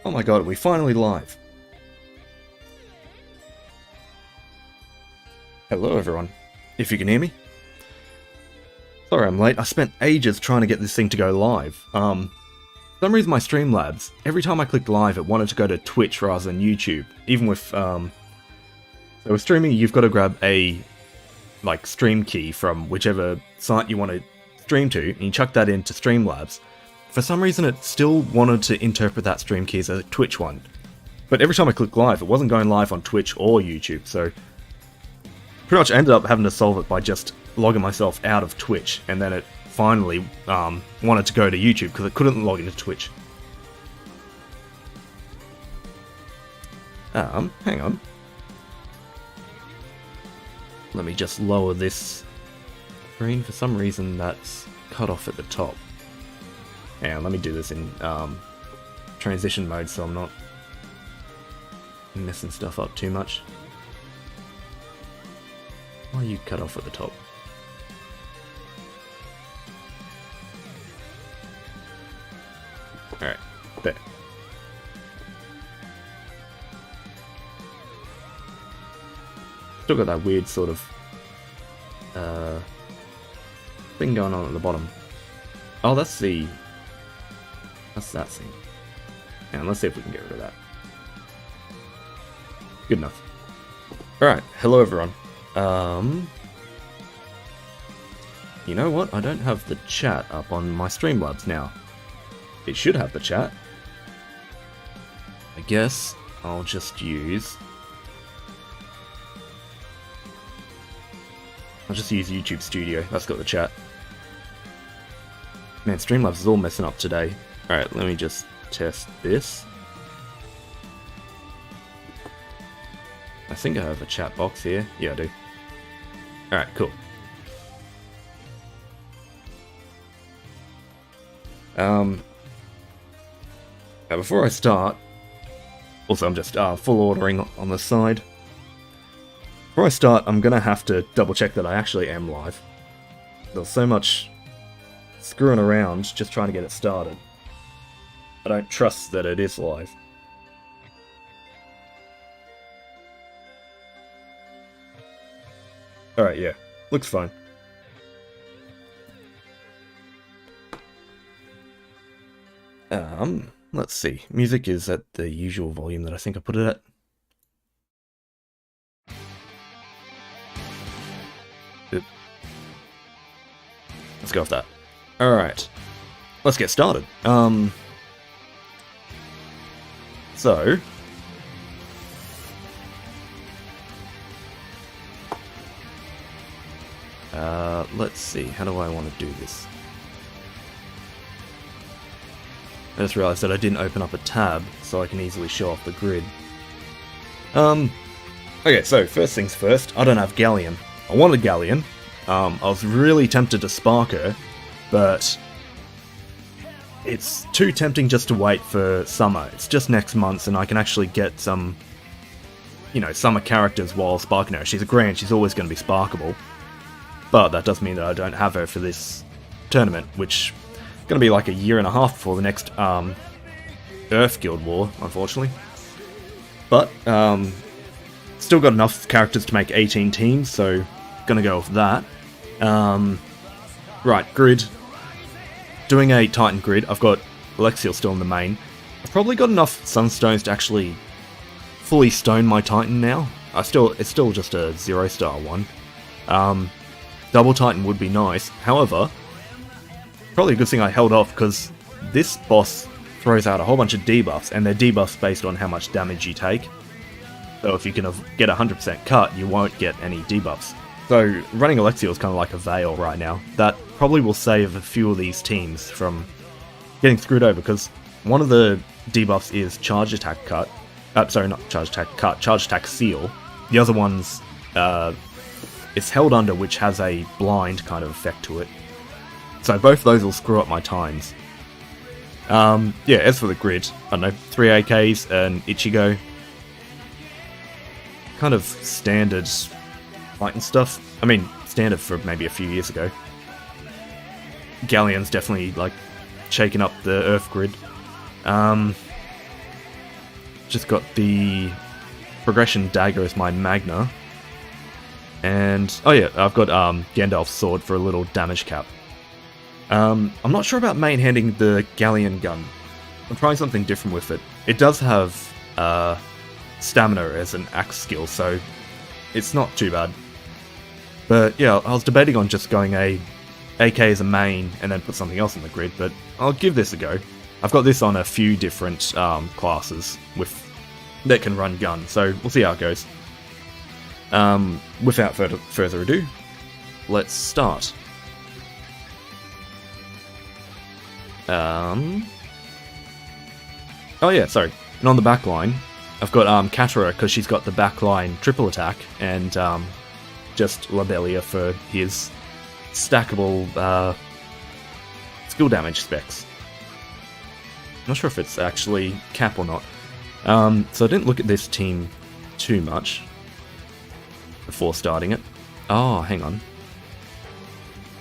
Oh my god, we finally live. Hello everyone, if you can hear me. Sorry I'm late, I spent ages trying to get this thing to go live. For some reason my Streamlabs, every time I clicked live it wanted to go to Twitch rather than YouTube. Even with, so with streaming you've got to grab a, like, stream key from whichever site you want to stream to, and you chuck that into Streamlabs. For some reason it still wanted to interpret that stream key as a Twitch one. But every time I clicked live, it wasn't going live on Twitch or YouTube, so pretty much ended up having to solve it by just logging myself out of Twitch, and then it finally wanted to go to YouTube because it couldn't log into Twitch. Hang on. Let me just lower this screen. For some reason that's cut off at the top. And let me do this in transition mode so I'm not messing stuff up too much. Why are you cut off at the top? Alright, there. Still got that weird sort of thing going on at the bottom. Oh, that's the... That's that thing. And let's see if we can get rid of that. Good enough. Alright, hello everyone. You know what? I don't have the chat up on my Streamlabs now. It should have the chat. I guess I'll just use... YouTube Studio. That's got the chat. Man, Streamlabs is all messing up today. Alright, let me just test this. I think I have a chat box here. Yeah, I do. Alright, cool. Now before I start... Also, I'm just full ordering on the side. Before I start, I'm gonna have to double check that I actually am live. There's so much screwing around just trying to get it started. I don't trust that it is live. Alright, yeah. Looks fine. Let's see. Music is at the usual volume that I think I put it at. Oop. Let's go with that. Alright. Let's get started. So... let's see, how do I want to do this? I just realised that I didn't open up a tab, so I can easily show off the grid. Okay, so first things first, I don't have Galleon. I wanted Galleon. I was really tempted to spark her, but it's too tempting just to wait for summer. It's just next month, and I can actually get some, you know, summer characters while sparking her. She's a Grand, she's always going to be sparkable. But that does mean that I don't have her for this tournament, which is going to be like a year and a half before the next Earth Guild War, unfortunately. But still got enough characters to make 18 teams, so gonna go with that. Right, grid. Doing a Titan grid. I've got Alessia still in the main. I've probably got enough Sunstones to actually fully stone my Titan now. It's still just a 0-star one. Double Titan would be nice. However, probably a good thing I held off, because this boss throws out a whole bunch of debuffs, and they're debuffs based on how much damage you take. So if you can get 100% cut, you won't get any debuffs. So running Alessia is kind of like a veil right now. That probably will save a few of these teams from getting screwed over, because one of the debuffs is charge attack cut. Sorry, not charge attack cut, charge attack seal. The other one's it's held under, which has a blind kind of effect to it. So both of those will screw up my times. Yeah, as for the grid, I don't know, 3 AKs and Ichigo. Kind of standard Titan stuff. I mean, standard for maybe a few years ago. Galleon's definitely, like, shaking up the Earth grid. just got the progression dagger as my Magna. And, oh yeah, I've got Gandalf's sword for a little damage cap. I'm not sure about main-handing the Galleon gun. I'm trying something different with it. It does have stamina as an axe skill, so it's not too bad. But yeah, I was debating on just going AK as a main and then put something else in the grid, but I'll give this a go. I've got this on a few different classes that can run gun, so we'll see how it goes. Without further ado, let's start. Oh yeah, sorry. And on the back line, I've got Katara because she's got the backline triple attack, and just Lobelia for his stackable skill damage specs. Not sure if it's actually cap or not. So I didn't look at this team too much before starting it. Oh, hang on.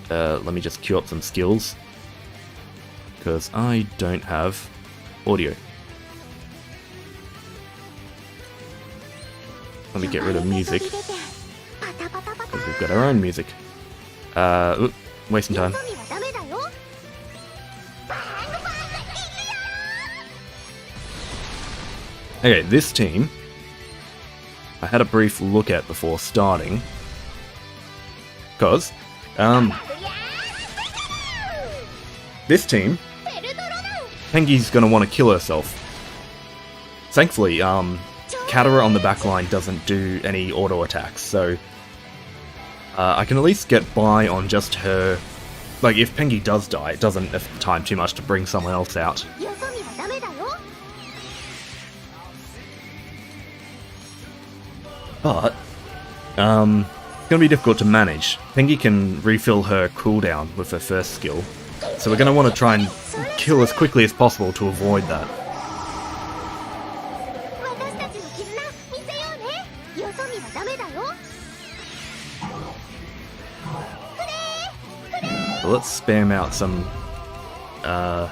Let me just queue up some skills, because I don't have audio. Let me get rid of music, because we've got our own music. Wasting time. Okay, this team I had a brief look at before starting, because this team, Pengi's gonna want to kill herself. Thankfully, Katara on the backline doesn't do any auto attacks, so I can at least get by on just her. Like, if Pengi does die, it doesn't affect time too much to bring someone else out. But, it's gonna be difficult to manage. Pengi can refill her cooldown with her first skill, so we're gonna want to try and kill as quickly as possible to avoid that. So let's spam out some, yeah,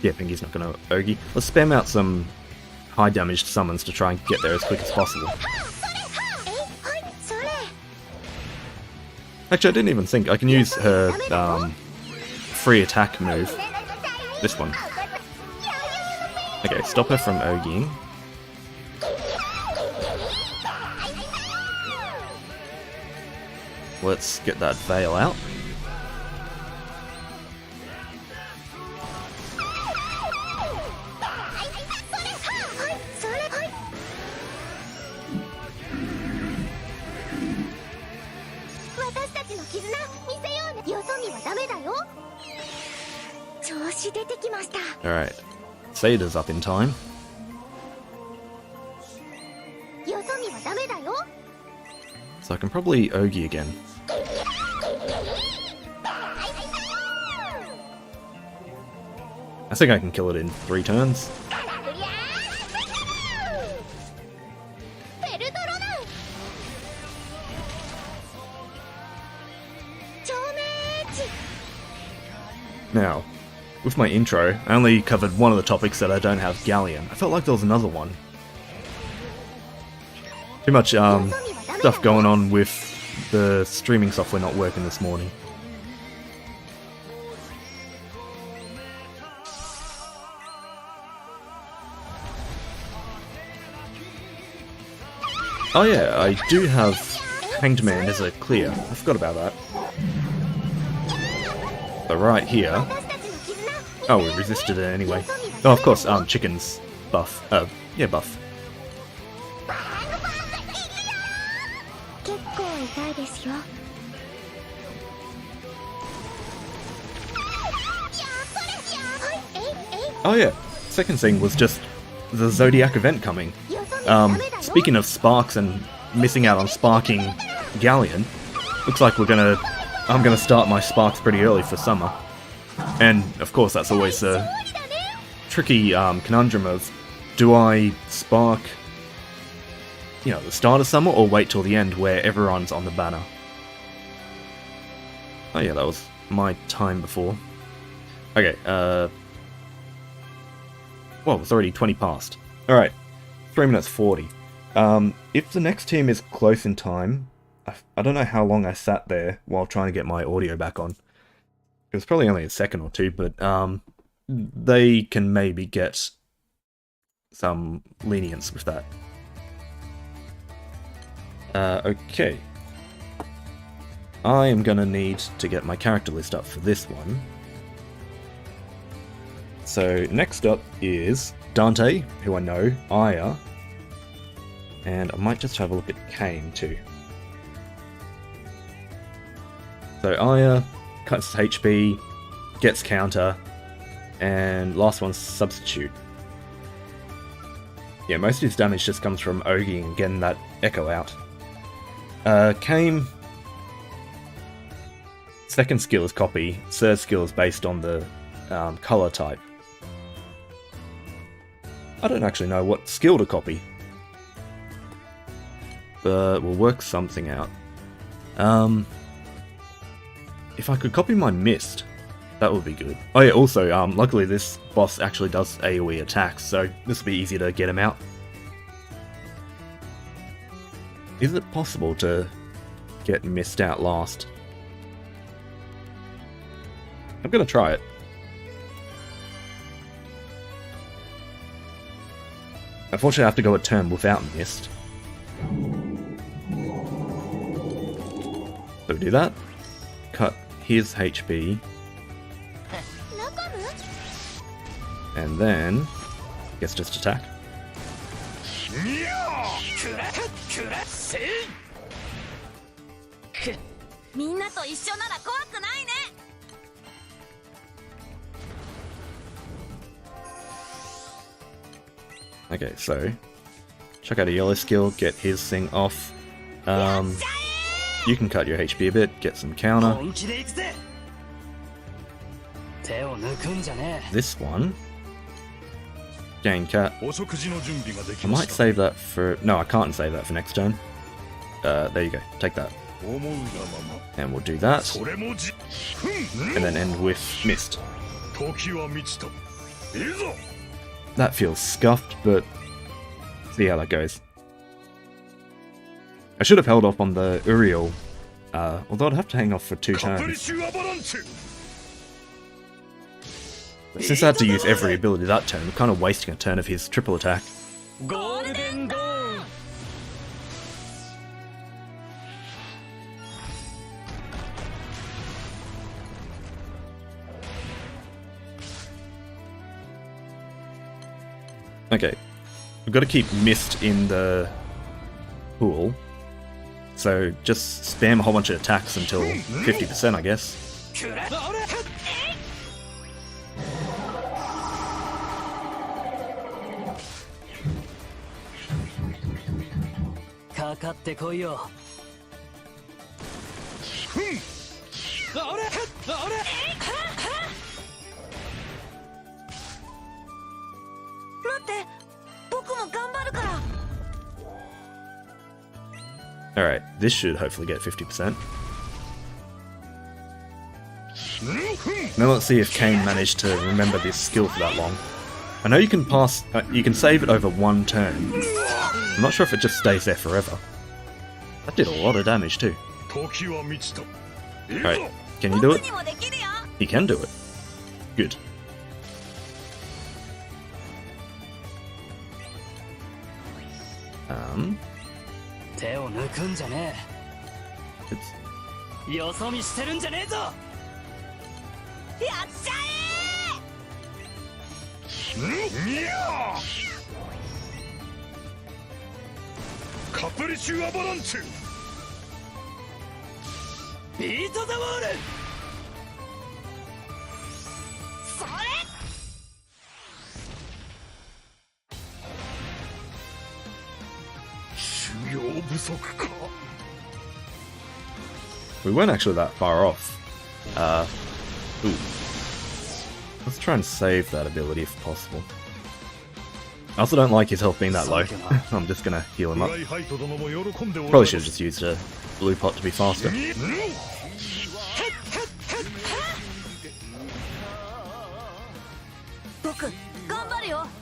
Pengi's not gonna Ogi. Let's spam out some high damaged summons to try and get there as quick as possible. Actually, I didn't even think. I can use her free attack move. This one. Okay, stop her from Ogiing. Let's get that veil out. Alright, Sada's up in time. So I can probably Ogi again. I think I can kill it in 3 turns. Now, with my intro, I only covered one of the topics that I don't have Galleon. I felt like there was another one. Too much stuff going on with the streaming software not working this morning. Oh yeah, I do have Hanged Man as a clear. I forgot about that. But right here... Oh, we resisted it anyway. Oh, of course, Chicken's buff. Yeah, buff. Oh yeah, second thing was just the Zodiac event coming. Speaking of sparks and missing out on sparking Galleon, looks like I'm gonna start my sparks pretty early for summer. And of course that's always a tricky conundrum of, do I spark, the start of summer, or wait till the end where everyone's on the banner? Oh yeah, that was my time before. Okay, Well, it's already 20 past. Alright, 3 minutes 40. If the next team is close in time, I don't know how long I sat there while trying to get my audio back on. It was probably only a second or two, but they can maybe get some lenience with that. Okay. I am gonna need to get my character list up for this one. So next up is Dante, who I know, Aya, and I might just have a look at Kane too. So Aya cuts HP, gets counter, and last one's substitute. Yeah, most of his damage just comes from Ogi and getting that echo out. Kane, second skill is copy, third skill is based on the color type. I don't actually know what skill to copy, but we'll work something out. If I could copy my Mist, that would be good. Oh yeah, also, luckily this boss actually does AoE attacks, so this will be easy to get him out. Is it possible to get Mist out last? I'm gonna try it. Unfortunately, I have to go a turn without Mist. So we do that. Cut his HP. And then, I guess just attack. Okay, so check out a yellow skill, get his thing off. You can cut your HP a bit, get some counter. This one, gain cat. I might save that for... No, I can't save that for next turn. There you go, take that. And we'll do that. And then end with Mist. That feels scuffed, but see how that goes. I should have held off on the Uriel, although I'd have to hang off for 2 turns. But since I had to use every ability that turn, I'm kind of wasting a turn of his triple attack. Okay, we've got to keep Mist in the pool, so just spam a whole bunch of attacks until 50%, I guess. Alright, this should hopefully get 50%. Now let's see if Kane managed to remember this skill for that long. I know you can pass, you can save it over 1 turn. I'm not sure if it just stays there forever. That did a lot of damage too. Alright, can you do it? He can do it. Good. It's... We weren't actually that far off. Ooh. Let's try and save that ability if possible. I also don't like his health being that low. I'm just gonna heal him up. Probably should have just used a blue pot to be faster.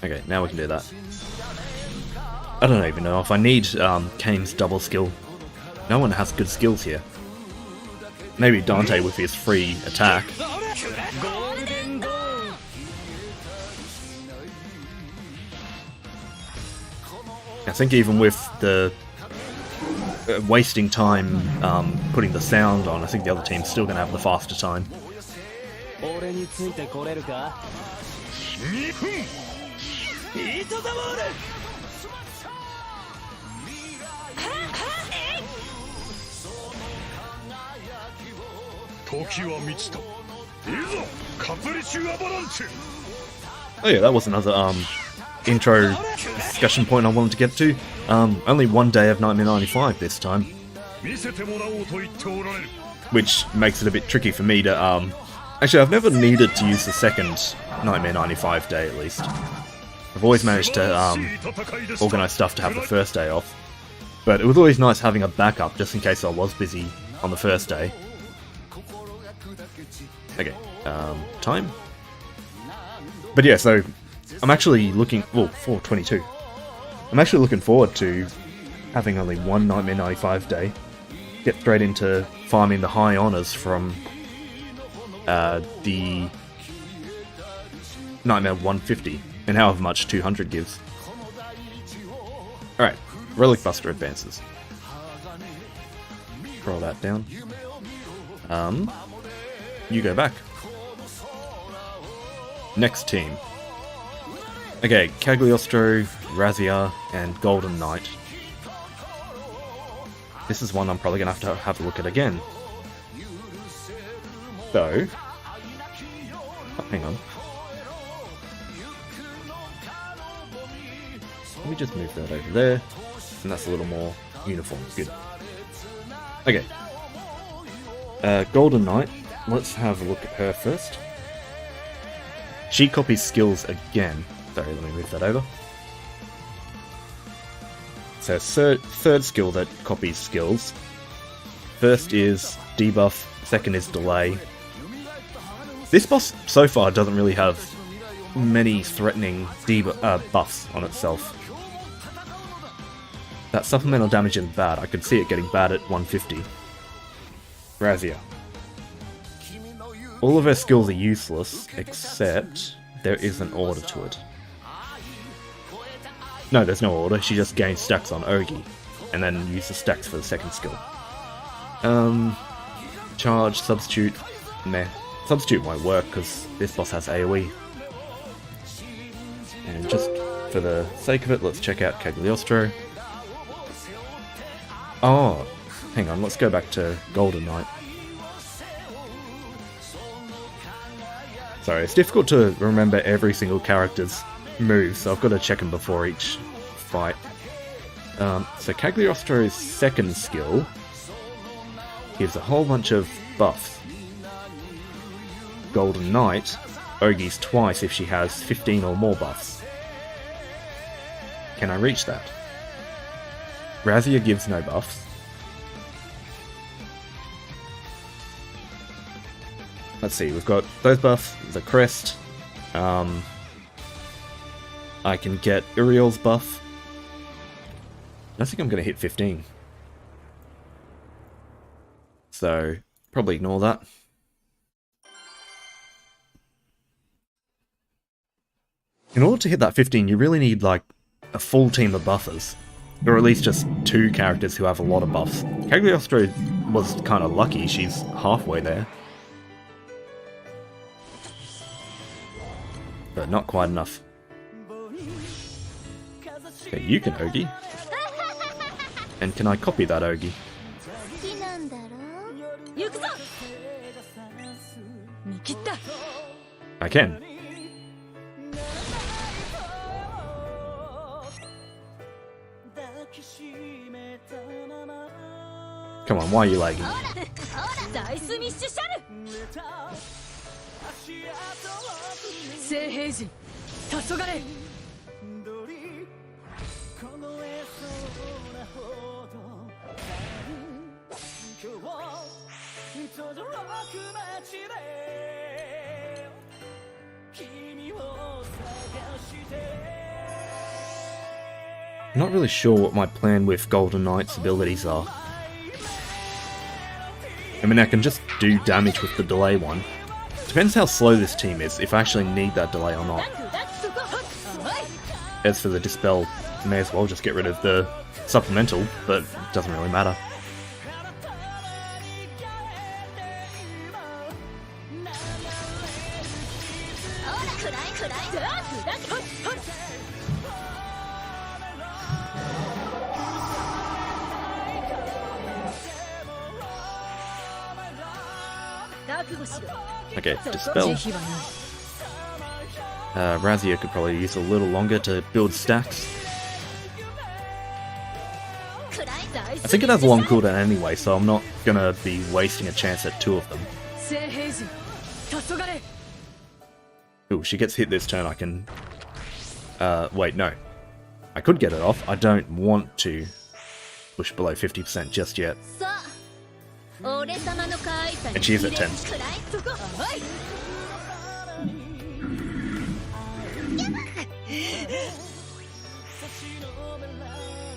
Okay, now we can do that. I don't even know if I need Kane's double skill. No one has good skills here. Maybe Dante with his free attack. I think even with the wasting time putting the sound on, I think the other team's still going to have the faster time. Oh yeah, that was another intro discussion point I wanted to get to. Only one day of Nightmare 95 this time, which makes it a bit tricky for me to actually, I've never needed to use the second Nightmare 95 day, at least. I've always managed to organise stuff to have the first day off, but it was always nice having a backup just in case I was busy on the first day. Okay, time? But yeah, so I'm actually looking, well, 4:22. I'm actually looking forward to having only one Nightmare 95 day, get straight into farming the high honours from the Nightmare 150, and however much 200 gives. Alright, Relic Buster advances. Roll that down. You go back. Next team. Okay, Cagliostro, Razia, and Golden Knight. This is one I'm probably going to have a look at again. So... oh, hang on. Let me just move that over there, and that's a little more uniform. Good. Okay. Golden Knight. Let's have a look at her first. She copies skills again. Sorry, let me move that over. So third skill that copies skills. First is debuff, second is delay. This boss so far doesn't really have many threatening buffs on itself. That supplemental damage isn't bad. I could see it getting bad at 150. Razia. All of her skills are useless, except there is an order to it. No, there's no order, she just gains stacks on Ogi, and then uses stacks for the second skill. Charge, substitute, meh. Substitute won't work, because this boss has AoE. And just for the sake of it, let's check out Cagliostro. Oh, hang on, let's go back to Golden Knight. Sorry, it's difficult to remember every single character's moves, so I've got to check them before each fight. So Cagliostro's second skill gives a whole bunch of buffs. Golden Knight Ogi's twice if she has 15 or more buffs. Can I reach that? Razia gives no buffs. Let's see, we've got those buffs, the crest. I can get Uriel's buff. I think I'm going to hit 15. So, probably ignore that. In order to hit that 15, you really need, like, a full team of buffers. Or at least just two characters who have a lot of buffs. Cagliostro was kind of lucky, she's halfway there. But not quite enough. Okay, you can Ogi. And can I copy that Ogi? I can. Come on, why are you lagging? I'm not really sure what my plan with Golden Knight's abilities are. I mean, I can just do damage with the delay one. Depends how slow this team is, if I actually need that delay or not. As for the Dispel, may as well just get rid of the supplemental, but it doesn't really matter. Okay, Dispel. Razia could probably use a little longer to build stacks. I think it has a long cooldown anyway, so I'm not gonna be wasting a chance at 2 of them. Ooh, she gets hit this turn, I can... wait, no. I could get it off, I don't want to push below 50% just yet. And she's at 10.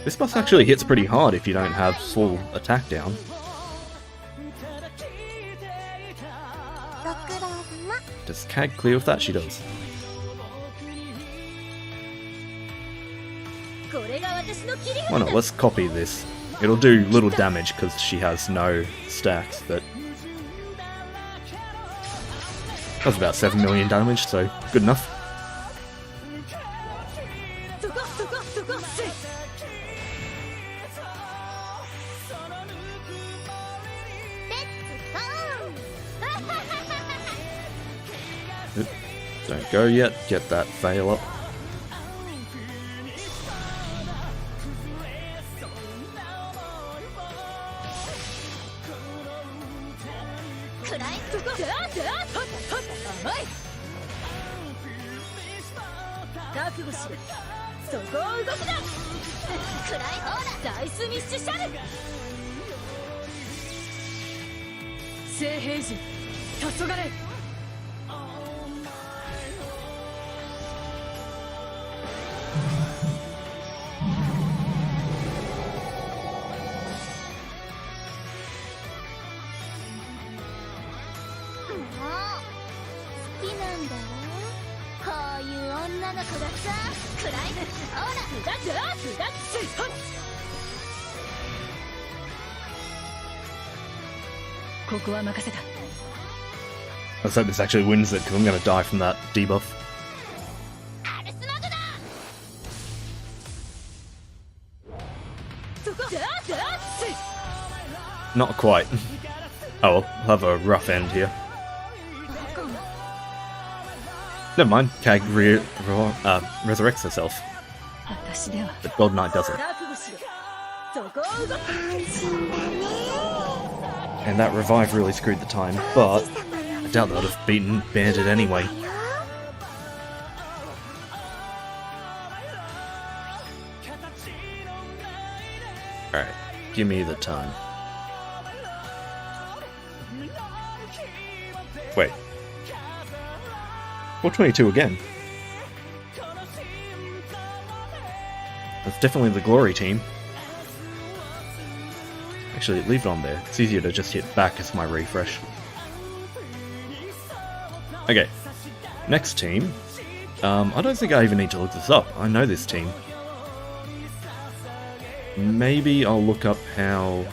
This boss actually hits pretty hard if you don't have full attack down. Does Cag clear with that? She does. Why not? Let's copy this. It'll do little damage because she has no stacks, but... That's about 7 million damage, so good enough. Don't go yet, get that fail up. Let's hope this actually wins it, because I'm going to die from that debuff. Not quite. Oh well, I'll have a rough end here. Never mind, Cag resurrects herself. But Golden Knight doesn't. And that revive really screwed the time, but I doubt that would have beaten Bandit anyway. Alright, give me the time. Wait. 422 again. That's definitely the Glory team. Actually, leave it on there. It's easier to just hit back as my refresh. Okay, next team. I don't think I even need to look this up. I know this team. Maybe I'll look up how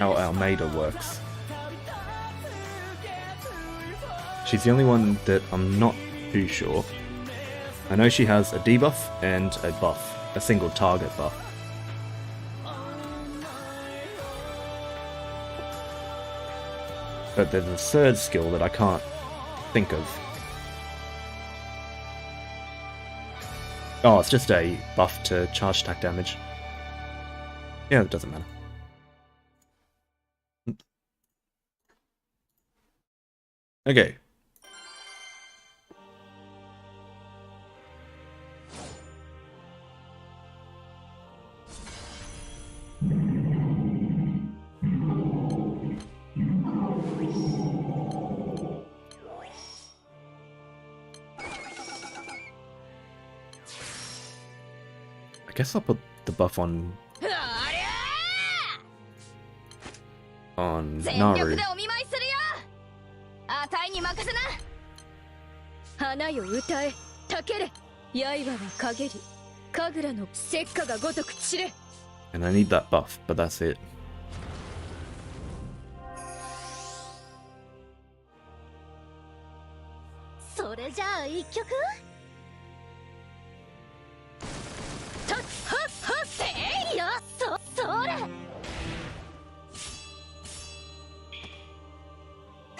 Almeida works. She's the only one that I'm not too sure. I know she has a debuff and a buff, a single target buff. But there's a third skill that I can't think of. Oh, it's just a buff to charge attack damage. Yeah, it doesn't matter. Okay. I guess I'll put the buff on Naru. 花よ歌え、たけれ、刃は陰り、神楽の石火がごとく散れ。 And I need that buff, but that's it. それじゃあ一曲。たっはっはせいや、それ。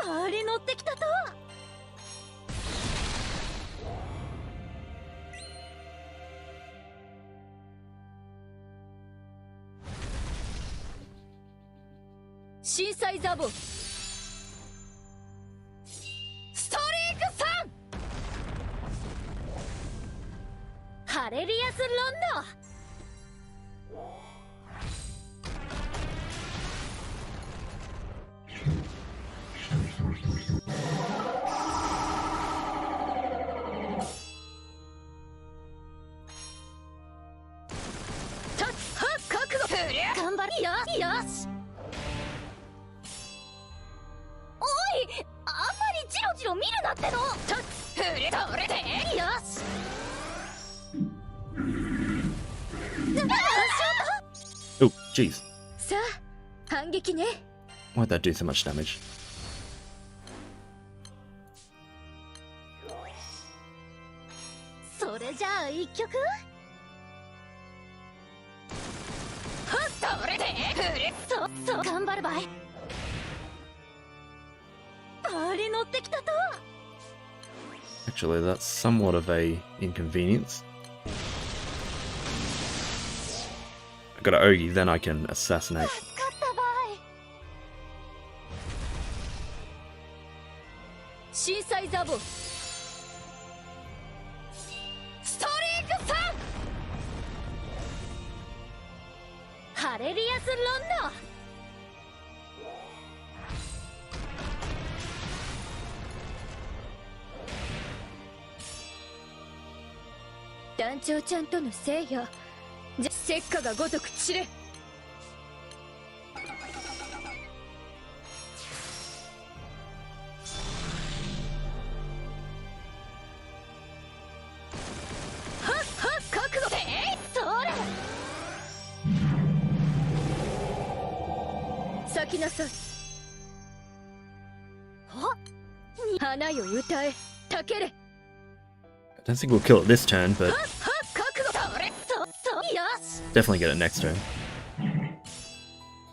あれ乗ってきたと。 震災ザボストリークさんハレリアスロンドたっは覚悟頑張りよし あんまりジロジロ見るなっての。とっふれとれてよし。Oh, jeez. さあ反撃ね。 Why'd that do so much damage? それじゃあ一曲。はっとれてふれそう頑張るばい。 あれ乗ってきたと。 Actually, that's somewhat of a inconvenience. I got an Ogi, then I can assassinate. 助かったばい。震災ザボストリークさんハレリアスロンノ 団長ちゃんとのせいや、じゃ石火がごとく散れ。はっはっ覚悟でそれ。咲きなさい。は花よ歌え、たけれ。 I don't think we'll kill it this turn, but definitely get it next turn.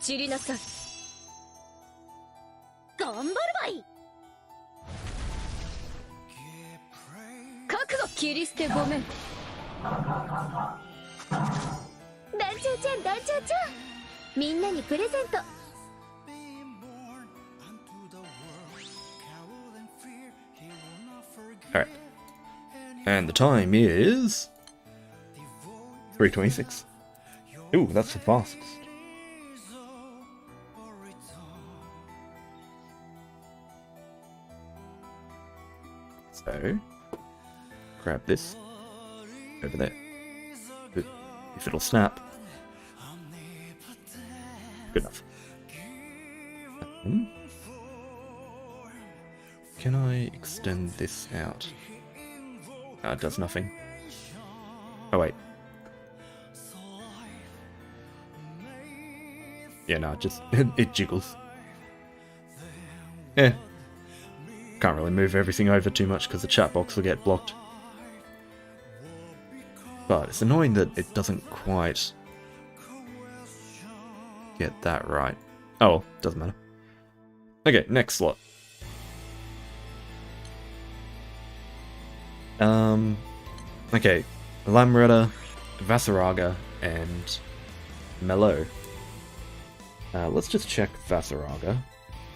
散りなさい。頑張るばい。覚悟切り捨てごめん。団長ちゃん団長ちゃん、みんなにプレゼント。 Alright. And the time is 3:26. Ooh, that's the fastest. So, grab this over there. If it'll snap. Good enough. Can I extend this out? It does nothing. Oh wait. Yeah, no, just it jiggles. Yeah. Can't really move everything over too much because the chat box will get blocked. But it's annoying that it doesn't quite get that right. Oh well, doesn't matter. Okay, next slot. Okay, Lamretta, Vasaraga, and Mello. Let's just check Vasaraga.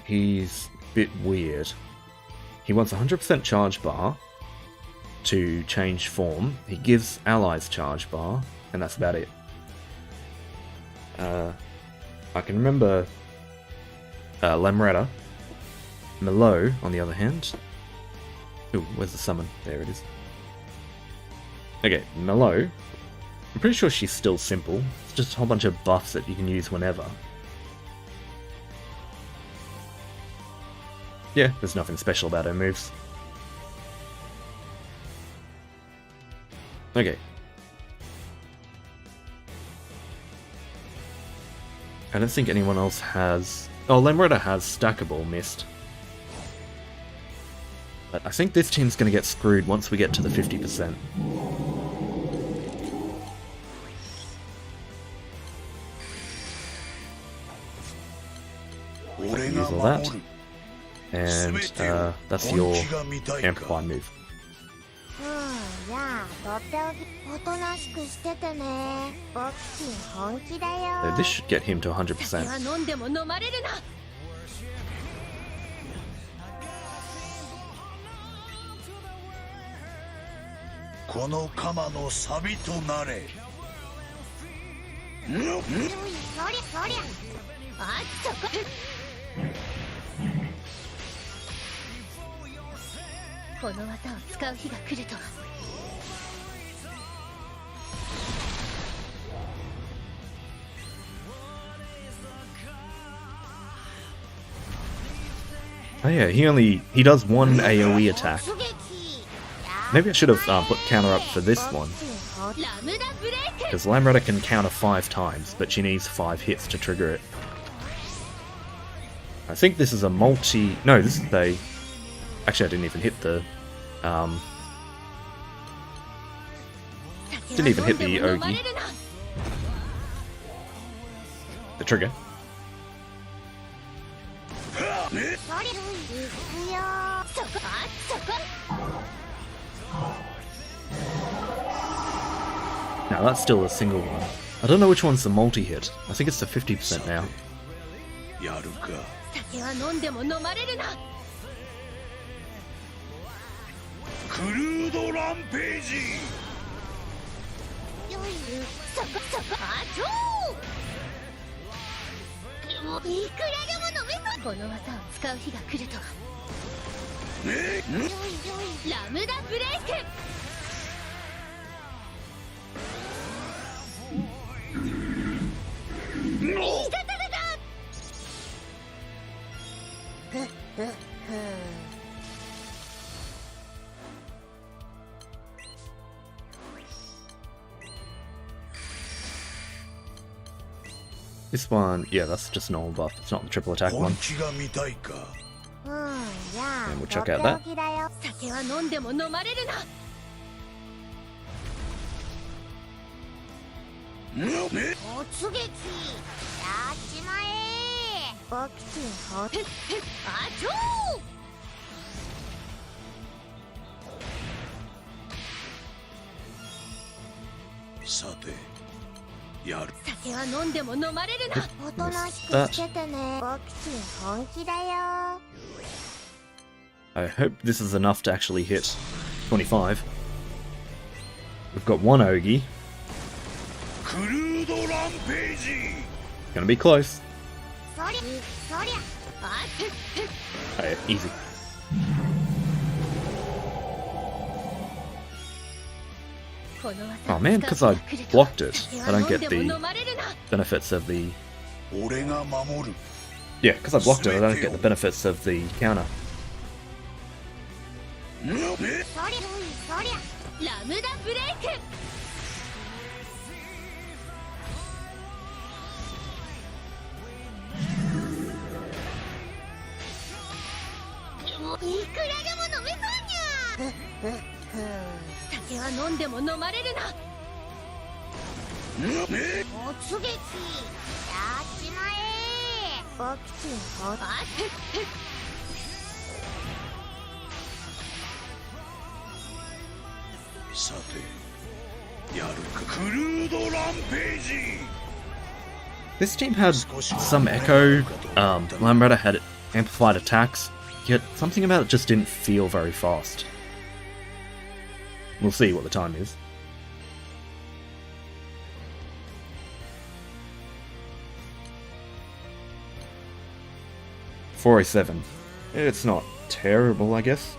He's a bit weird. He wants 100% charge bar to change form. He gives allies charge bar, and that's about it. I can remember Lamretta. Mello, on the other hand. Ooh, where's the summon? There it is. Okay, Mello. I'm pretty sure she's still simple. It's just a whole bunch of buffs that you can use whenever. Yeah, there's nothing special about her moves. Okay. I don't think anyone else has... Oh, Lamretta has Stackable Mist. But I think this team's going to get screwed once we get to the 50%. Use all that. And that's your Amplify move. So this should get him to 100%. Oh yeah, he does one AoE attack. Maybe I should have put counter up for this one. Because Lamretta can counter 5 times, but she needs 5 hits to trigger it. I think this is a multi... No, this is a... Actually, I didn't even hit the... Didn't even hit the Ogi. The trigger. Now that's still a single one. I don't know which one's the multi-hit. I think it's the 50% now. This one, yeah, that's just normal buff. It's not the triple attack one. And we'll check out that. I hope this is enough to actually hit 25. We've got one Ogi. Gonna be close. Oh yeah, easy. Oh man, because I blocked it, I don't get the benefits of the... Yeah, because I blocked it, I don't get the benefits of the counter. This team had some echo, Lamretta had amplified attacks, yet something about it just didn't feel very fast. We'll see what the time is. .407. It's not terrible, I guess.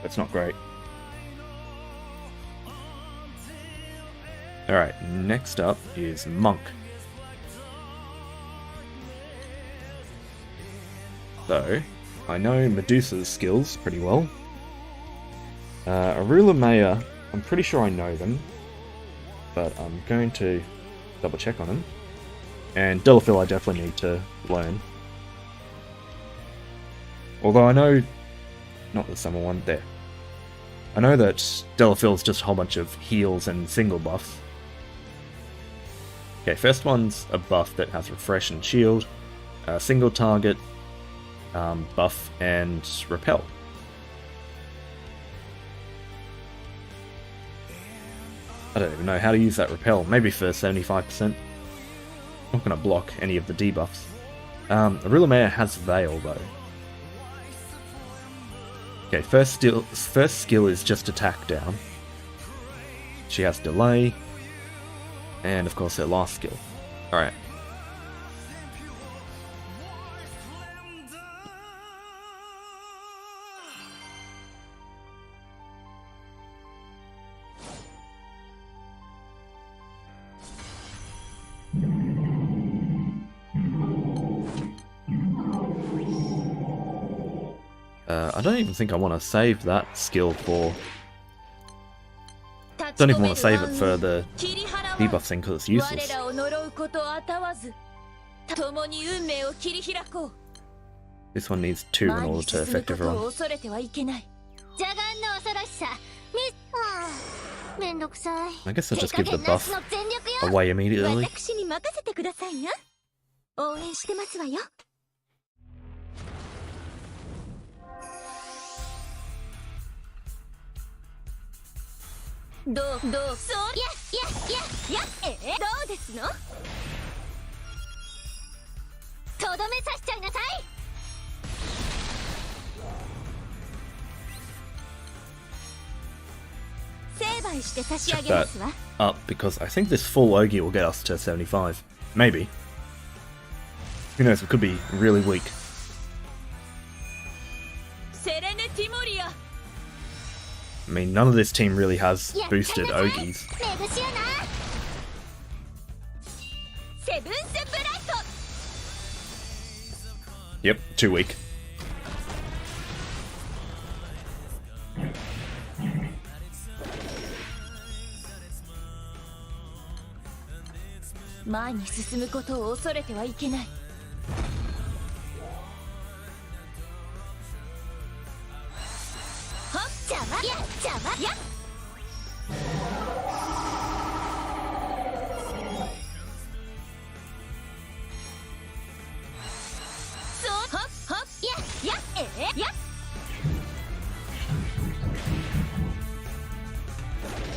It's not great. Alright, next up is Monk. So, I know Medusa's skills pretty well. Arula Maya, I'm pretty sure I know them, but I'm going to double check on them. And Delafil I definitely need to learn. Although I know, not the summer one, there. I know that Delafil's just a whole bunch of heals and single buffs. Okay, first one's a buff that has Refresh and Shield, single target, buff, and Repel. I don't even know how to use that Repel, maybe for 75%. Not going to block any of the debuffs. Arula Maya has Veil though. Okay, first skill is just attack down. She has Delay. And of course her last skill. Alright. I don't even think I want to save that skill for... Don't even want to save it for the debuff thing because it's useless. This one needs 2 in order to affect everyone. I guess I'll just give the buff away immediately. Check that up because I think this full Ogi will get us to 75. Maybe. Who knows, it could be really weak. I mean, none of this team really has boosted Ogis. Yep, too weak.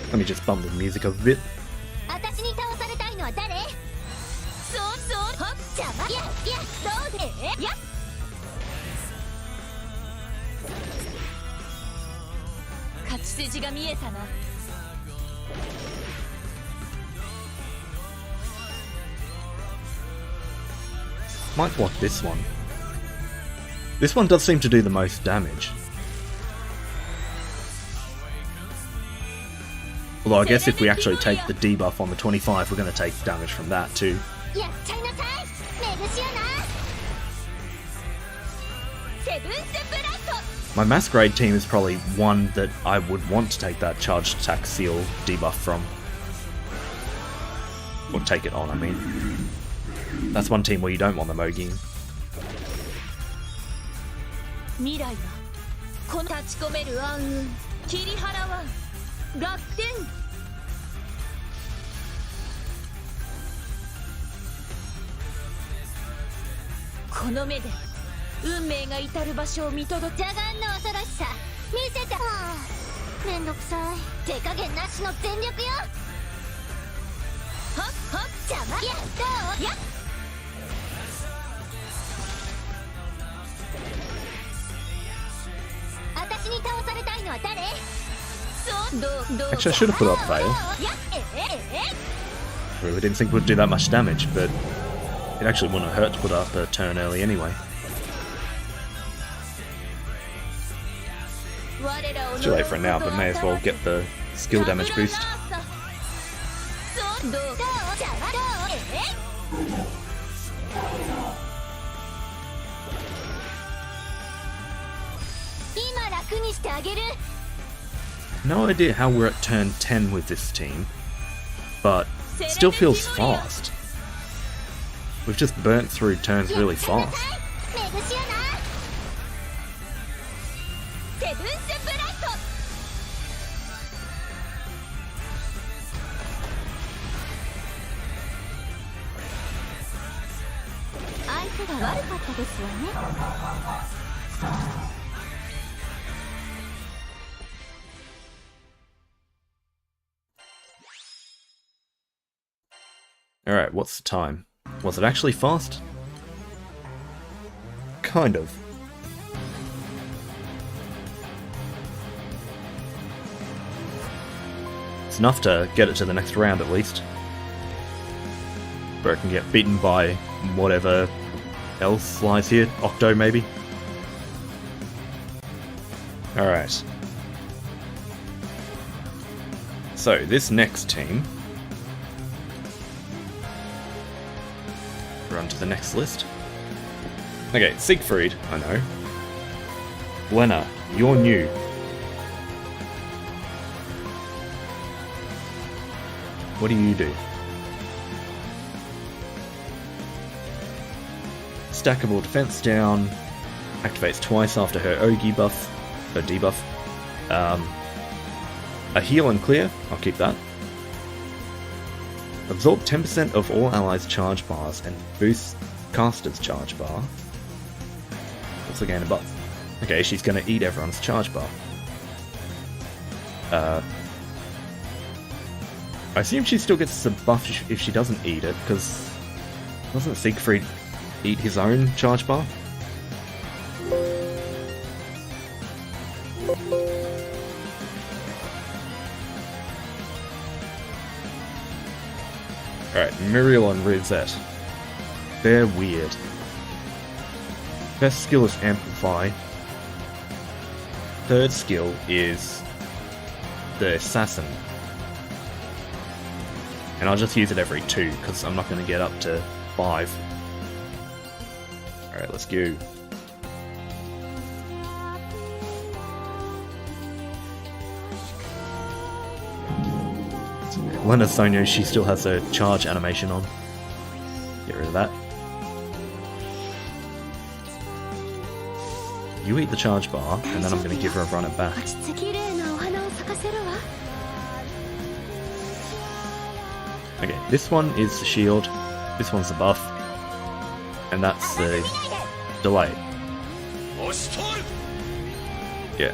Let me just bump the music a bit. Might block this one. This one does seem to do the most damage. Although I guess if we actually take the debuff on the 25, we're going to take damage from that too. My Masquerade team is probably one that I would want to take that charged attack seal debuff from. Or take it on, I mean. That's one team where you don't want them Ogiing. Actually, I should have put up Veil. I really didn't think it would do that much damage, but it actually wouldn't hurt to put up a turn early anyway. Too late for it now, but may as well get the skill damage boost. どうじゃあどう今楽にしてあげる No idea how we're at turn 10 with this team, but it still feels fast. We've just burnt through turns really fast. メグシアナセブンスブラスト相手が悪かったですわね Alright, what's the time? Was it actually fast? Kind of. It's enough to get it to the next round at least. Where it can get beaten by whatever else lies here. Octo maybe? Alright. So, this next team... Run to the next list. Okay, Siegfried, I know. Lena, you're new. What do you do? Stackable defense down. Activates twice after her Ogi buff. Her debuff. A heal and clear. I'll keep that. Absorb 10% of all allies' charge bars and boost caster's charge bar. Also gain a buff. Okay, she's gonna eat everyone's charge bar. I assume she still gets a buff if she doesn't eat it, because doesn't Siegfried eat his own charge bar? Alright, Muriel and Rosette. They're weird. Best skill is Amplify. Third skill is the Assassin. And I'll just use it every 2, because I'm not going to get up to 5. Alright, let's go. Lena Sonia, she still has her charge animation on. Get rid of that. You eat the charge bar, and then I'm going to give her a run it back. Okay, this one is the shield, this one's the buff, and that's the delay. Yeah.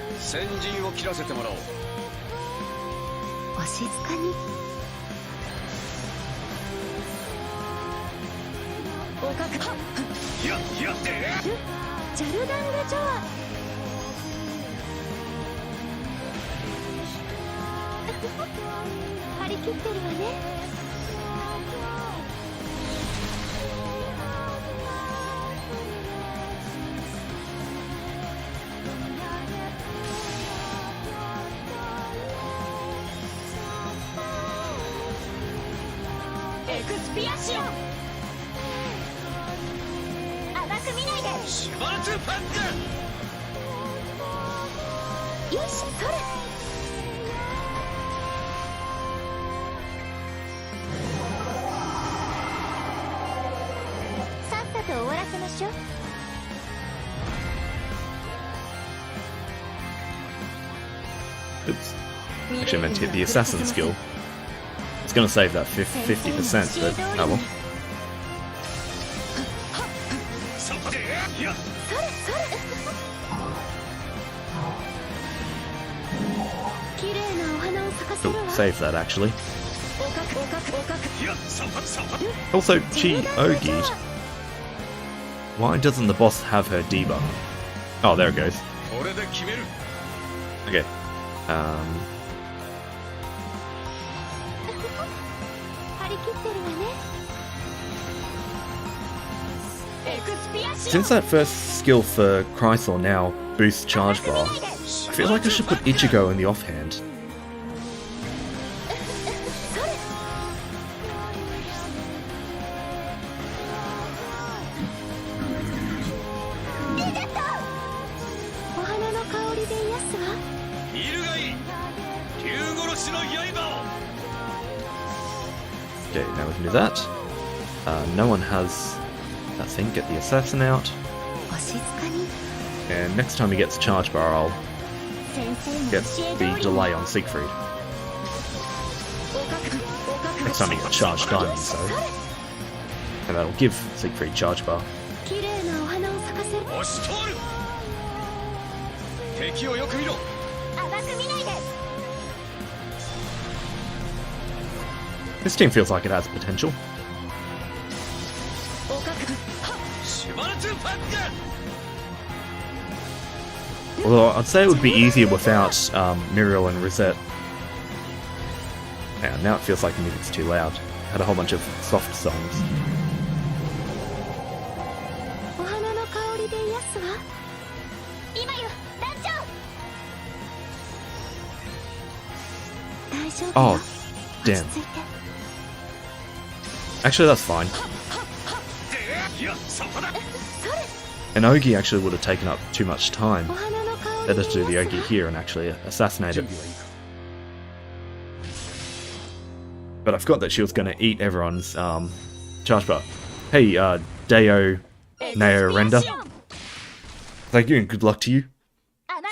Oops. Actually, I meant to hit the assassin skill. It's gonna save that 50%, but oh well. Ooh, save that actually. Also, she Ogi'd. Why doesn't the boss have her debuff? Oh, there it goes. Okay. Since that first skill for Chrysler now boosts charge bar, I feel like I should put Ichigo in the offhand. Okay, now we can do that. No one has that thing. Get the assassin out. And next time he gets charge bar, I'll get the delay on Siegfried. Next time he gets charged diamond, so. And that'll give Siegfried charge bar. This team feels like it has potential. Although I'd say it would be easier without Muriel and Rosette. Yeah, now it feels like the music's too loud. Had a whole bunch of soft songs. Oh, damn. Actually, that's fine. An Ogi actually would have taken up too much time. Better to do the Ogi here and actually assassinate it. But I forgot that she was going to eat everyone's charge bar. Hey, Deo Neo Render. Thank you and good luck to you.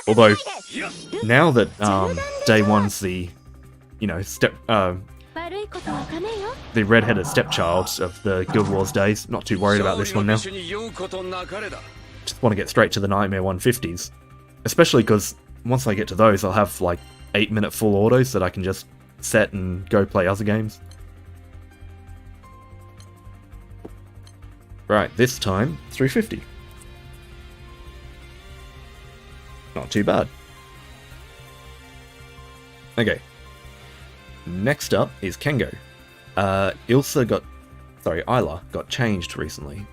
Although, now that Day 1's the, you know, the red-headed stepchild of the Guild Wars days, not too worried about this one now. Just want to get straight to the Nightmare 150s. Especially because once I get to those, I'll have like 8-minute full autos that I can just set and go play other games. Right, this time, 350. Not too bad. Okay. Next up is Kengo. Isla got changed recently.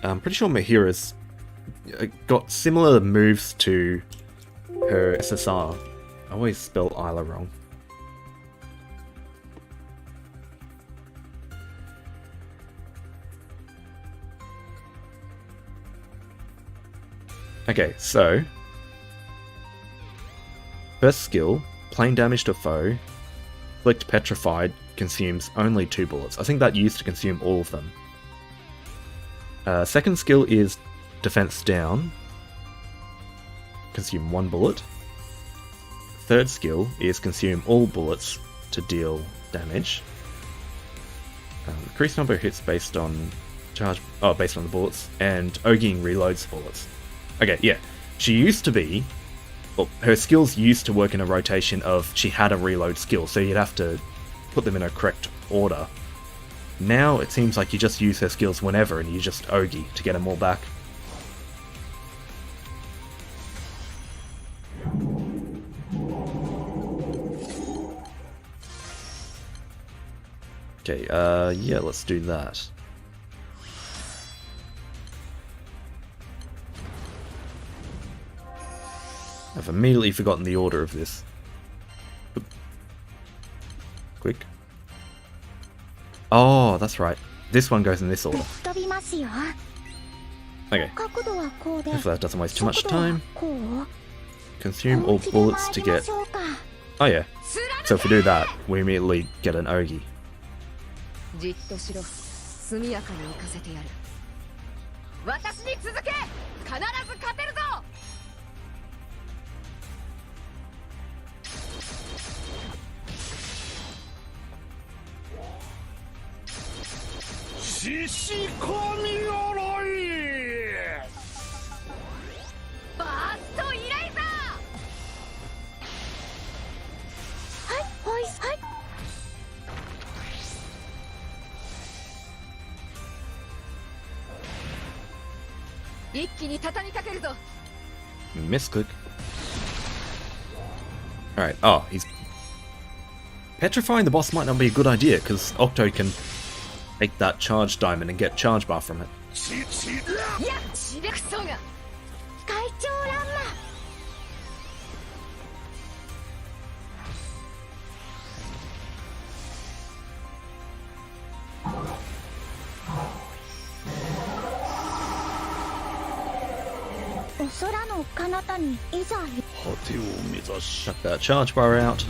I'm pretty sure Mahira's got similar moves to her SSR. I always spell Isla wrong. Okay, so first skill, plain damage to foe, inflict petrified, consumes only 2 bullets. I think that used to consume all of them. Second skill is defense down, consume 1 bullet. Third skill is consume all bullets to deal damage. Increased number of hits based on based on the bullets, and Ogiing reloads bullets. Okay, yeah, she used to be. Well, her skills used to work in a rotation of she had a reload skill, so you'd have to put them in a correct order. Now it seems like you just use her skills whenever and you just Ogi to get them all back. Okay, yeah, let's do that. I've immediately forgotten the order of this. Quick. Oh, that's right. This one goes in this order. Okay. If that doesn't waste too much time. Consume all bullets to get... Oh yeah. So if we do that, we immediately get an Ogi. Misclick. Alright, oh, he's... Petrifying the boss might not be a good idea, because Octo can take that charge diamond and get charge bar from it. Chuck that charge bar out.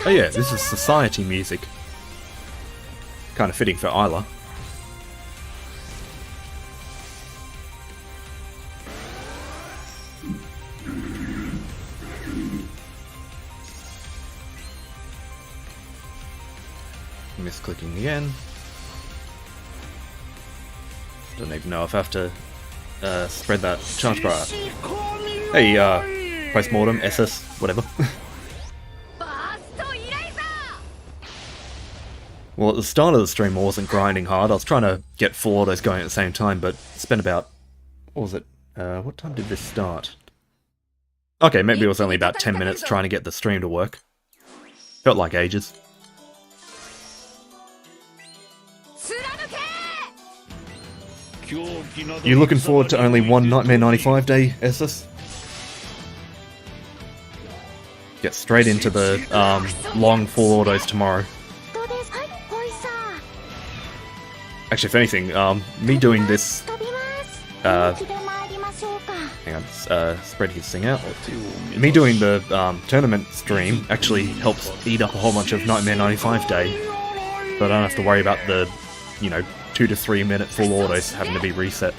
Oh yeah, this is society music. Kind of fitting for Isla. Misclicking again. Don't even know if I have to spread that charge bar. Hey, postmortem, SS, whatever. Well, at the start of the stream I wasn't grinding hard. I was trying to get 4 autos going at the same time, but spent about... what was it? What time did this start? Okay, maybe it was only about 10 minutes trying to get the stream to work. Felt like ages. You looking forward to only one nm95 day, SS? Get straight into the long full autos tomorrow. Actually, if anything, me doing this... hang on, spread his thing out. Me doing the tournament stream actually helps eat up a whole bunch of nm95 day. So I don't have to worry about the, you know, 2 to 3 minute full autos having to be reset.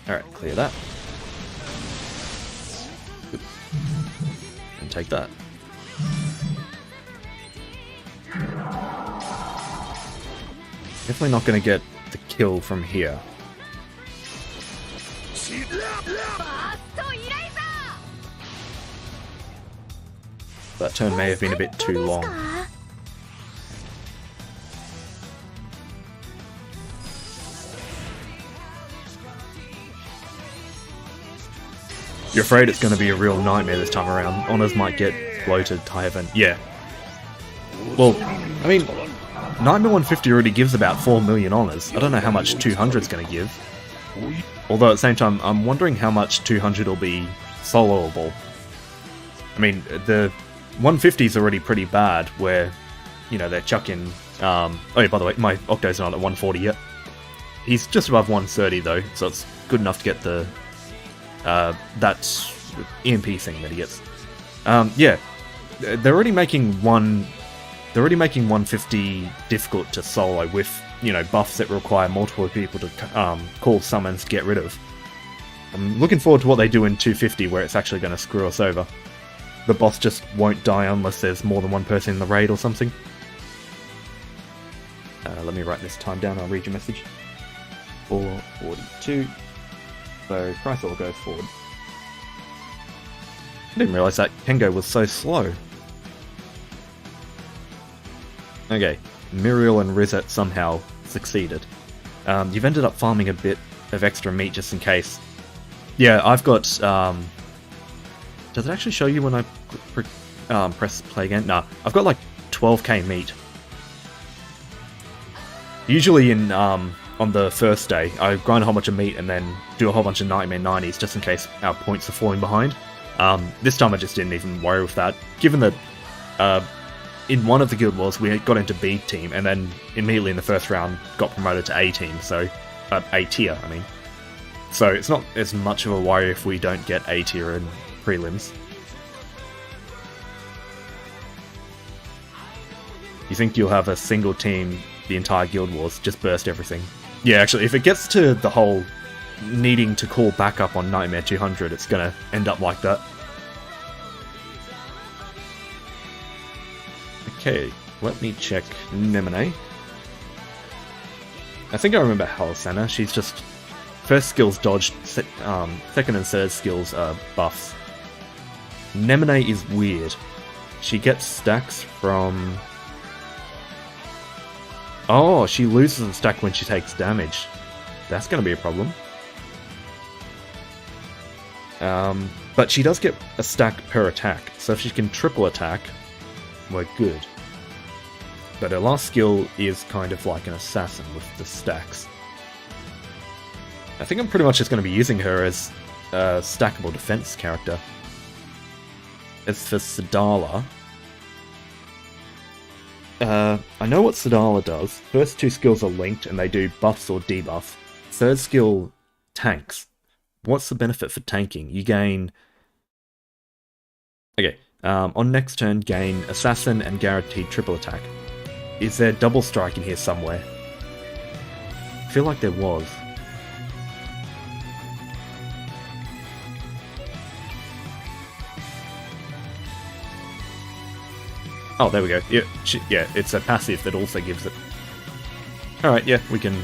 Alright, clear that. And take that. Definitely not going to get the kill from here. That turn may have been a bit too long. You're afraid it's going to be a real nightmare this time around. Honors might get bloated, high event. Yeah. Well, I mean, Nightmare 150 already gives about 4 million honors. I don't know how much 200's going to give. Although at the same time, I'm wondering how much 200 will be soloable. I mean, the 150's already pretty bad, where, you know, they're chucking... oh yeah, by the way, my Octo's not at 140 yet. He's just above 130 though, so it's good enough to get the... that EMP thing that he gets. Yeah, they're already making 150 difficult to solo with, you know, buffs that require multiple people to call summons to get rid of. I'm looking forward to what they do in 250, where it's actually going to screw us over. The boss just won't die unless there's more than one person in the raid or something. Let me write this time down, I'll read your message. 442. So, Chrysler goes forward. I didn't realise that Kengo was so slow. Okay, Muriel and Rizet somehow succeeded. You've ended up farming a bit of extra meat just in case. Yeah, I've got... does it actually show you when I press play again? Nah, I've got like 12k meat. Usually in on the first day, I grind a whole bunch of meat and then do a whole bunch of Nightmare 90s just in case our points are falling behind. This time I just didn't even worry with that, given that in one of the guild wars we got into B team and then immediately in the first round got promoted to A team, so A tier, I mean. So it's not as much of a worry if we don't get A tier in prelims. You think you'll have a single team the entire guild wars, just burst everything. Yeah, actually, if it gets to the whole needing to call backup on Nightmare 200, it's gonna end up like that. Okay, let me check Nemone. I think I remember Halasana. She's just... First skill's dodged, second and third skills are buffs. Nemine is weird. She gets stacks from... Oh, she loses a stack when she takes damage. That's going to be a problem. But she does get a stack per attack, so if she can triple attack, we're good. But her last skill is kind of like an assassin with the stacks. I think I'm pretty much just going to be using her as a stackable defense character. As for Sadala, I know what Sadala does. First two skills are linked and they do buffs or debuff. Third skill tanks. What's the benefit for tanking? You gain... Okay, on next turn gain assassin and guaranteed triple attack. Is there double strike in here somewhere? I feel like there was. Oh, there we go. Yeah, it's a passive that also gives it. Alright, yeah, we can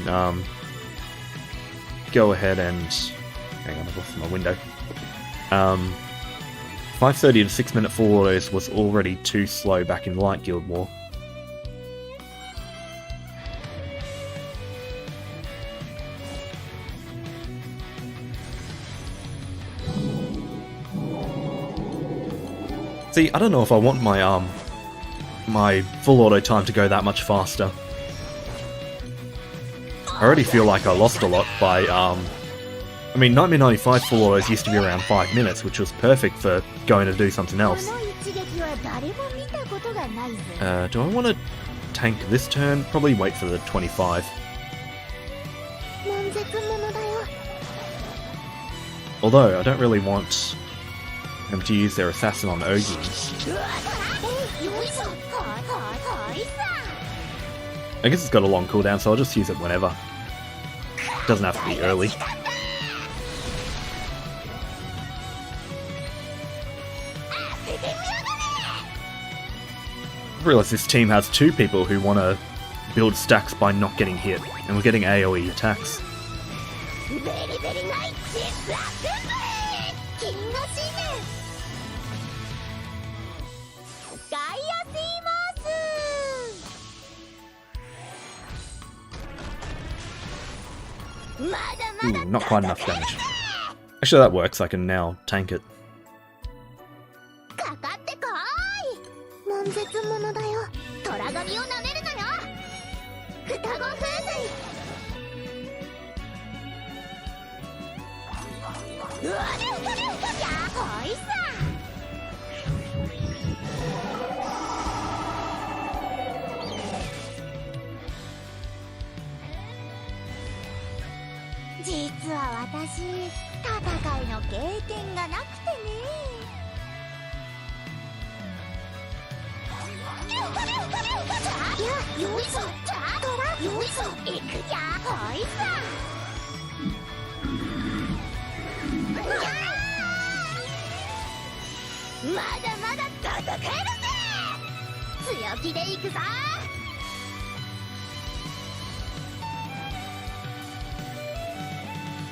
go ahead and... Hang on, I've lost my window. 5:30 to 6 minute full autos was already too slow back in Light Guild War. See, I don't know if I want my full auto time to go that much faster. I already feel like I lost a lot by, I mean, nm95 full autos used to be around 5 minutes, which was perfect for going to do something else. Do I want to tank this turn? Probably wait for the 25. Although, I don't really want them to use their assassin on Ogi. I guess it's got a long cooldown, so I'll just use it whenever. Doesn't have to be early. I realise this team has two people who want to build stacks by not getting hit, and we're getting AoE attacks. Ooh, not quite enough damage. Actually, that works. I can now tank it.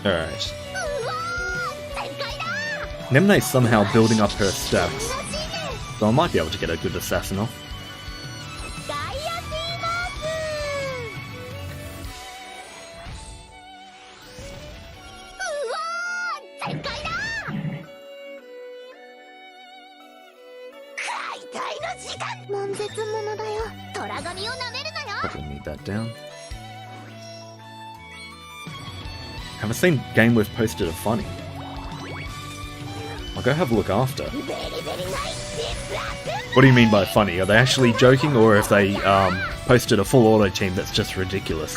Alright. Nemne's somehow building up her stacks, so I might be able to get a good assassin off. Probably need that down. Haven't seen Game With posted a funny. I'll go have a look after. What do you mean by funny? Are they actually joking, or if they posted a full auto team that's just ridiculous?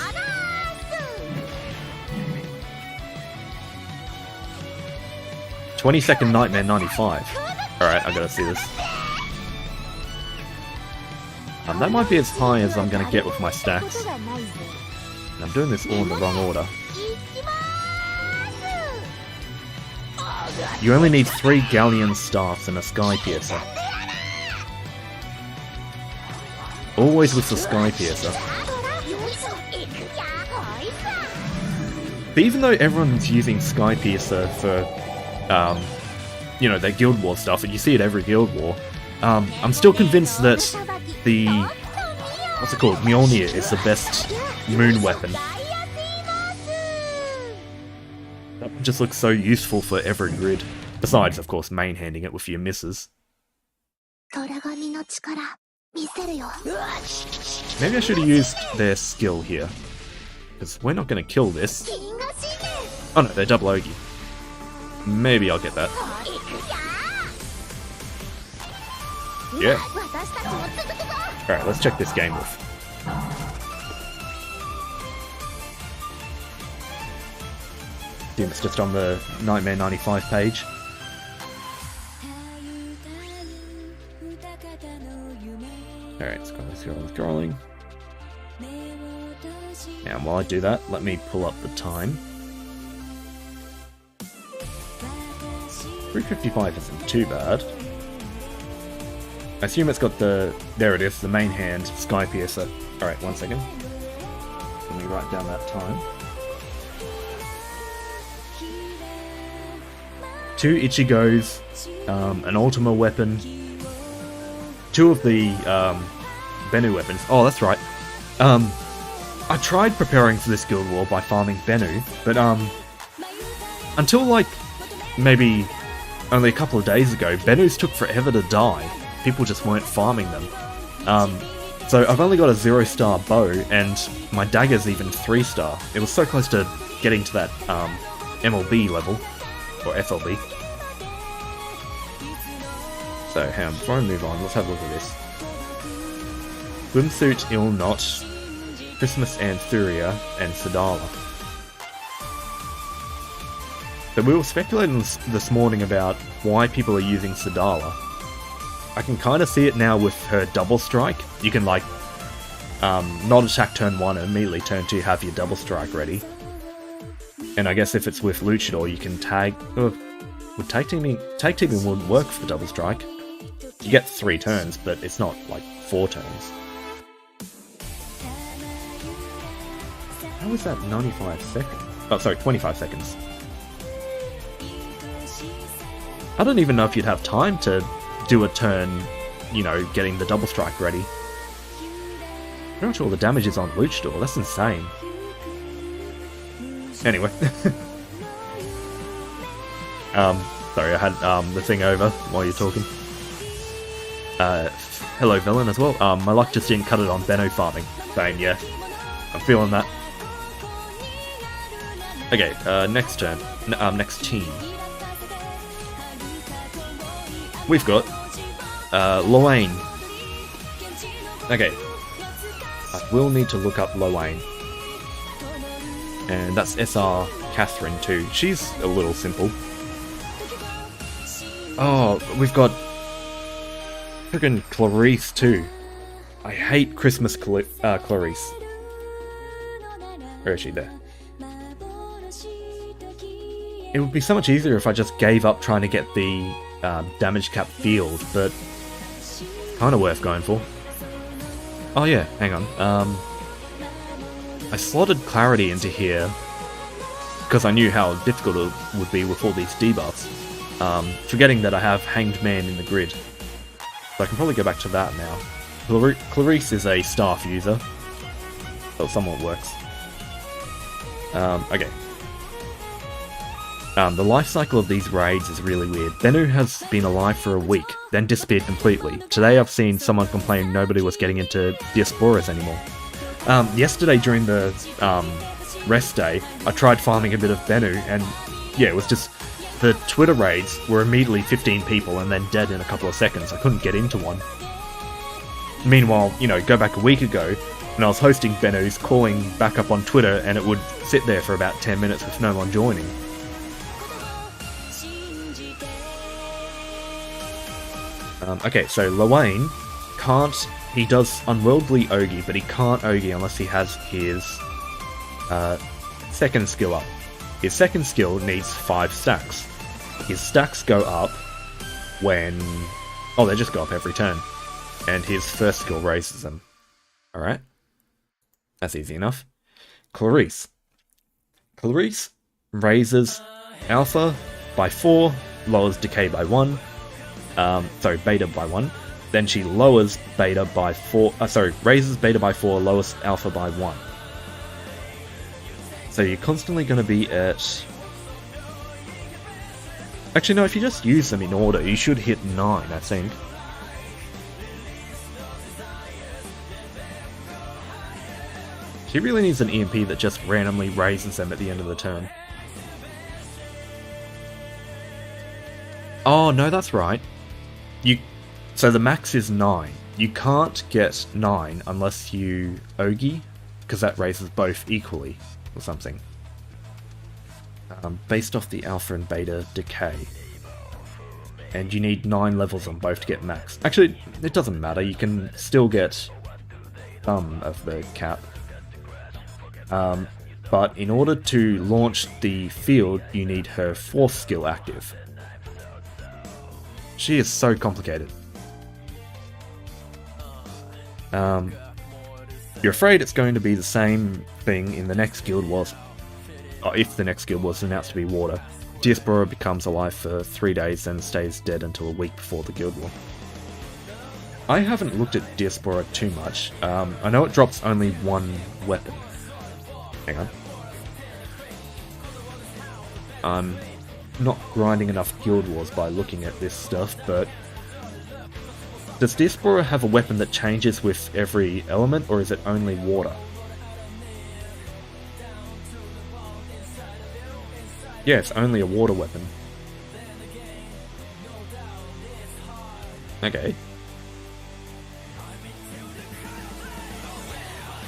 "20-second Nightmare 95. Alright, I gotta see this. That might be as high as I'm gonna get with my stacks. And I'm doing this all in the wrong order. You only need 3 Galleon Staffs and a Sky Piercer. Always with the Sky Piercer. But even though everyone's using Sky Piercer for you know, their Guild War stuff, and you see it every Guild War. I'm still convinced that the, what's it called, Mjolnir is the best moon weapon. That just looks so useful for every grid. Besides, of course, main-handing it with your misses. Maybe I should have used their skill here. Because we're not going to kill this. Oh no, they're double Ogi. Maybe I'll get that. Yeah. Alright, let's check this game with. Assume it's just on the nm95 page. Alright, scrolling. Now, while I do that, let me pull up the time. 3:55 isn't too bad. I assume it's got the... There it is, the main hand, Sky Piercer. Alright, 1 second. Let me write down that time. 2 Ichigos, an Ultima weapon, 2 of the Bennu weapons. Oh, that's right. I tried preparing for this Guild War by farming Bennu, but until like maybe only a couple of days ago, Bennus took forever to die. People just weren't farming them. So I've only got a 0-star bow, and my dagger's even 3-star. It was so close to getting to that MLB level, or FLB. So, hang on, before I move on, let's have a look at this. Swimsuit, Ilnot, Christmas Anthuria, and Sadala. So we were speculating this morning about why people are using Sadala. I can kind of see it now with her double strike. You can like, not attack turn 1 and immediately turn 2 have your double strike ready. And I guess if it's with Luchador, you can tag... would tag teaming wouldn't work for double strike. You get 3 turns, but it's not like 4 turns. How was that 95 seconds? Oh, sorry, 25 seconds. I don't even know if you'd have time to do a turn, you know, getting the double strike ready. Pretty much all the damage is on Luchador, that's insane. Anyway. Sorry, I had the thing over while you're talking. Hello villain as well. My luck just didn't cut it on Benno farming. Same, yeah. I'm feeling that. Okay, next turn. Next team. We've got Loane. Okay. I will need to look up Loane. And that's SR Catherine too. She's a little simple. Oh, we've got friggin' Clarice too. I hate Christmas Clarice. Where is she? There. It would be so much easier if I just gave up trying to get the damage cap field, but kind of worth going for. Oh yeah, hang on. I slotted Clarity into here because I knew how difficult it would be with all these debuffs. Forgetting that I have Hanged Man in the grid. So I can probably go back to that now. Clarice is a staff user, so it somewhat works. Okay. The life cycle of these raids is really weird. Bennu has been alive for a week, then disappeared completely. Today I've seen someone complain nobody was getting into Diasporas anymore. Yesterday during the rest day, I tried farming a bit of Bennu, and yeah, it was just... The Twitter raids were immediately 15 people and then dead in a couple of seconds. I couldn't get into one. Meanwhile, you know, go back a week ago, when I was hosting Bennu's, calling back up on Twitter, and it would sit there for about 10 minutes with no one joining. Okay, so Loane can't... He does Unworldly Ogi, but he can't Ogi unless he has his second skill up. His second skill needs 5 stacks. His stacks go up when... Oh, they just go up every turn. And his first skill raises them. Alright. That's easy enough. Clarice. Clarice raises Alpha by 4, lowers decay by 1. Beta by 1. Then she lowers beta by 4. Raises beta by 4, lowers alpha by 1. So you're constantly going to be at... Actually, no, if you just use them in order, you should hit 9, I think. She really needs an EMP that just randomly raises them at the end of the turn. Oh, no, that's right. So the max is 9. You can't get 9 unless you Ogi, because that raises both equally, or something. Based off the alpha and beta decay. And you need 9 levels on both to get max. Actually, it doesn't matter, you can still get some of the cap. But in order to launch the field, you need her 4th skill active. She is so complicated. You're afraid it's going to be the same thing in the next Guild Wars. If the next Guild Wars is announced to be water. Diaspora becomes alive for 3 days and stays dead until a week before the Guild War. I haven't looked at Diaspora too much. I know it drops only 1 weapon. Hang on. I'm not grinding enough Guild Wars by looking at this stuff, but... Does Diaspora have a weapon that changes with every element, or is it only water? Yeah, it's only a water weapon. Okay.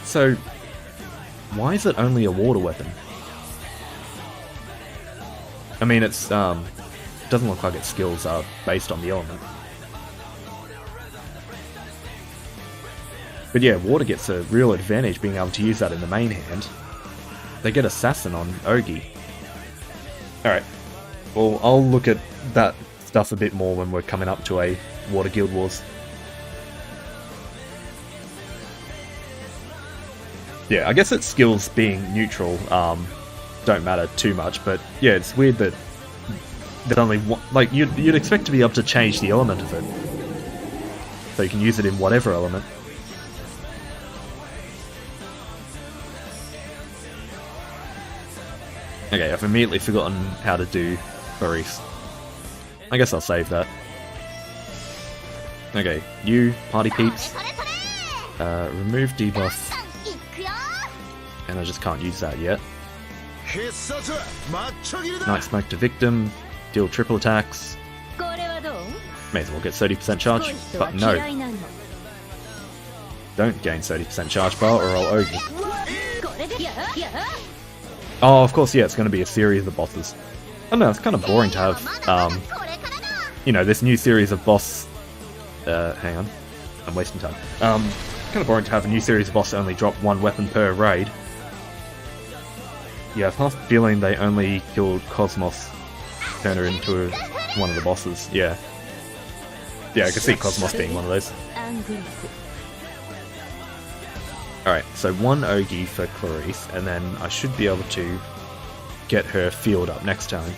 So, why is it only a water weapon? I mean, it's, doesn't look like its skills are based on the element. But yeah, water gets a real advantage being able to use that in the main hand. They get Assassin on Ogi. Alright, well, I'll look at that stuff a bit more when we're coming up to a Water Guild Wars. Yeah, I guess its skills being neutral don't matter too much, but yeah, it's weird that there's only one, like, you'd expect to be able to change the element of it. So you can use it in whatever element. Okay, I've immediately forgotten how to do Clarice. I guess I'll save that. Okay, you, party peeps. Remove debuff. And I just can't use that yet. Night Smoke to victim. Deal triple attacks. May as well get 30% charge, but no. Don't gain 30% charge bar or I'll Ogi. Oh, of course, yeah, it's going to be a series of bosses. I don't know, it's kind of boring to have, you know, this new series of boss... hang on. I'm wasting time. Kind of boring to have a new series of boss only drop 1 weapon per raid. Yeah, I have a feeling they only killed Cosmos, turn her into one of the bosses, yeah. Yeah, I can see Cosmos being one of those. Alright, so 1 Ogi for Clarice, and then I should be able to get her field up next time.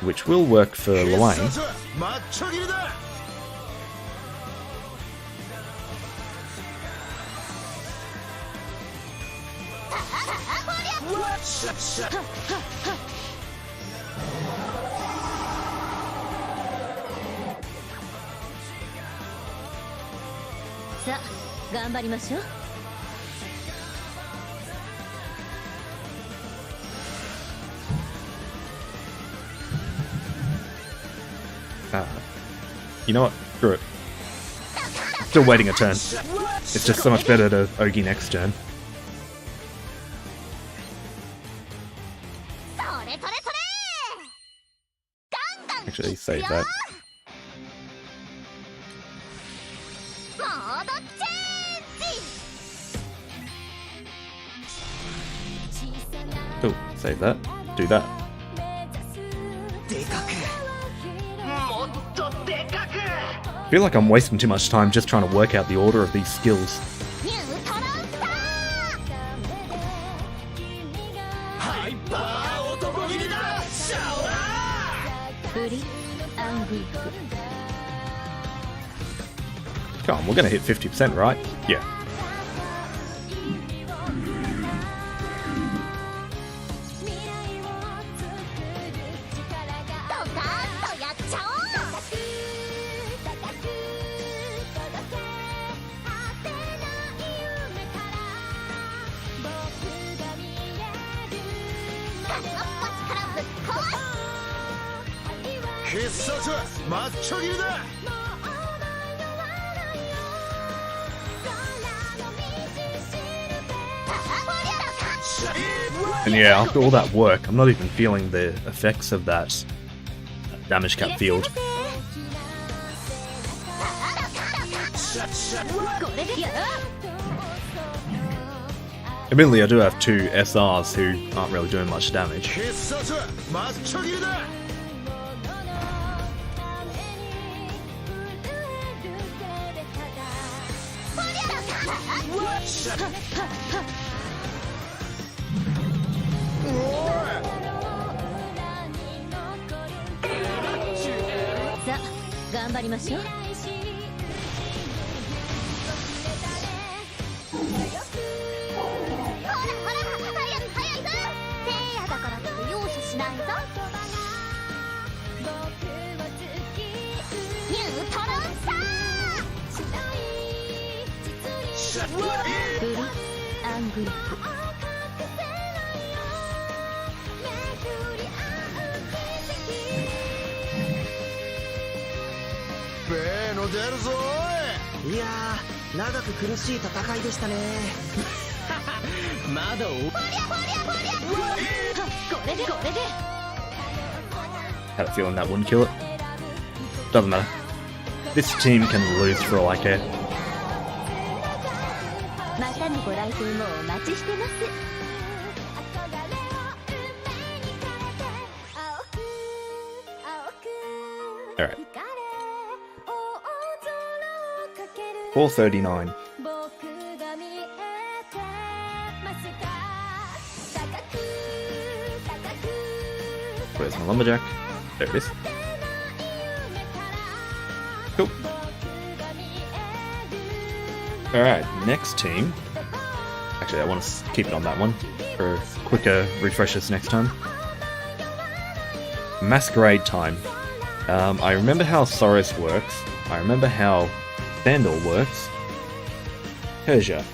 Which will work for Luane. You know what? Screw it. Still waiting a turn. It's just so much better to Ogi next turn. Actually, save that. Oh, save that. Do that. I feel like I'm wasting too much time just trying to work out the order of these skills. Come on, we're gonna hit 50%, right? Yeah. And yeah, after all that work, I'm not even feeling the effects of that damage cap field. Admittedly, I do have two SRs who aren't really doing much damage. Had a feeling that wouldn't kill it. Doesn't matter. This team can lose for all I care. Alright. 439. Where's my lumberjack? There it is. Cool. Alright, next team. Actually, I want to keep it on that one for quicker refreshes next time. Masquerade time. I remember how Soros works. I remember how Sandal works. Persia.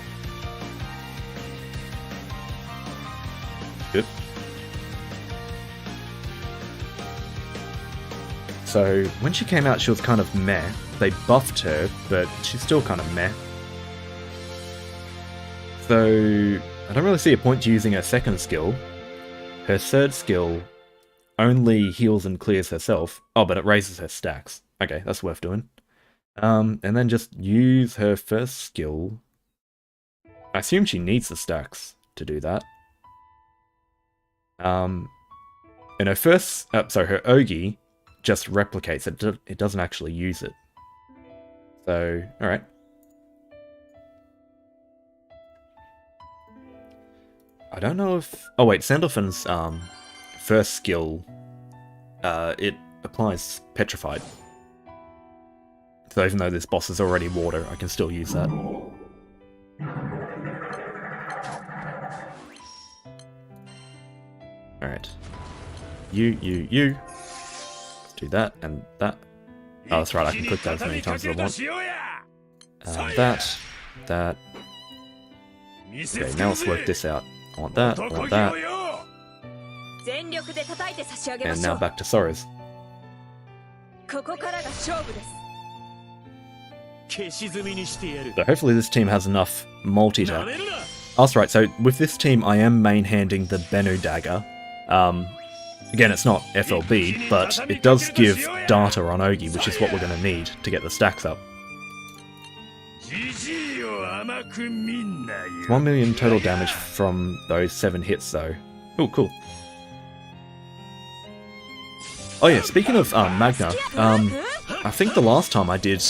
Good. So, when she came out, she was kind of meh. They buffed her, but she's still kind of meh. So, I don't really see a point to using her second skill. Her third skill only heals and clears herself. Oh, but it raises her stacks. Okay, that's worth doing. And then just use her first skill. I assume she needs the stacks to do that. And her first, her Ogi just replicates it. It doesn't actually use it. So, alright. I don't know if... Oh wait, Sandalfin's first skill, it applies Petrified. So even though this boss is already water, I can still use that. Alright. You. Let's do that and that. Oh, that's right, I can click that as many times as I want. That. Okay, now let's work this out. I want that, I want that. And now back to Soros. So hopefully this team has enough multi-attack. Oh, that's right, so with this team I am main-handing the Bennu dagger. Again, it's not FLB, but it does give data on Ogi, which is what we're going to need to get the stacks up. 1 million total damage from those 7 hits though. Oh, cool. Oh yeah, speaking of Magna, I think the last time I did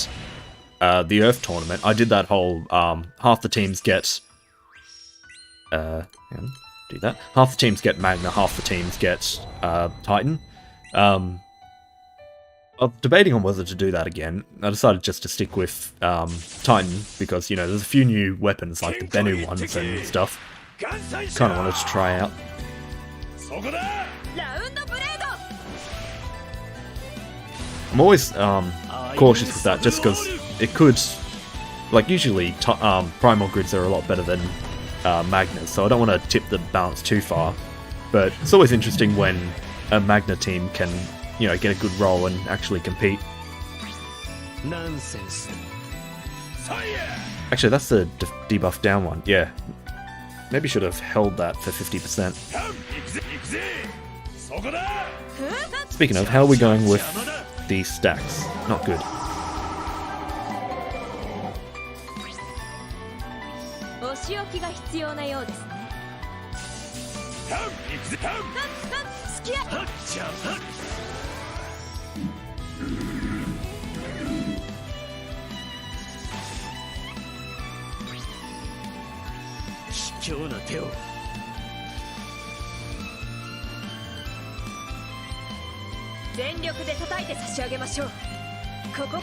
the Earth tournament, I did that whole half the teams get Half the teams get Magna, half the teams get Titan. I was debating on whether to do that again. I decided just to stick with Titan because, you know, there's a few new weapons like the Bennu ones and stuff. Kind of wanted to try out. I'm always cautious with that just because it could, like usually primal grids are a lot better than Magnas, so I don't want to tip the balance too far. But it's always interesting when a Magna team can, you know, get a good roll and actually compete. Nonsense. Actually, that's the debuff down one. Yeah. Maybe should have held that for 50%. Speaking of, how are we going with these stacks? Not good.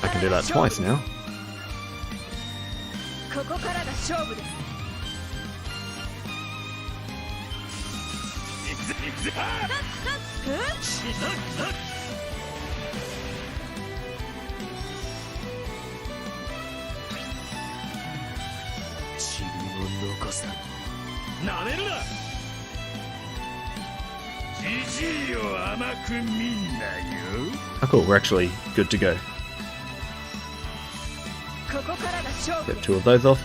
I can do that twice now. Oh cool, we're actually good to go. Get 2 of those off.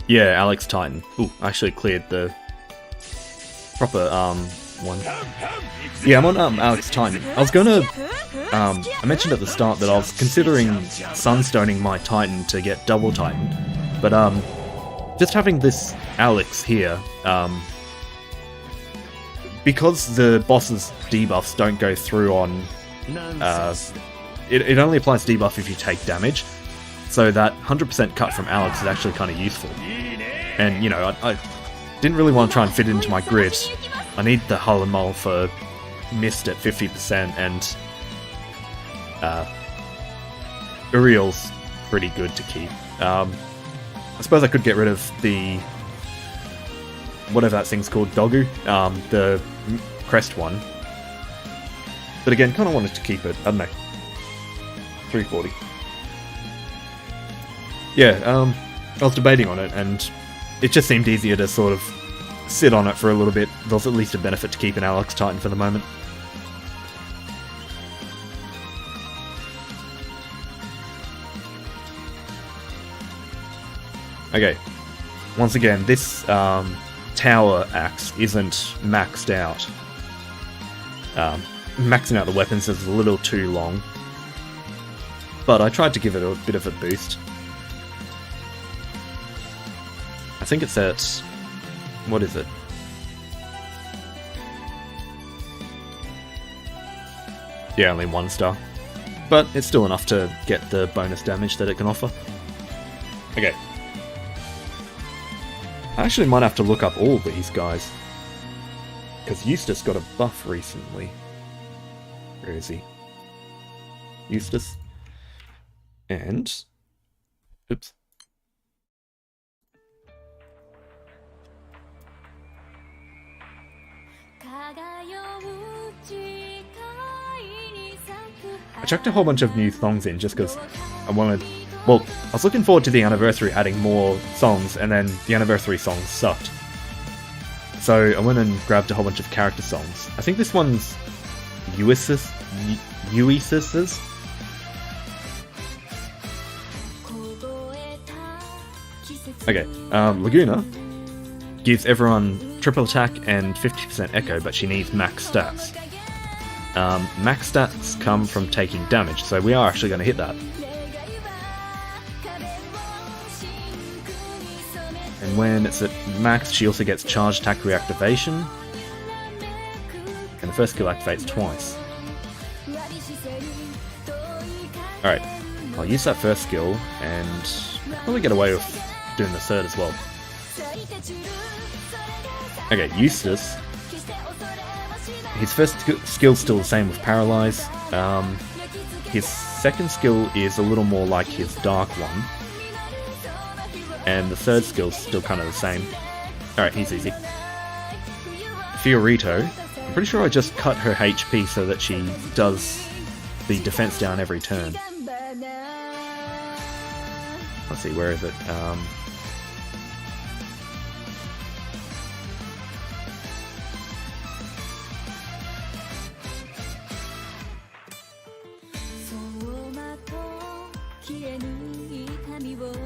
Yeah, Alex Titan. Ooh, I actually cleared the proper one. Yeah, I'm on Alex Titan. I was gonna I mentioned at the start that I was considering sunstoning my Titan to get double Titan, but just having this Alex here, because the boss's debuffs don't go through on it only applies debuff if you take damage, so that 100% cut from Alex is actually kind of useful. And you know, I didn't really want to try and fit it into my grid. I need the Hull and Mull for Mist at 50%, and Uriel's pretty good to keep. I suppose I could get rid of the whatever that thing's called, Dogu, the crest one. But again, kind of wanted to keep it. I don't know, 340. Yeah, I was debating on it, and it just seemed easier to sort of sit on it for a little bit. There's at least a benefit to keeping Alex Titan for the moment. Okay, once again, this tower axe isn't maxed out. Maxing out the weapons is a little too long, but I tried to give it a bit of a boost. I think it's at... what is it? Yeah, only 1 star. But it's still enough to get the bonus damage that it can offer. Okay. I actually might have to look up all these guys, because Eustace got a buff recently. Where is he? Eustace. And... oops. I chucked a whole bunch of new songs in just because I wanted... well, I was looking forward to the anniversary adding more songs, and then the anniversary songs sucked. So I went and grabbed a whole bunch of character songs. I think this one's Uis's. Okay, Laguna gives everyone triple attack and 50% echo, but she needs max stats. Max stats come from taking damage, so we are actually going to hit that. And when it's at max, she also gets charge attack reactivation. And the first skill activates twice. Alright, I'll use that first skill, and I'll probably get away with doing the third as well. Okay, Eustace. His first skill's still the same with Paralyze. His second skill is a little more like his Dark one. And the third skill's still kind of the same. Alright, he's easy. Fiorito. I'm pretty sure I just cut her HP so that she does the defense down every turn. Let's see, where is it?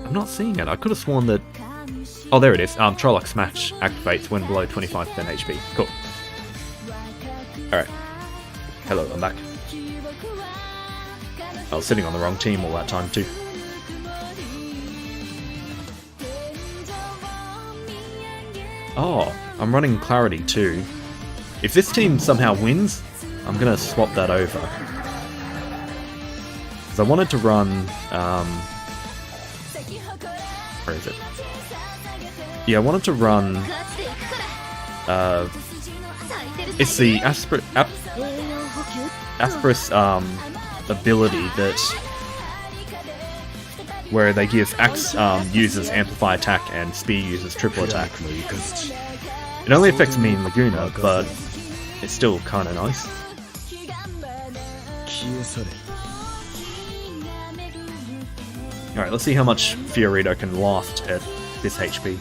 I'm not seeing it. I could have sworn that... Oh, there it is. Trolloc Smash activates when below 25% HP. Cool. Alright. Hello, I'm back. I was sitting on the wrong team all that time too. Oh, I'm running Clarity too. If this team somehow wins, I'm gonna swap that over. Because I wanted to run... where is it? Yeah, I wanted to run... it's the Asperus ability that... where they give Axe users Amplify Attack and Spear users Triple Attack. It only affects me in Laguna, but it's still kinda nice. Alright, let's see how much Fiorito can last at this HP.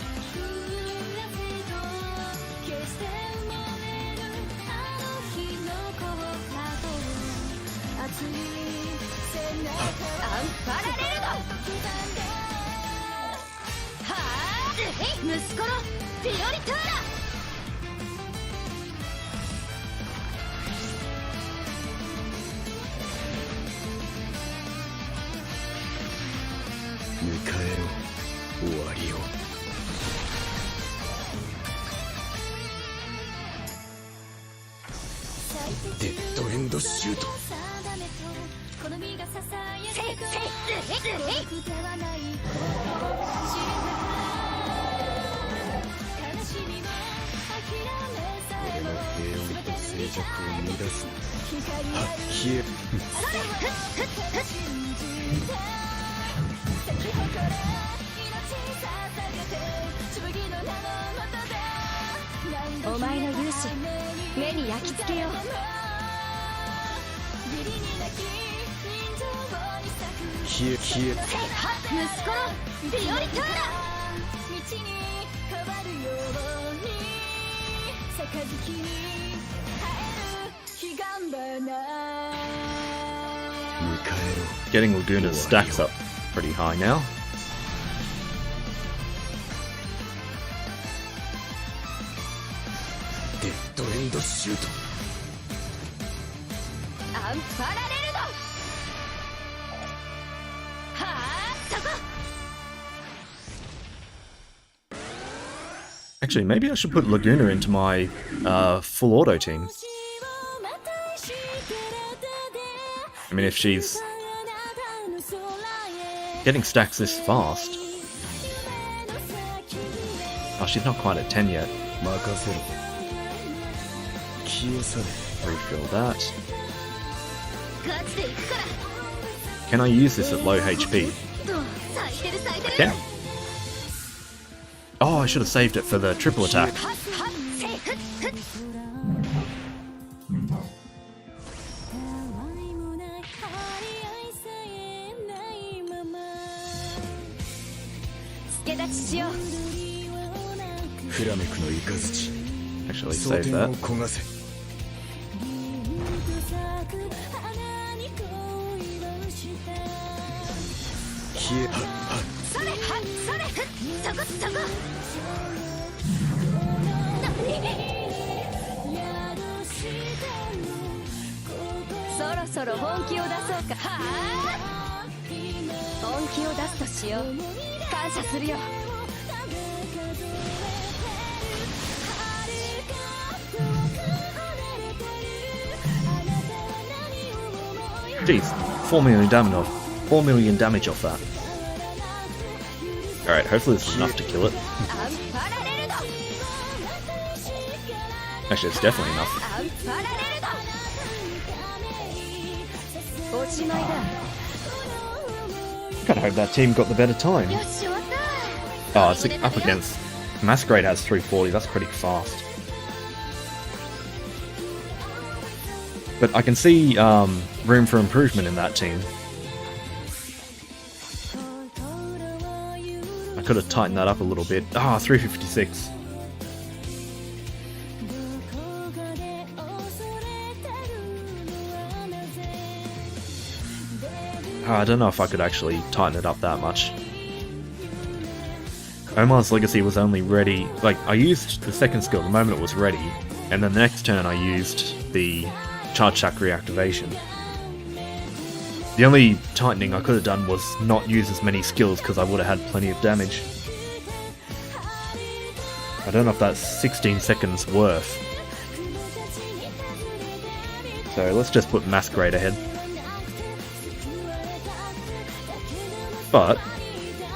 Getting Laguna's stacks up pretty high now. Actually, maybe I should put Laguna into my full auto team. I mean, if she's getting stacks this fast... Oh, she's not quite at 10 yet. Refill that. Can I use this at low HP? I can. Oh, I should have saved it for the triple attack. Actually, save that. Jeez, 4 million damage off. 4 million damage off that. Alright, hopefully this is enough to kill it. Actually, it's definitely enough. Kinda hope that team got the better time. Oh, it's up against... Masquerade has 340, that's pretty fast. But I can see room for improvement in that team. I could have tightened that up a little bit. Ah, 356. I don't know if I could actually tighten it up that much. Omar's Legacy was only ready... Like, I used the second skill the moment it was ready, and then the next turn I used the Charge Shack reactivation. The only tightening I could have done was not use as many skills because I would have had plenty of damage. I don't know if that's 16 seconds worth. So let's just put Masquerade ahead. But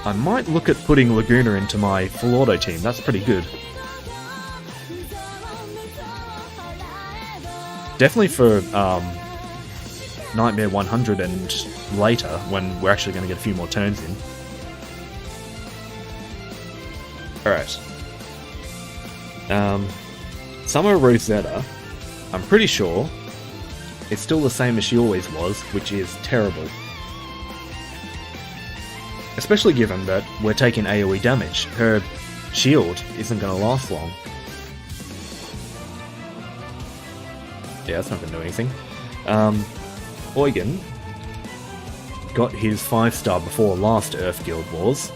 I might look at putting Laguna into my full auto team, that's pretty good. Definitely for Nightmare 100 and later, when we're actually going to get a few more turns in. Alright. Summer Rosetta, I'm pretty sure it's still the same as she always was, which is terrible. Especially given that we're taking AoE damage. Her shield isn't going to last long. Yeah, that's not going to do anything. Eugen got his 5-star before last Earth Guild Wars.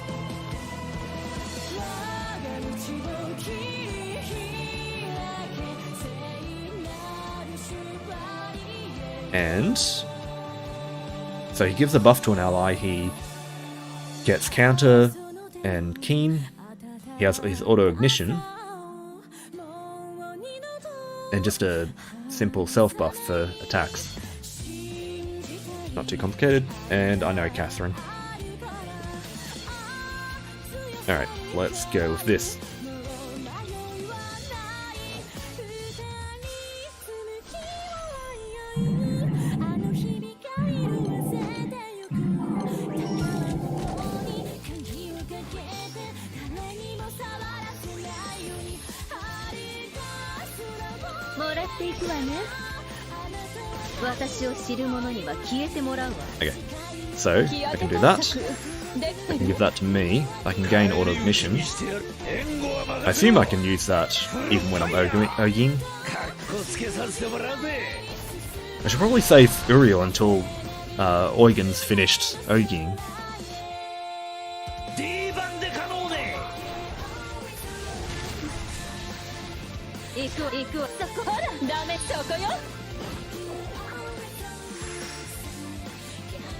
And so he gives a buff to an ally, he gets counter and keen, he has his auto ignition, and just a simple self buff for attacks. Not too complicated, and I know Catherine. Alright, let's go with this. Okay, so I can do that. I can give that to me. I can gain auto ignition. I assume I can use that even when I'm Oging. I should probably save Uriel until Eugen's finished Oging.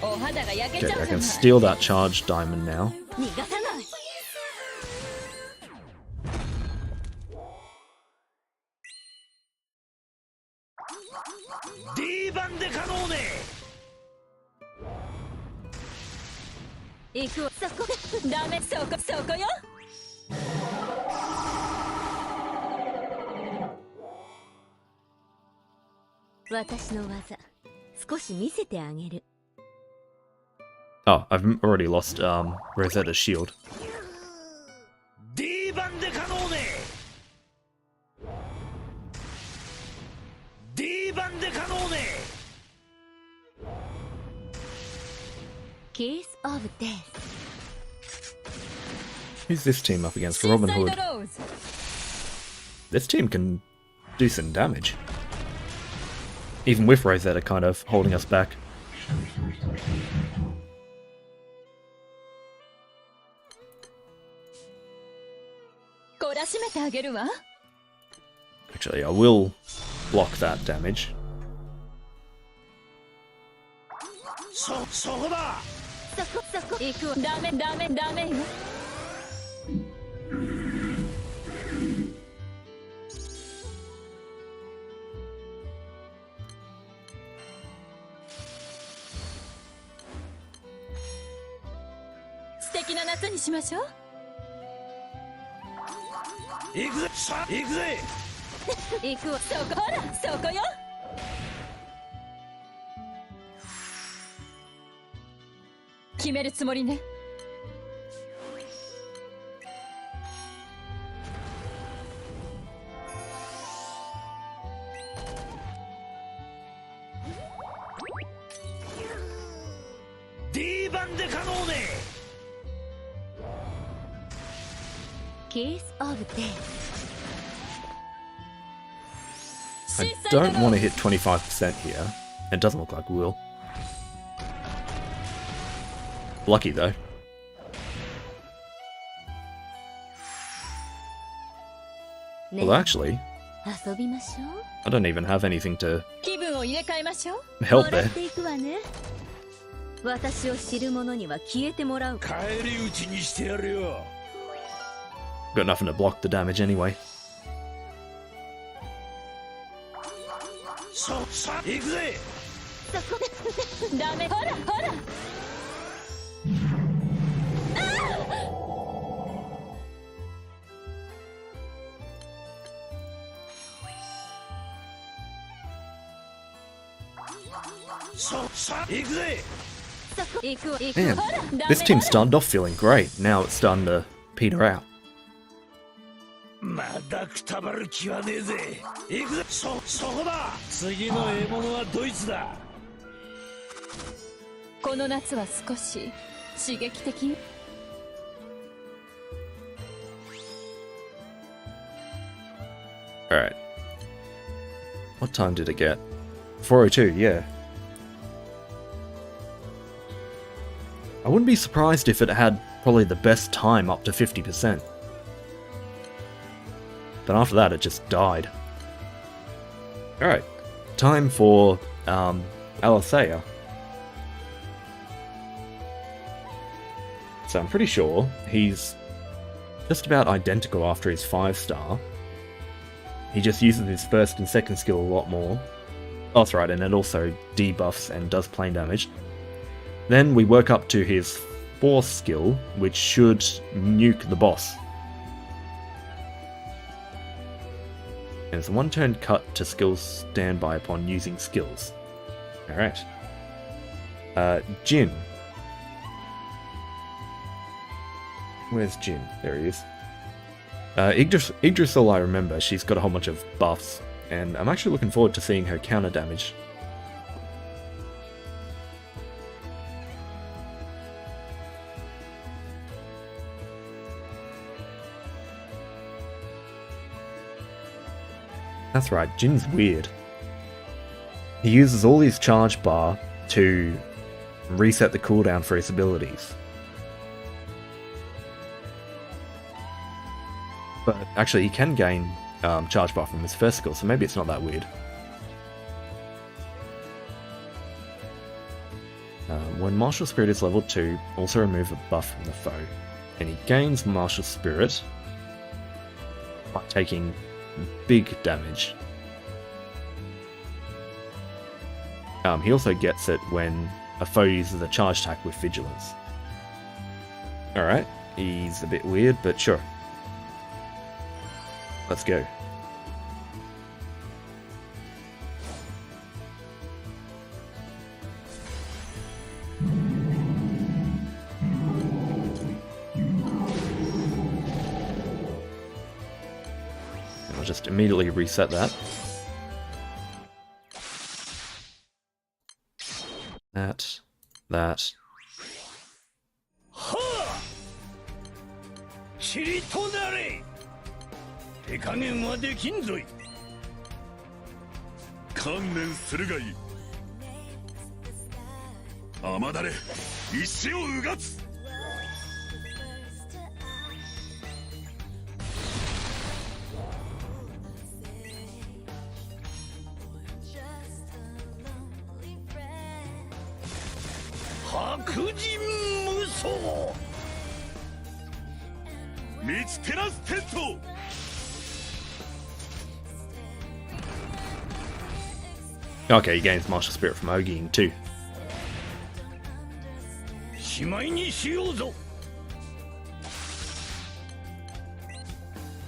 Okay, I can steal that charged diamond now. Oh, I've already lost Rosetta's shield. Case of death. Who's this team up against? Robin Hood. This team can do some damage. Even with Rosetta kind of holding us back. Actually, I will block that damage. 行くぜ行くぜ行くわそこほらそこよ決めるつもりね D 番で可能ね Kiss of Death I don't want to hit 25% here. It doesn't look like we will. Lucky though. Well, actually, 遊びましょう I don't even have anything to 気分を入れ替えましょう help もらっ there. ていくわね私を知る者には消えてもらう帰り討ちにしてやるよ Got nothing to block the damage anyway. さ行くぜそこダメほらほらさ行くぜ 行くわ行く Man, わほらダ this メ team started off feeling great. Now it's starting to peter out. まだくたばる気はねえぜ行くぜそこだ次の獲物はドイツだこの夏は少し刺激的 Alright. What time did it get? 4:02, yeah. I wouldn't be surprised if it had probably the best time up to 50%. But after that, it just died. Alright. Time for, Alessia. So I'm pretty sure he's just about identical after his 5-star. He just uses his first and second skill a lot more. Oh, that's right, and it also debuffs and does plane damage. Then we work up to his 4th skill, which should nuke the boss. And it's a 1-turn cut to skills standby upon using skills. Alright. Jin. Where's Jin? There he is. Yggdrasil, I remember, she's got a whole bunch of buffs, and I'm actually looking forward to seeing her counter damage. That's right, Jin's weird. He uses all his charge bar to reset the cooldown for his abilities. But actually, he can gain charge bar from his first skill, so maybe it's not that weird. When Martial Spirit is level 2, also remove a buff from the foe. And he gains Martial Spirit by taking big damage. He also gets it when a foe uses a charge attack with Vigilance. Alright, he's a bit weird, but sure. Let's go. And I'll just immediately reset that. That. ちりとなれ手加減はできんぞい観念するがいい雨だれ石をうがつ 白人無双満ち照らすテント Okay, he gains Martial Spirit from Oging too. しまいにしようぞ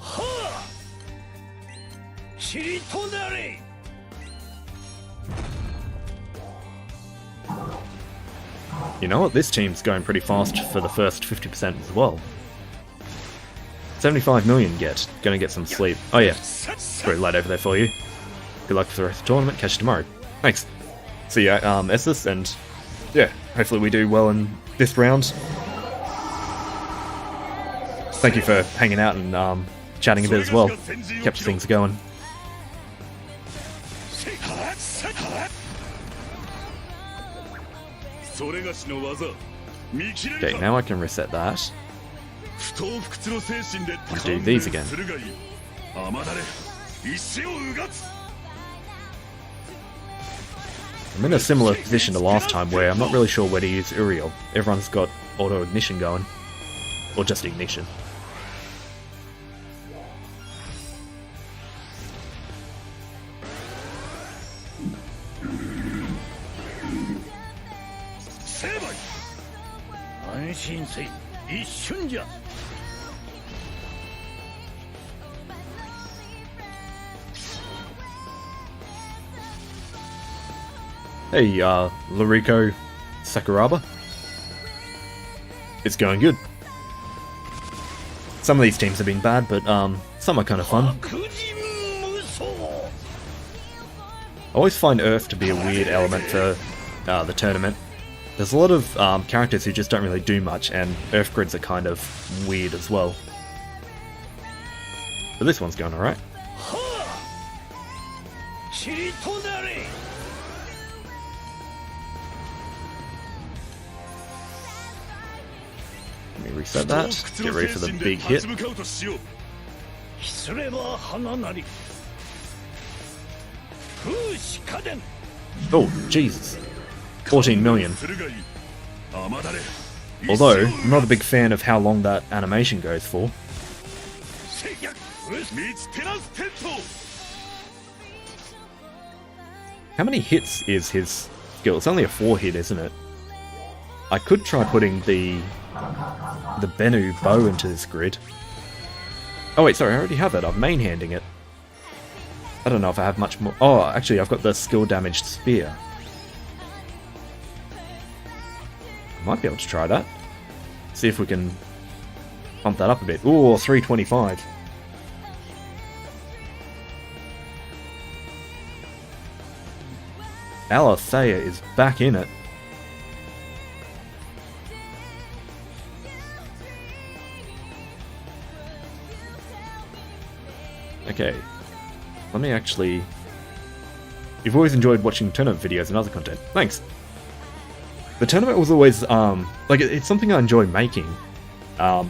はあ塵となれ You know what? This team's going pretty fast for the first 50% as well. 75 million get. Gonna get some sleep. Oh yeah. Very light over there for you. Good luck for the rest of the tournament. Catch you tomorrow. Thanks. See ya, Essus, and yeah, hopefully we do well in this round. Thank you for hanging out and chatting a bit as well. Kept things going. Okay, now I can reset that. And do these again. I'm in a similar position to last time where I'm not really sure where to use Uriel. Everyone's got auto ignition going. Or just ignition. Hey, Lurico Sakuraba. It's going good. Some of these teams have been bad, but some are kind of fun. I always find Earth to be a weird element for the tournament. There's a lot of characters who just don't really do much, and Earth grids are kind of weird as well. But this one's going alright. Let me reset that, get ready for the big hit. Oh, Jesus. 14 million. Although, I'm not a big fan of how long that animation goes for. How many hits is his skill? It's only a 4 hit, isn't it? I could try putting the Bennu bow into this grid. Oh wait, sorry, I already have it. I'm main-handing it. I don't know if I have much more. Oh, actually, I've got the skill damaged spear. I might be able to try that. See if we can pump that up a bit. Ooh, 325. Alessia is back in it. Okay. Let me actually... You've always enjoyed watching tournament videos and other content. Thanks! The tournament was always, like, it's something I enjoy making. And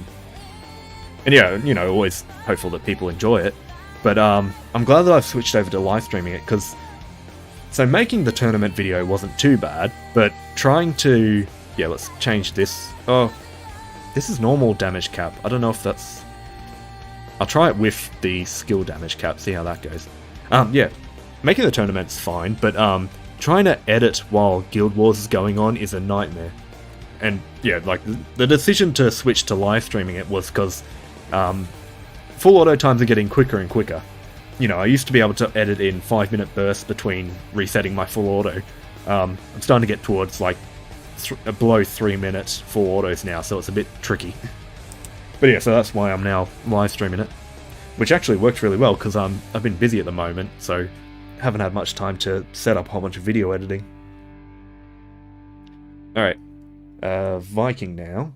yeah, you know, always hopeful that people enjoy it. But I'm glad that I've switched over to live streaming it, because... So making the tournament video wasn't too bad, but trying to... Yeah, let's change this. Oh, this is normal damage cap. I don't know if that's... I'll try it with the skill damage cap, see how that goes. Yeah, making the tournament's fine, but trying to edit while Guild Wars is going on is a nightmare. And yeah, like, the decision to switch to live streaming it was because full auto times are getting quicker and quicker. You know, I used to be able to edit in 5-minute bursts between resetting my full auto. I'm starting to get towards, like, below 3-minute full autos now, so it's a bit tricky. But yeah, so that's why I'm now live streaming it. Which actually works really well, because I've been busy at the moment, so haven't had much time to set up a whole bunch of video editing. Alright. Viking now.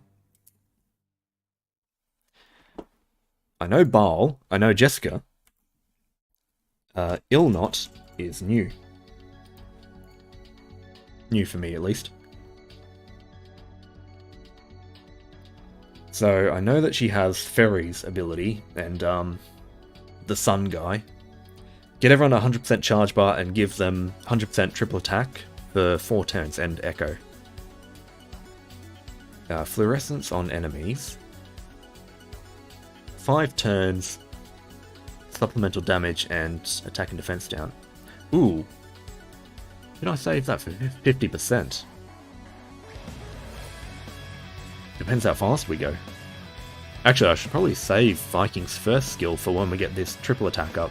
I know Baal, I know Jessica. Ilnot is new. New for me, at least. So, I know that she has Ferry's ability, and, the Sun guy. Get everyone a 100% charge bar and give them 100% triple attack for 4 turns, and Echo. Fluorescence on enemies. 5 turns, supplemental damage, and attack and defense down. Ooh. Did I save that for 50%? Depends how fast we go. Actually, I should probably save Viking's first skill for when we get this triple attack up.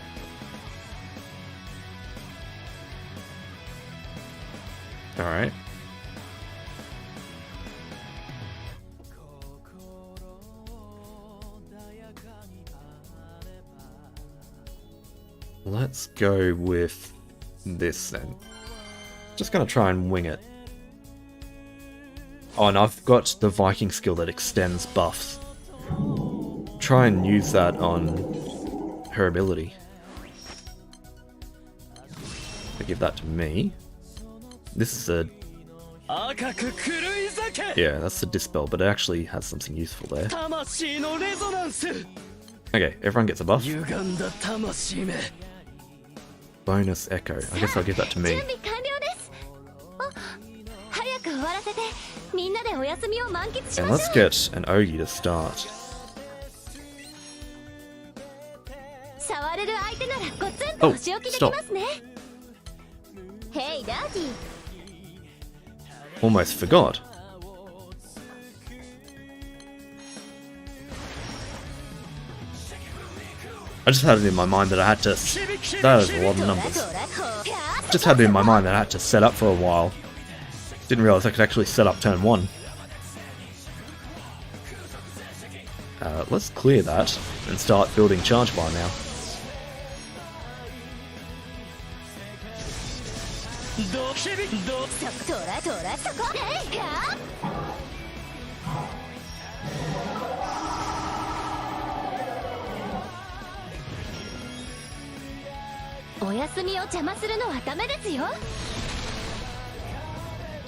Alright. Let's go with this then. Just gonna try and wing it. Oh, and I've got the Viking skill that extends buffs. Try and use that on her ability. I'll give that to me. This is a... yeah, that's the Dispel, but it actually has something useful there. Okay, everyone gets a buff. Bonus Echo. I guess I'll give that to me. And let's get an Ogi to start. Oh, stop. Almost forgot. I just had it in my mind that I had to... that is a lot of numbers. Just had it in my mind that I had to set up for a while. Didn't realize I could actually set up turn 1. Let's clear that and start building charge bar now.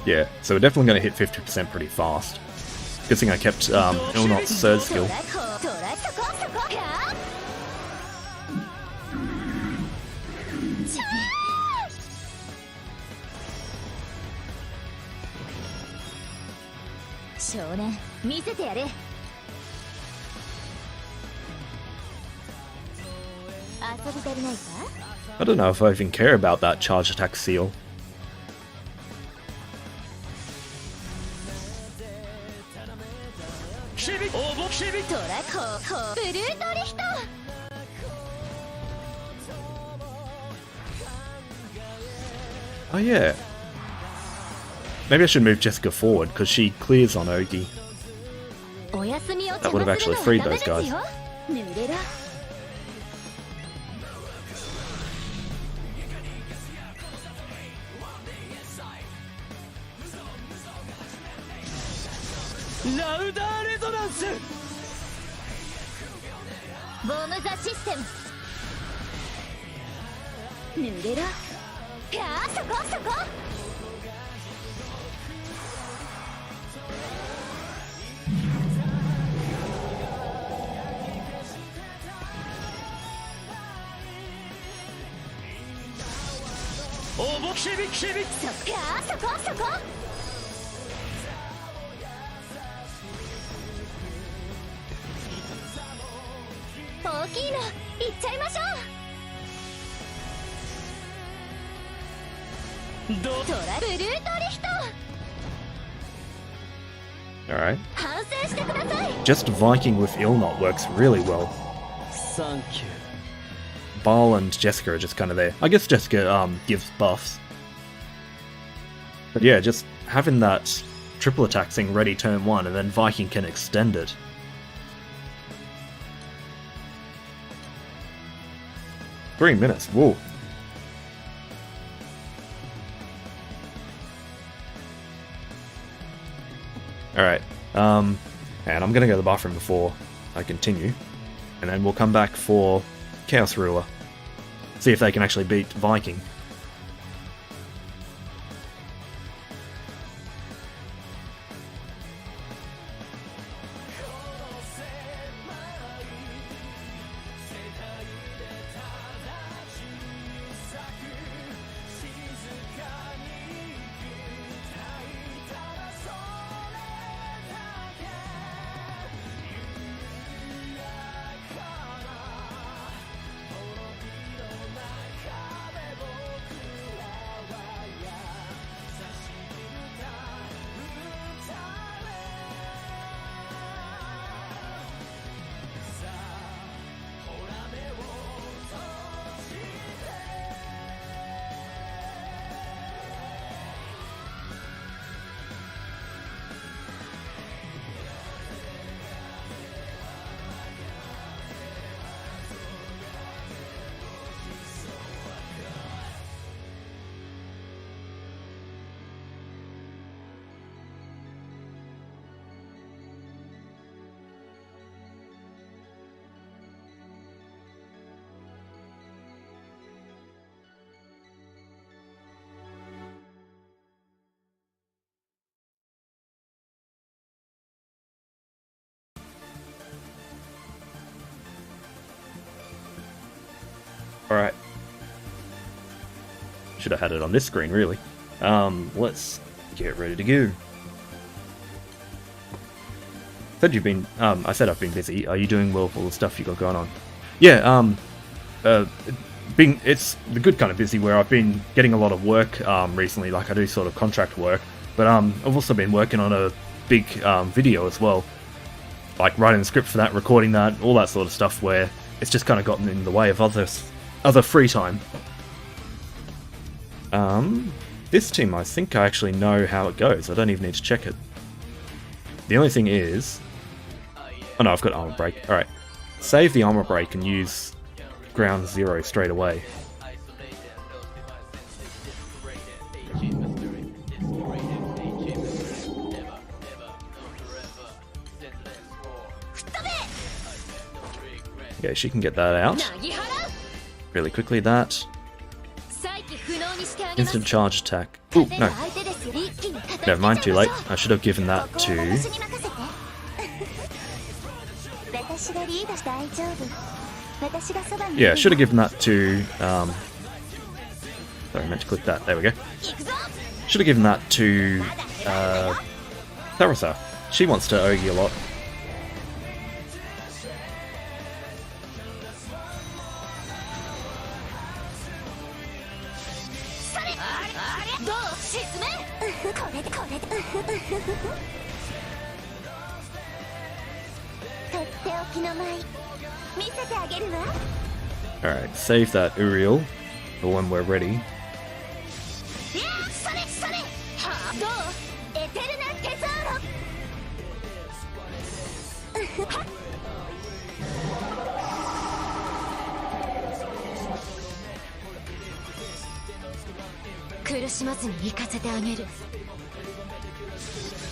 Yeah, so we're definitely going to hit 50% pretty fast. Good thing I kept Ilnot's surge skill. I don't know if I even care about that charge attack seal. Oh yeah. Maybe I should move Jessica forward, because she clears on Ogi. That would have actually freed those guys. Alright. Just Viking with Ilnot works really well. Bal and Jessica are just kind of there. I guess Jessica gives buffs. But yeah, just having that triple attack thing ready turn 1 and then Viking can extend it. Three minutes, whoa. Alright, and I'm gonna go to the bathroom before I continue, and then we'll come back for Chaos Ruler. See if they can actually beat Viking. Alright. Should have had it on this screen, really. Let's get ready to go. I said I've been busy. Are you doing well with all the stuff you got going on? Yeah, it's the good kind of busy where I've been getting a lot of work recently, like I do sort of contract work, but I've also been working on a big video as well, like writing the script for that, recording that, all that sort of stuff, where it's just kind of gotten in the way of other free time. This team, I think I actually know how it goes. I don't even need to check it. The only thing is... Oh no, I've got armor break. Alright. Save the armor break and use ground 0 straight away. Okay, she can get that out really quickly. That instant charge attack. Ooh, no. Never mind, too late. I should have given that to... Yeah, I should have given that to... Sorry, I meant to click that. There we go. Should have given that to... Razia. She wants to Ogi a lot. Alright, save that Uriel for when we're ready.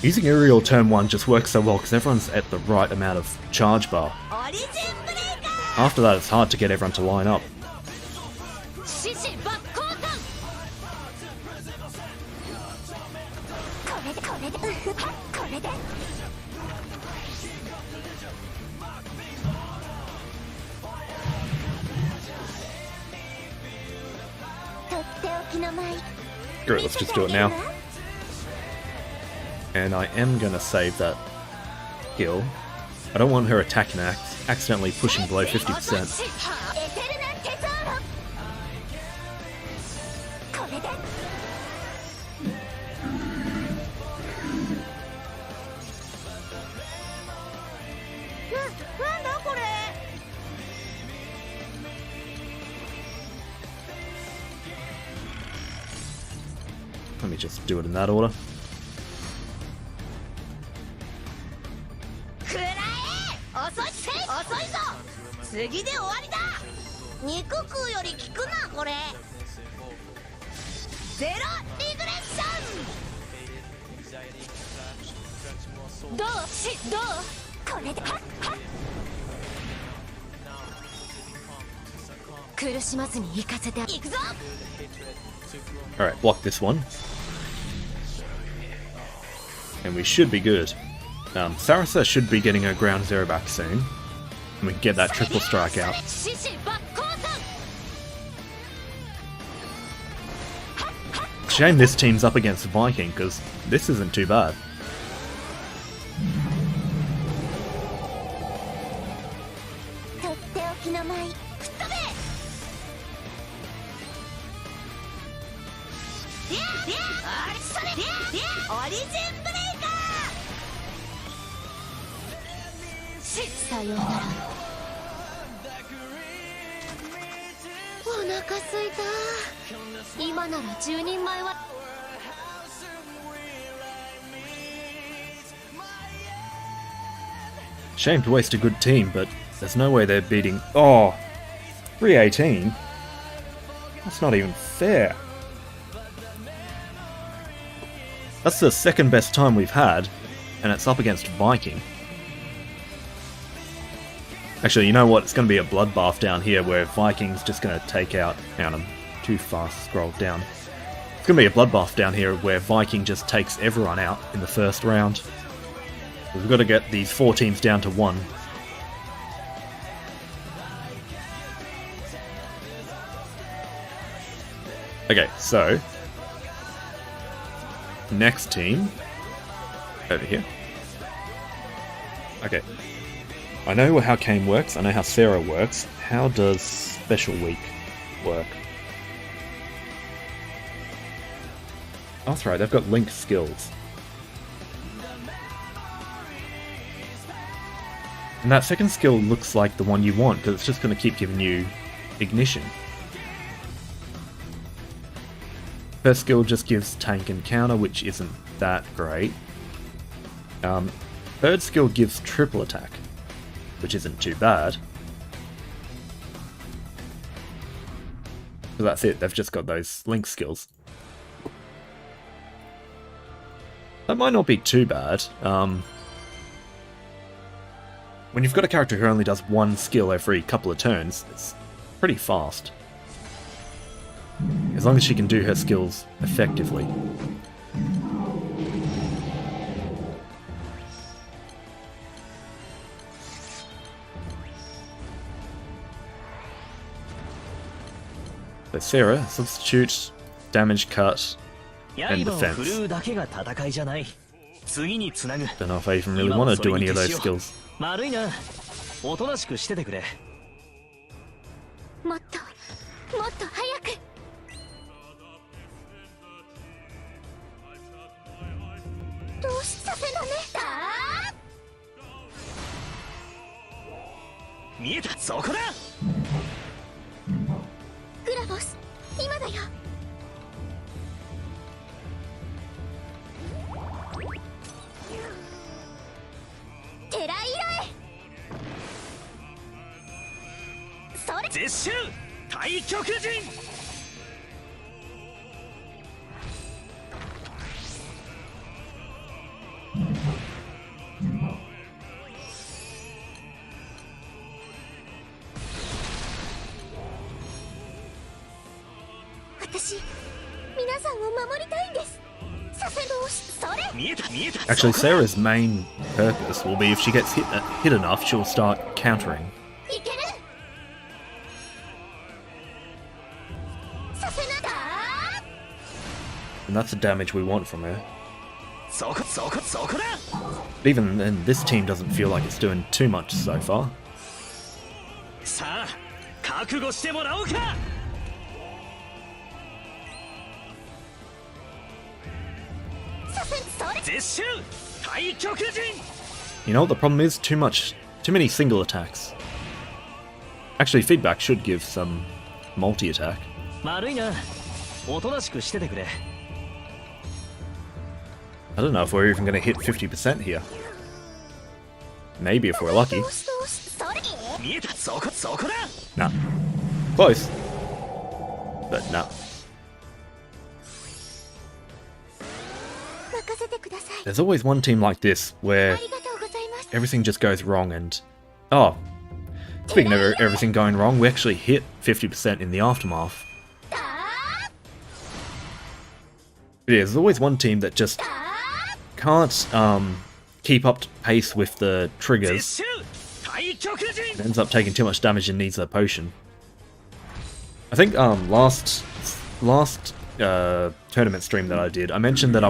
Using Uriel turn 1 just works so well because everyone's at the right amount of charge bar. After that, it's hard to get everyone to line up. Great, let's just do it now. And I am gonna save that heal. I don't want her attacking and accidentally pushing below 50%. Let me just do it in that order. Alright, block this one. And we should be good. Razia should be getting her ground 0 back soon. And we can get that triple strike out. Shame this team's up against Viking, because this isn't too bad. Shame to waste a good team, but there's no way they're beating... Oh! 318? That's not even fair. That's the second best time we've had, and it's up against Viking. Actually, you know what? It's going to be a bloodbath down here where Viking's just going to take out... Hang on, I'm too fast scrolled down. It's going to be a bloodbath down here where Viking just takes everyone out in the first round. We've got to get these 4 teams down to 1. Okay, so next team over here. Okay, I know how Kane works. I know how Sarah works. How does Special Week work? Oh, that's right. They've got link skills. And that second skill looks like the one you want, because it's just going to keep giving you ignition. First skill just gives tank and counter, which isn't that great. Third skill gives triple attack, which isn't too bad. So that's it, they've just got those link skills. That might not be too bad. When you've got a character who only does one skill every couple of turns, it's pretty fast. As long as she can do her skills effectively. So Sarah, substitute, damage cut, and defense. Don't know if I even really want to do any of those skills. もっともっと早くどうしさせだね見えたそこだグラボス今だよテライラへそれ絶襲太極陣私皆さんを守りたいんですさせどうしそれ見えた Actually, Sarah's main purpose will be if she gets hit enough, she'll start countering. いけるさせなだ And that's the damage we want from her. そこだ But even then, this team doesn't feel like it's doing too much so far. さあ覚悟してもらおうか You know what the problem is? Too many single attacks. Actually, feedback should give some multi-attack. I don't know if we're even going to hit 50% here. Maybe if we're lucky. Nah. Close. But nah. There's always one team like this, where everything just goes wrong and... Oh, speaking of everything going wrong, we actually hit 50% in the aftermath. Yeah, there's always one team that just can't keep up to pace with the triggers. It ends up taking too much damage and needs a potion. I think last tournament stream that I did, I mentioned that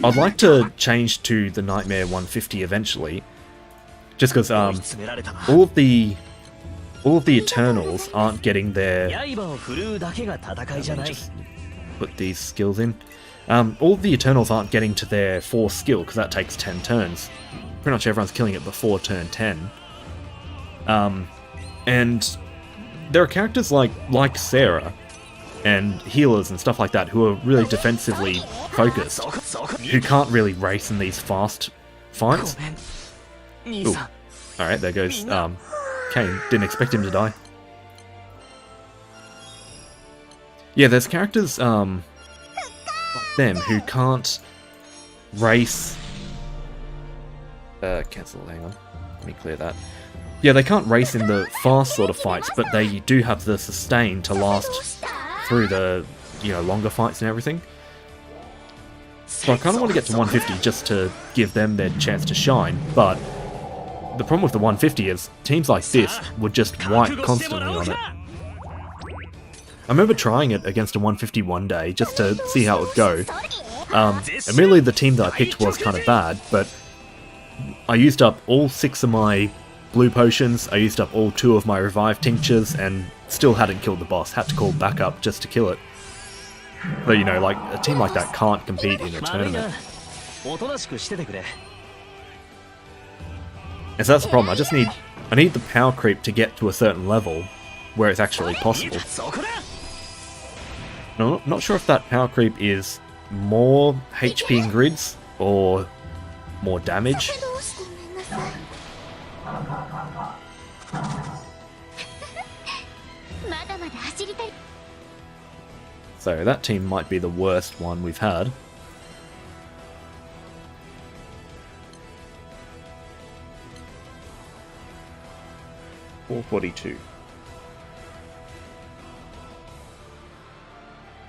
I'd like to change to the Nightmare 150 eventually, just because all of the Eternals aren't getting their. Just put these skills in. All of the Eternals aren't getting to their 4th skill because that takes 10 turns. Pretty much everyone's killing it before turn 10. And there are characters like Sarah and healers and stuff like that who are really defensively focused, who can't really race in these fast fights. Ooh. Alright, there goes Kane. Didn't expect him to die. Yeah, there's characters like them who can't race... cancel, hang on. Let me clear that. Yeah, they can't race in the fast sort of fights, but they do have the sustain to last through the, longer fights and everything. So I kind of want to get to 150 just to give them their chance to shine, but the problem with the 150 is teams like this would just wipe constantly on it. I remember trying it against a 150 one day just to see how it would go. Admittedly, the team that I picked was kind of bad, but I used up all 6 of my blue potions, I used up all 2 of my revive tinctures, and still hadn't killed the boss. Had to call backup just to kill it. But you know, like, a team like that can't compete in a tournament. And so that's the problem, I need the power creep to get to a certain level where it's actually possible. No, not sure if that power creep is more HP in grids or more damage. So that team might be the worst one we've had. $442.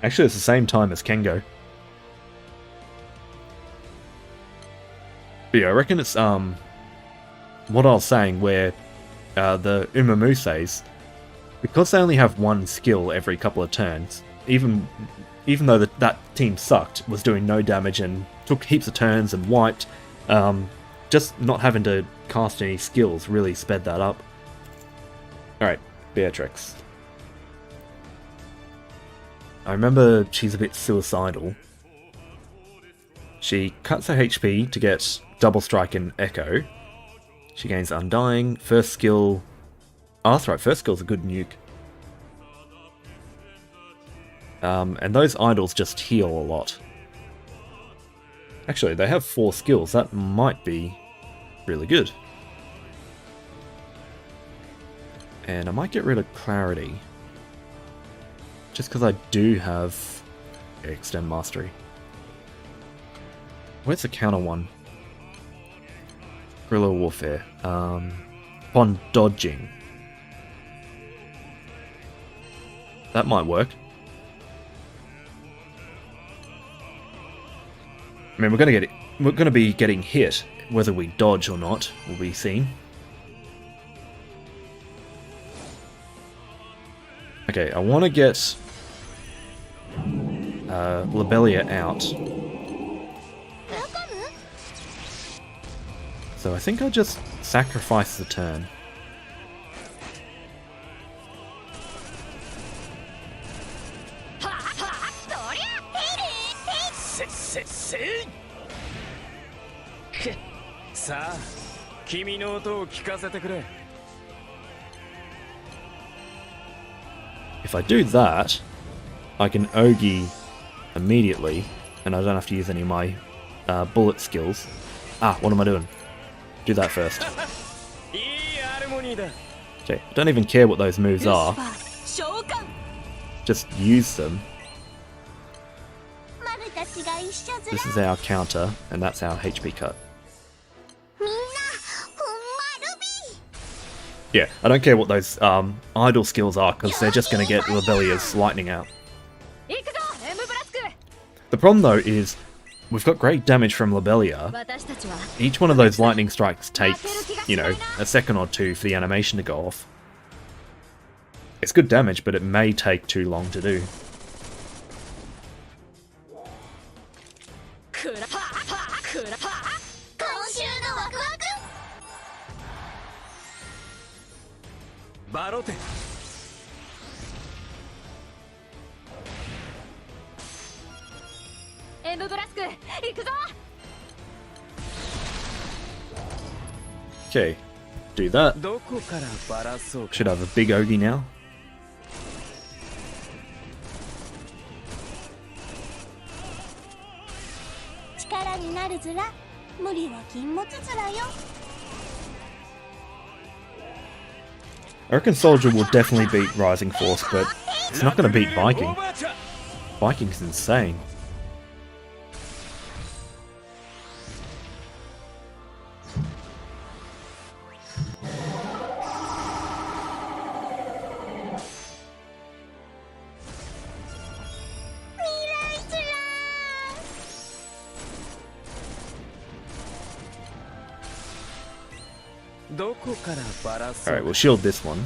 Actually, it's the same time as Kengo. But yeah, I reckon it's what I was saying, where the Umamuses, because they only have one skill every couple of turns, even though that team sucked, was doing no damage and took heaps of turns and wiped, just not having to cast any skills really sped that up. Alright, Beatrix. I remember she's a bit suicidal. She cuts her HP to get Double Strike and Echo. She gains Undying, first skill... Oh, that's right, first skill's a good nuke. And those idols just heal a lot. Actually, they have 4 skills, that might be really good. And I might get rid of Clarity. Just because I do have Extend Mastery. Where's the counter one? Guerrilla Warfare. Upon dodging. That might work. I mean, we're gonna be getting hit, whether we dodge or not will be seen. Okay, I want to get Lobelia out. So I think I'll just sacrifice the turn. If I do that, I can Ogi immediately, and I don't have to use any of my bullet skills. Ah, what am I doing? Do that first. Okay, I don't even care what those moves are. Just use them. This is our counter, and that's our HP cut. Yeah, I don't care what those idle skills are, because they're just going to get Lobelia's lightning out. The problem though is, we've got great damage from Lobelia. Each one of those lightning strikes takes, you know, a second or two for the animation to go off. It's good damage, but it may take too long to do. Okay, do that. Should have a big Ogi now. I reckon Soldier will definitely beat Rising Force, but it's not going to beat Viking. Viking's insane. Alright, we'll shield this one.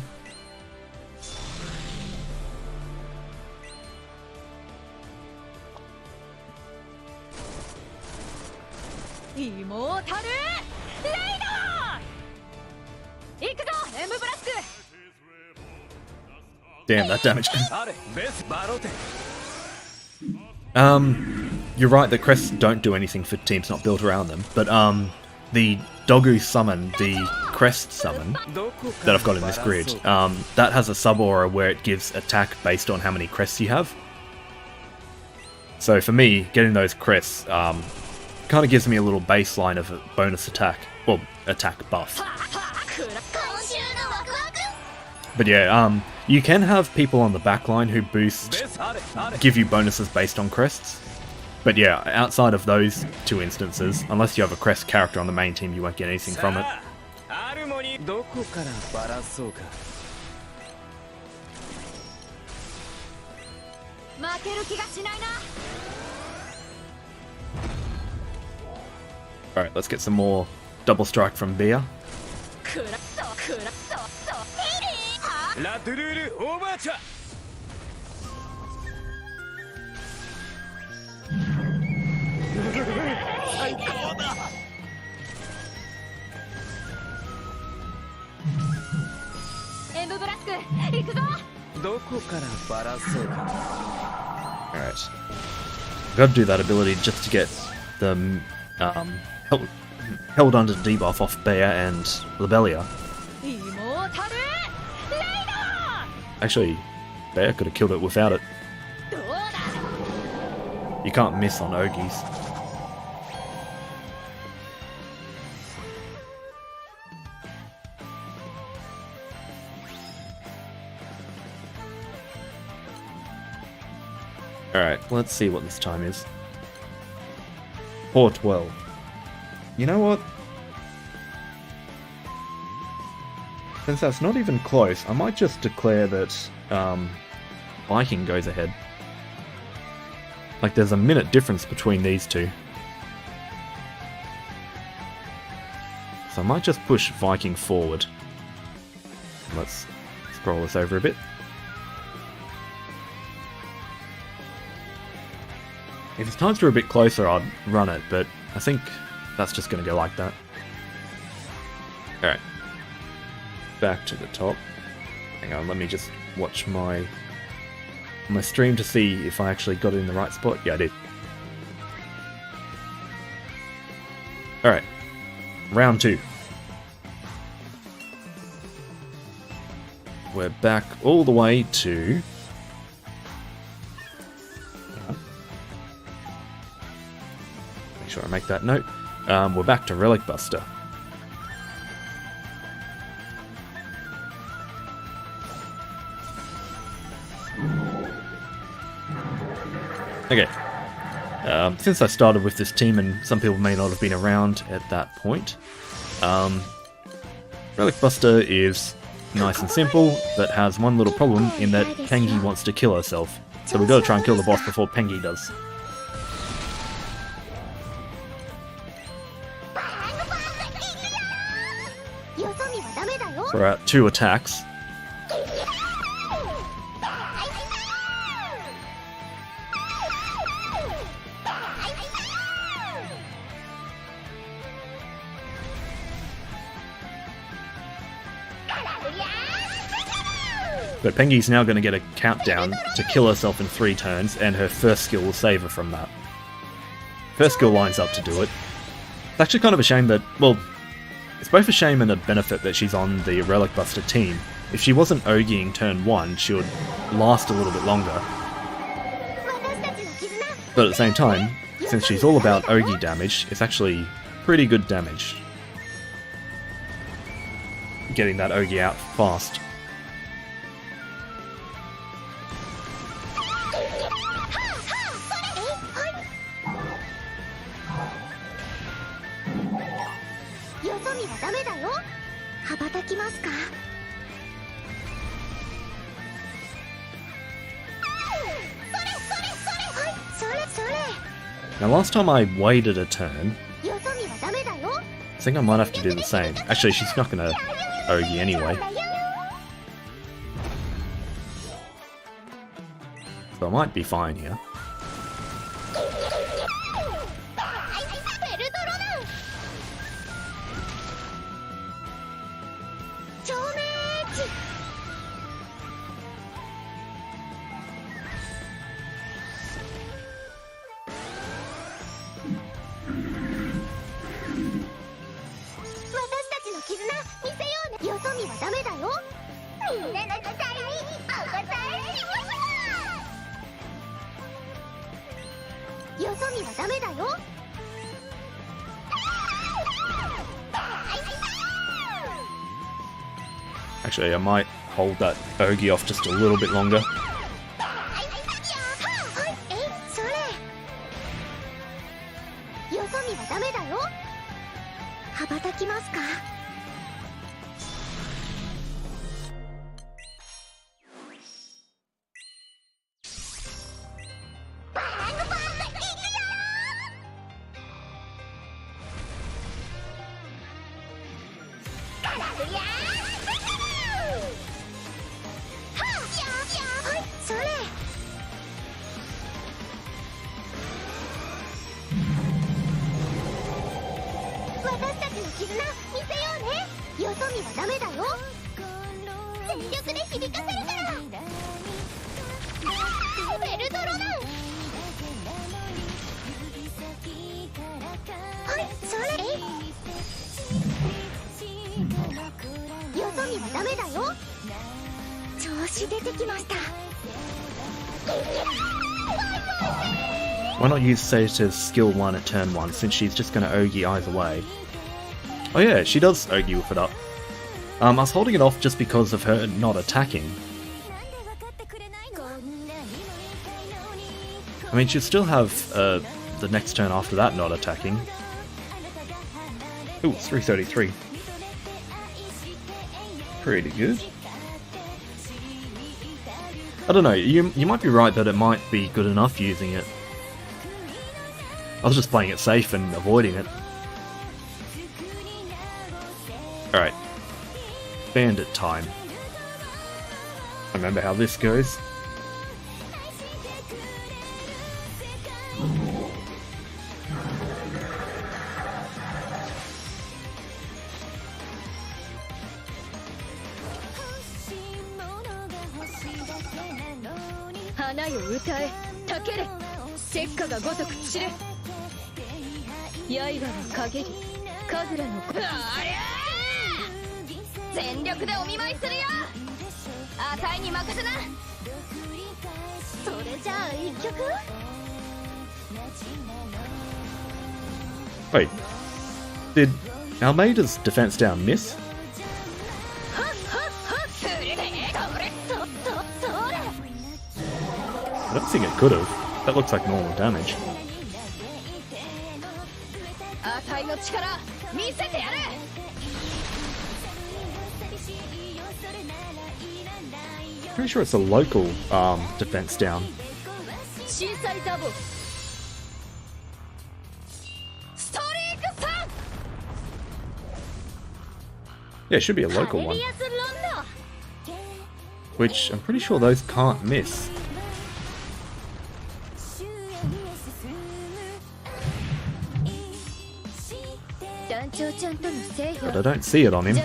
イモータルレイド行くぞエムブラスク Damn, that damage. あれベスバロテ You're right that crests don't do anything for teams not built around them, but the Dogu summon, the crest summon that I've got in this grid, that has a sub-aura where it gives attack based on how many crests you have. So for me, getting those crests kind of gives me a little baseline of a bonus attack, well, attack buff. But yeah, you can have people on the backline who give you bonuses based on crests. But yeah, outside of those two instances, unless you have a crest character on the main team, you won't get anything from it. どこからバラそうか 負ける気がしないな Alright, let's get some more double strike from Bea. クラッソクラッソはラトゥルールオーバーチャー最高だ エムブラスク行くぞ どこからバラそうか Alright. Gotta do that ability just to get the held under debuff off Bea and Lobelia. イモータルレイ Actually, Bea could have killed it without it. ドどうだ You can't miss on Ogies. Alright, let's see what this time is. 4:12. You know what? Since that's not even close, I might just declare that Viking goes ahead. Like, there's a minute difference between these two. So I might just push Viking forward. Let's scroll this over a bit. If his times were a bit closer, I'd run it, but I think that's just going to go like that. Alright. Back to the top. Hang on, let me just watch my stream to see if I actually got it in the right spot. Yeah, I did. Alright. Round 2. We're back all the way to... Make sure I make that note. We're back to Relic Buster. Okay. Since I started with this team, and some people may not have been around at that point, Relic Buster is nice and simple, but has one little problem in that Pengi wants to kill herself. So we've got to try and kill the boss before Pengi does. So we're at 2 attacks. But Pengi's now going to get a countdown to kill herself in 3 turns, and her first skill will save her from that. First skill lines up to do it. It's actually kind of a shame that, well, it's both a shame and a benefit that she's on the Relic Buster team. If she wasn't Ogieing turn 1, she would last a little bit longer. But at the same time, since she's all about Ogie damage, it's actually pretty good damage. Getting that Ogie out fast. Now last time I waited a turn, I think I might have to do the same. Actually, she's not gonna Ogie anyway. So I might be fine here. 照明値。私たちの絆見せようね。よそ見はダメだよ。みんなの答えにお答えしましょう。よそ見はダメだよ。Actually, I might hold that Ogi off just a little bit longer. それ。よそ見はダメだよ。羽ばたきますか。それ。私たちの絆見せようね。よそ見はダメだよ。全力で響かせるから。ベルトロナン。それ。よそ見はダメだよ。調子出てきました。Why not use Sata's skill 1 at turn 1 since she's just going to Ogi either way? Oh yeah, she does Ogi with it up. I was holding it off just because of her not attacking. I mean, she'd still have the next turn after that not attacking. Ooh, it's 333. Pretty good. I don't know, you might be right that it might be good enough using it. I was just playing it safe and avoiding it. Alright. Bandit time. Remember how this goes. Wait, did Almeida's defense down miss? I don't think it could have. That looks like normal damage. Pretty sure it's a local defense down. Yeah, it should be a local one. Which I'm pretty sure those can't miss. But I don't see it on him.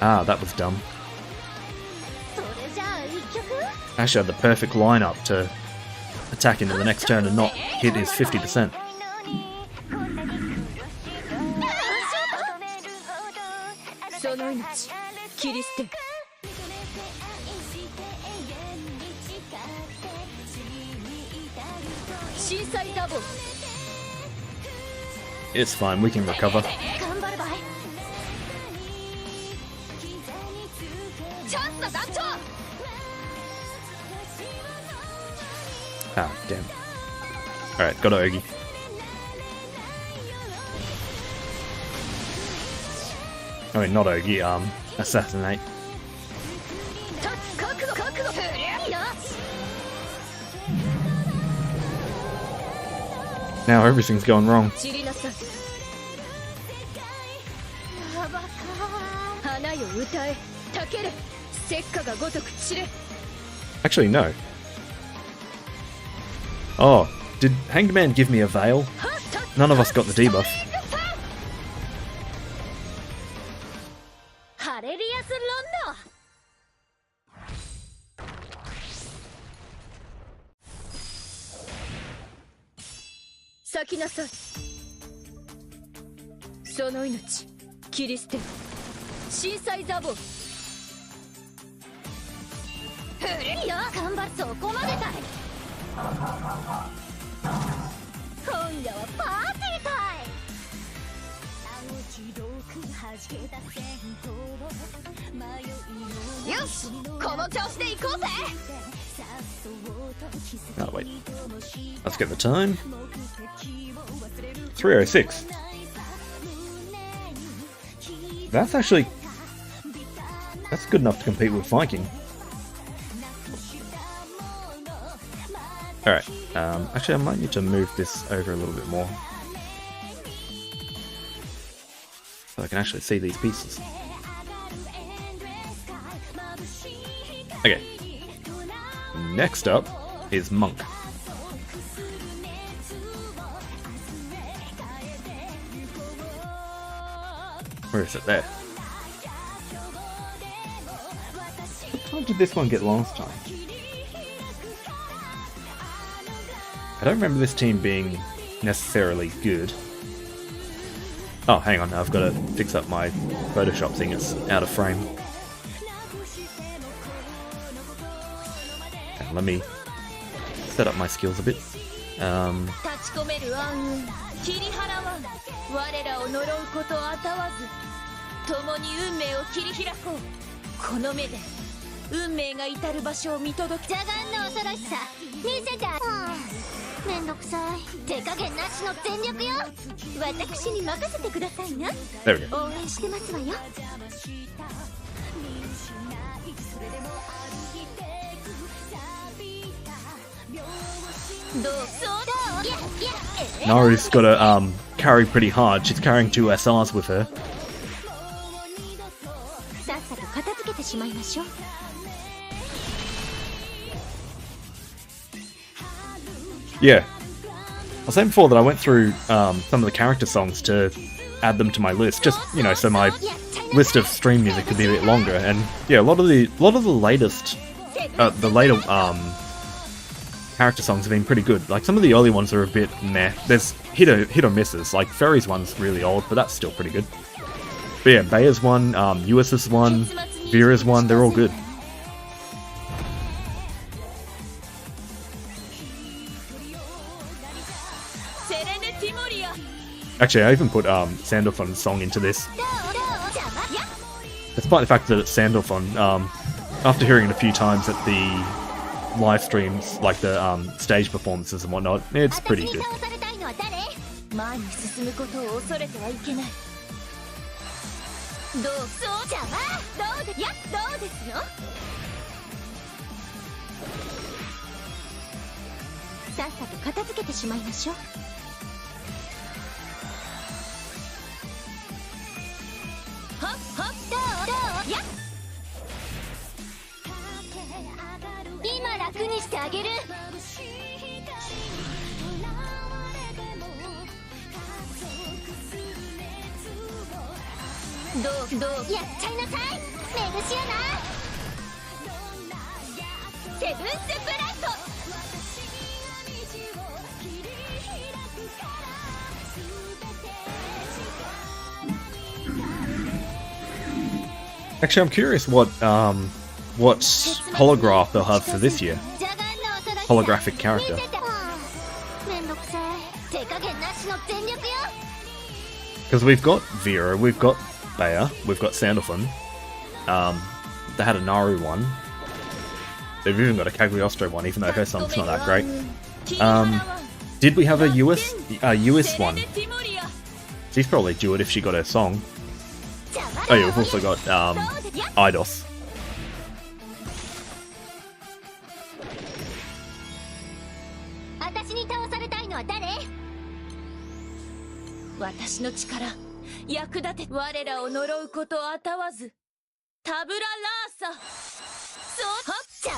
Ah, that was dumb. Actually, I had the perfect lineup to attack into the next turn and not hit his 50%. It's fine, we can recover. Ah, damn. Alright, got Ogi. I mean, not Ogi, Assassinate. Now everything's going wrong. Actually, no. Oh, did Hanged Man give me a veil? None of us got the debuff. ハレリアスロンド。咲きなさい。その命切り捨てる。震災ザボ。古いよ。頑張っそこまでだい。今夜はパーティータイム。よし、この調子で行こうぜ。 Oh, wait. Let's get the time. 3:06. That's actually... That's good enough to compete with Viking. Alright, actually I might need to move this over a little bit more. So I can actually see these pieces. Okay. Next up is Monk. Where is it? There. How did this one get last time? I don't remember this team being necessarily good. Oh, hang on, I've got to fix up my Photoshop thing, it's out of frame. Okay, let me set up my skills a bit. There we go. Naru's got to carry pretty hard. She's carrying 2 SRs with her. Yeah. I was saying before that I went through some of the character songs to add them to my list, just, you know, so my list of stream music could be a bit longer. And yeah, a lot of the latest, the later character songs have been pretty good. Like some of the early ones are a bit meh. There's hit or misses. Like Ferry's one's really old, but that's still pretty good. But yeah, Baya's one, Uis's one, Vera's one, they're all good. Actually, I even put Sandalphon's song into this. Despite the fact that it's Sandalphon, after hearing it a few times at the live streams, like the stage performances and whatnot, it's pretty good. Actually, I'm curious what holograph they'll have for this year. Holographic character. Because we've got Vera, we've got Baya, we've got Sandalphon. They had a Naru one. They've even got a Cagliostro one, even though her song's not that great. Did we have a Uis one? She's probably due it if she got her song. Oh yeah, we've also got Eidos. どう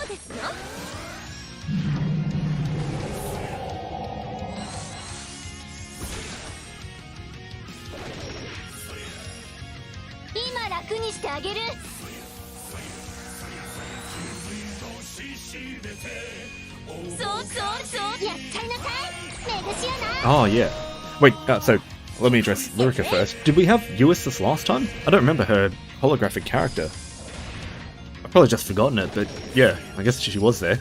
ですの？今楽にしてあげる。そうやっちゃいなさい。メグシアナ。 Oh, yeah. Wait, so let me address Lyrica first. Did we have Ulysses last time? I don't remember her holographic character. I've probably just forgotten it, but yeah, I guess she was there.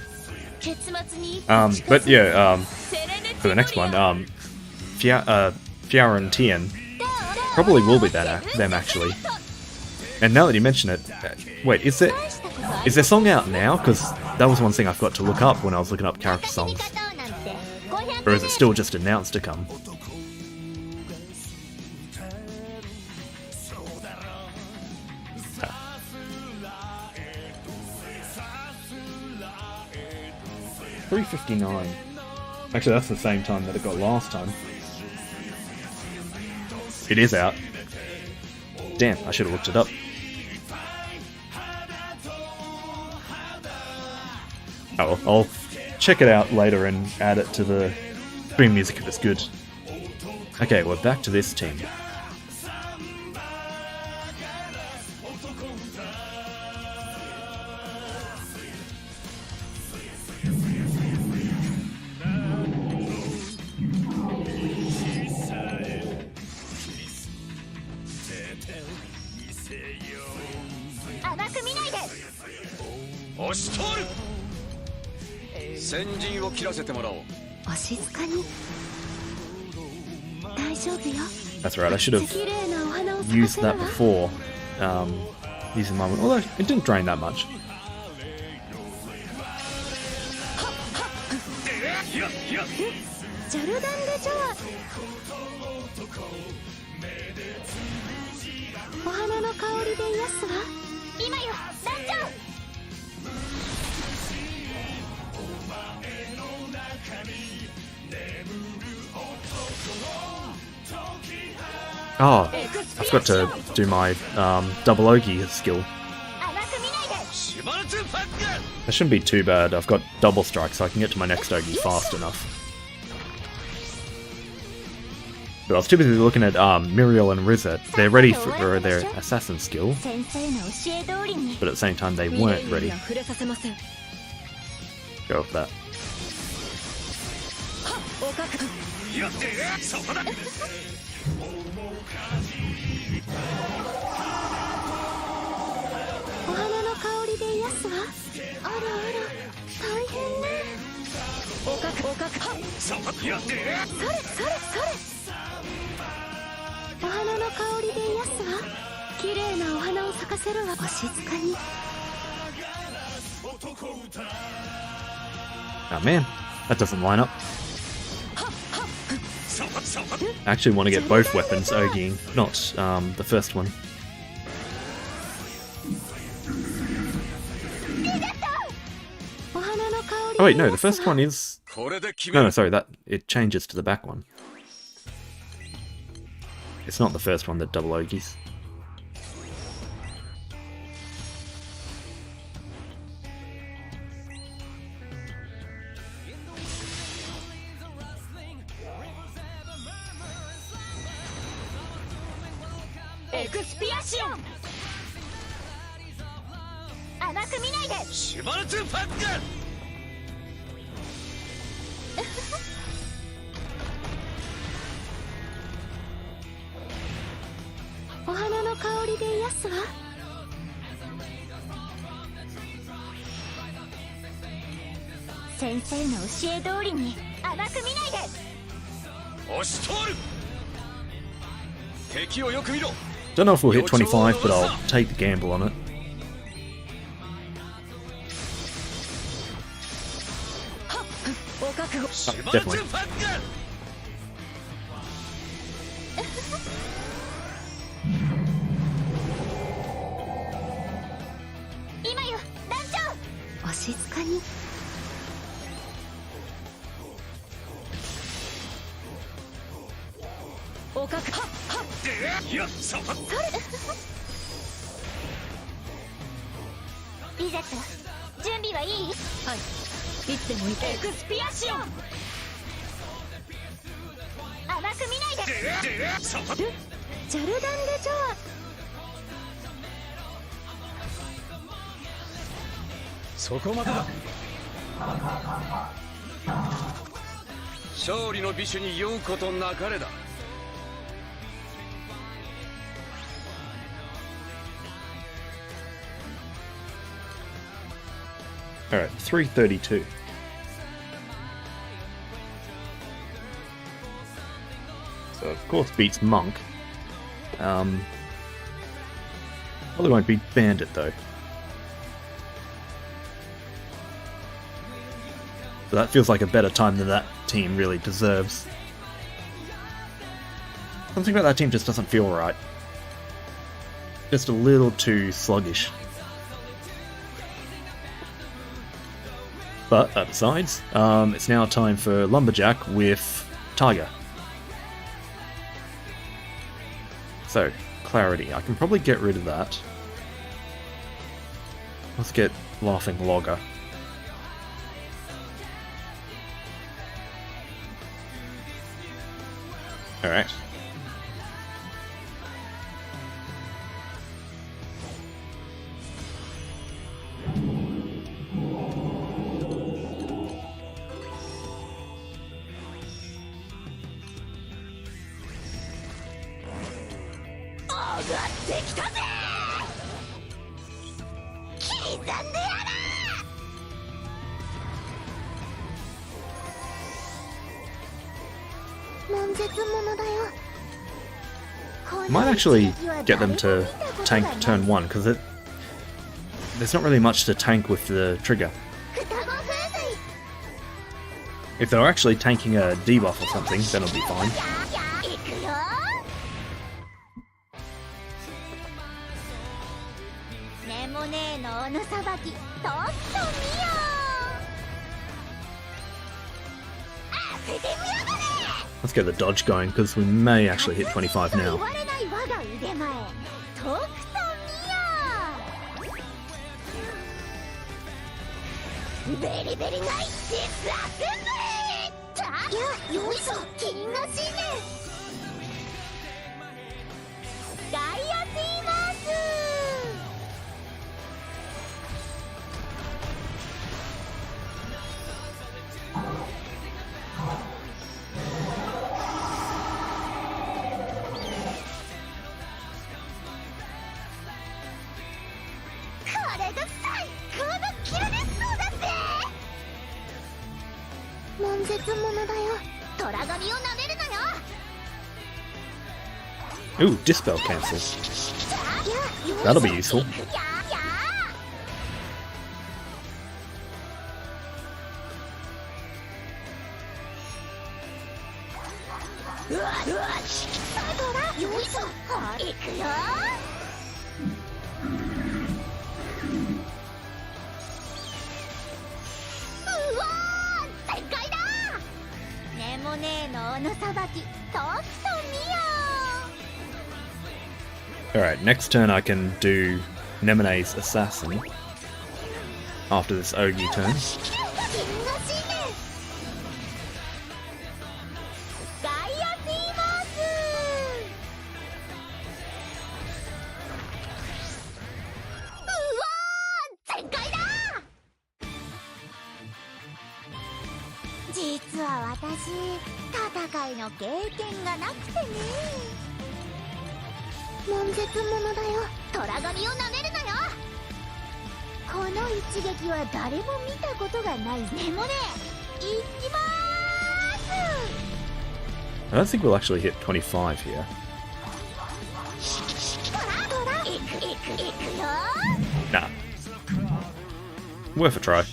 But yeah, for the next one, Fiara and Tian probably will be them actually. And now that you mention it, wait, is their song out now? Because that was one thing I forgot to look up when I was looking up character songs. Or is it still just announced to come? $3.59. Actually, that's the same time that it got last time. It is out. Damn, I should have looked it up. Oh well, I'll check it out later and add it to the stream music if it's good. Okay, we're back to this team. That's right, I should have used that before using my one, although it didn't drain that much. Oh, I forgot to do my double Ogi skill. That shouldn't be too bad. I've got double strike, so I can get to my next Ogi fast enough. But I was too busy looking at Muriel and Razia. They're ready for their assassin skill, but at the same time they weren't ready. Go with that. Oh man, that doesn't line up. I actually want to get both weapons Ogiing, not the first one. Oh wait, no, the first one is... No, sorry, it changes to the back one. It's not the first one that double Ogis. Don't know if we'll hit 25, but I'll take the gamble on it. Oh, definitely. リゼット準備はいい？はい、いつでもいい。エクスピアシオン、甘く見ないで。ジャルダン・デ・ジョア、そこまでだ。勝利の美酒に酔うことなかれだ。Alright, 332. So of course beats Monk. Probably won't beat Bandit though. But that feels like a better time than that team really deserves. Something about that team just doesn't feel right. Just a little too sluggish. But besides, it's now time for Lumberjack with Tiger. So, Clarity. I can probably get rid of that. Let's get Laughing Logger. Alright. Might actually get them to tank turn 1, because there's not really much to tank with the trigger. If they're actually tanking a debuff or something, then it'll be fine. Let's get the dodge going, because we may actually hit 25 now. Ooh, Dispel cancel. That'll be useful. Alright, next turn I can do Nemene's Assassin after this Ogi turn. I don't think we'll actually hit 25 here. Nah. Worth a try.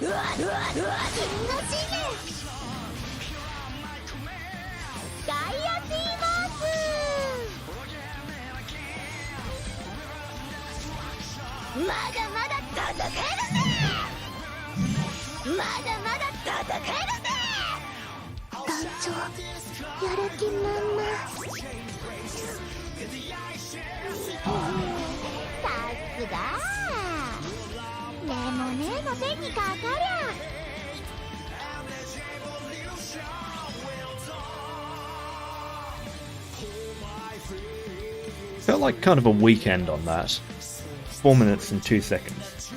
うわうわうわ銀河神へガイアティーマースまだまだ戦えるぜまだまだ戦えるぜ団長やる気満々さすがでもねの手にかかりゃFelt like kind of a weekend on that. 4 minutes and 2 seconds.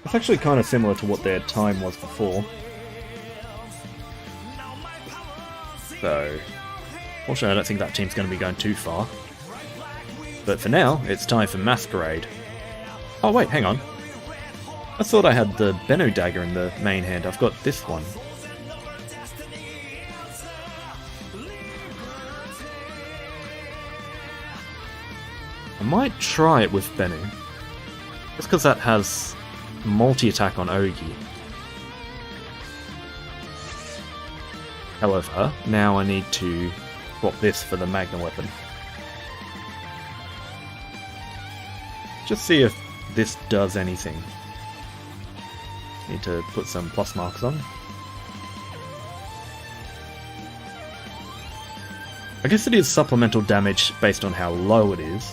It's actually kind of similar to what their time was before. So, fortunately I don't think that team's going to be going too far. But for now, it's time for Masquerade. Oh wait, hang on. I thought I had the Bennu dagger in the main hand. I've got this one. I might try it with Bennu. Just because that has multi-attack on Ogi. However, now I need to swap this for the Magna weapon. Just see if this does anything. Need to put some plus marks on. I guess it is supplemental damage based on how low it is.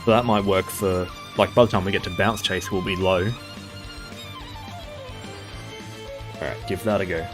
So that might work for, like, by the time we get to Bounce Chase, we'll be low. Alright, give that a go.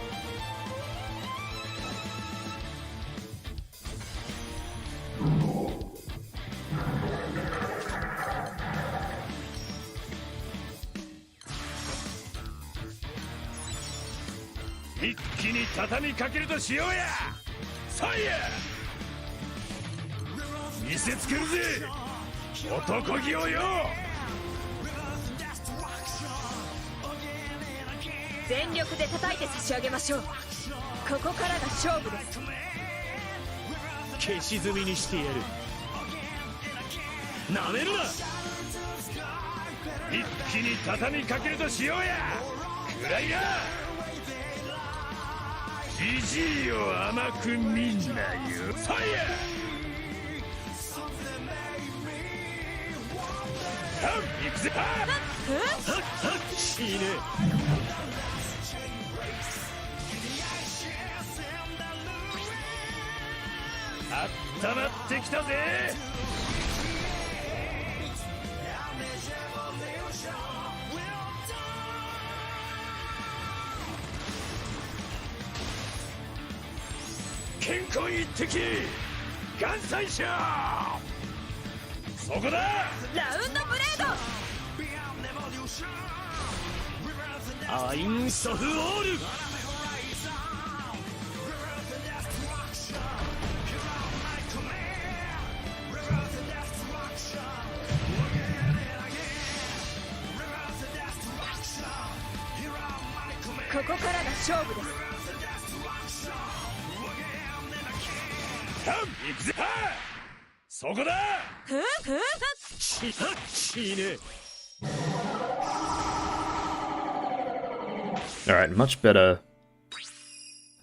Alright, much better.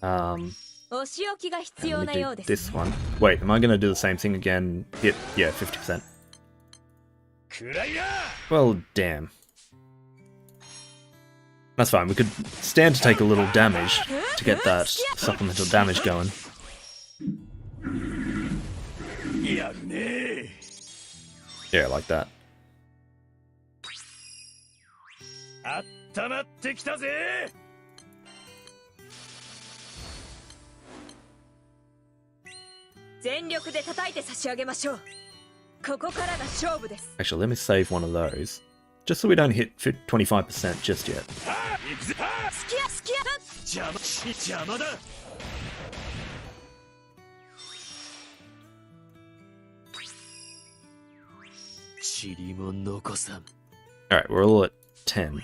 Let me do this one. Wait, am I going to do the same thing again? Yeah, 50%. Well, damn. That's fine, we could stand to take a little damage to get that supplemental damage going. Yeah, like that. Actually, let me save one of those. Just so we don't hit 25% just yet. Alright, we're all at 10.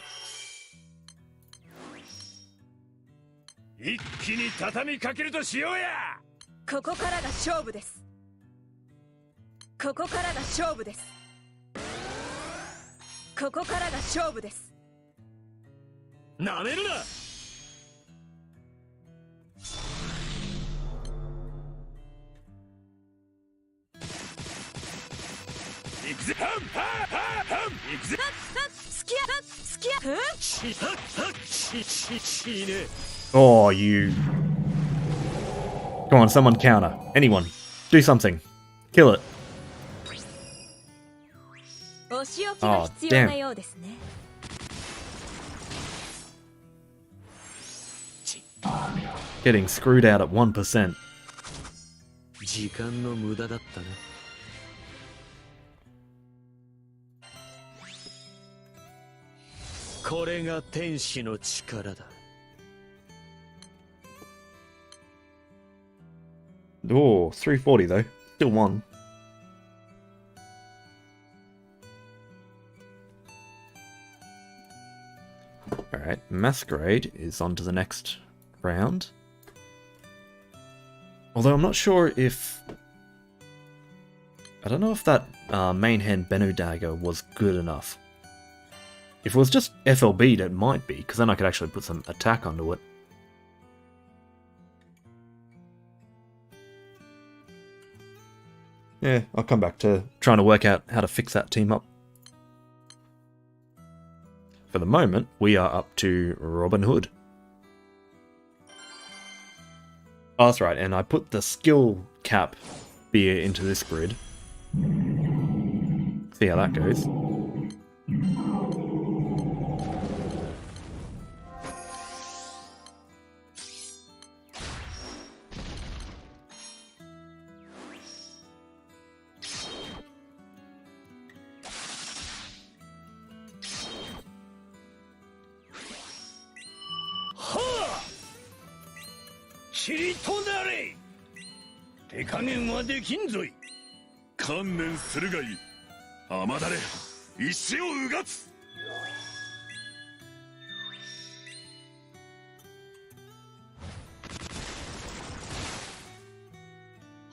ここからが勝負です。なめるな。行くぜ。行くぜ。スキヤ。Oh, you. Come on, someone counter. Anyone. Do something. Kill it. お仕置きが必要なようですね。Getting screwed out at 1%. 時間の無駄だったね。これが天使の力だ。Oh, 340 though. Still one. Alright, Masquerade is on to the next round. Although I'm not sure if... I don't know if that main hand Bennu dagger was good enough. If it was just FLB'd, it might be, because then I could actually put some attack onto it. Yeah, I'll come back to trying to work out how to fix that team up. For the moment, we are up to Robin Hood. Oh, that's right, and I put the skill cap beer into this grid. See how that goes. Chiritonare! 手加減はできんぞい。観念するがいい。雨だれ、石をうがつ。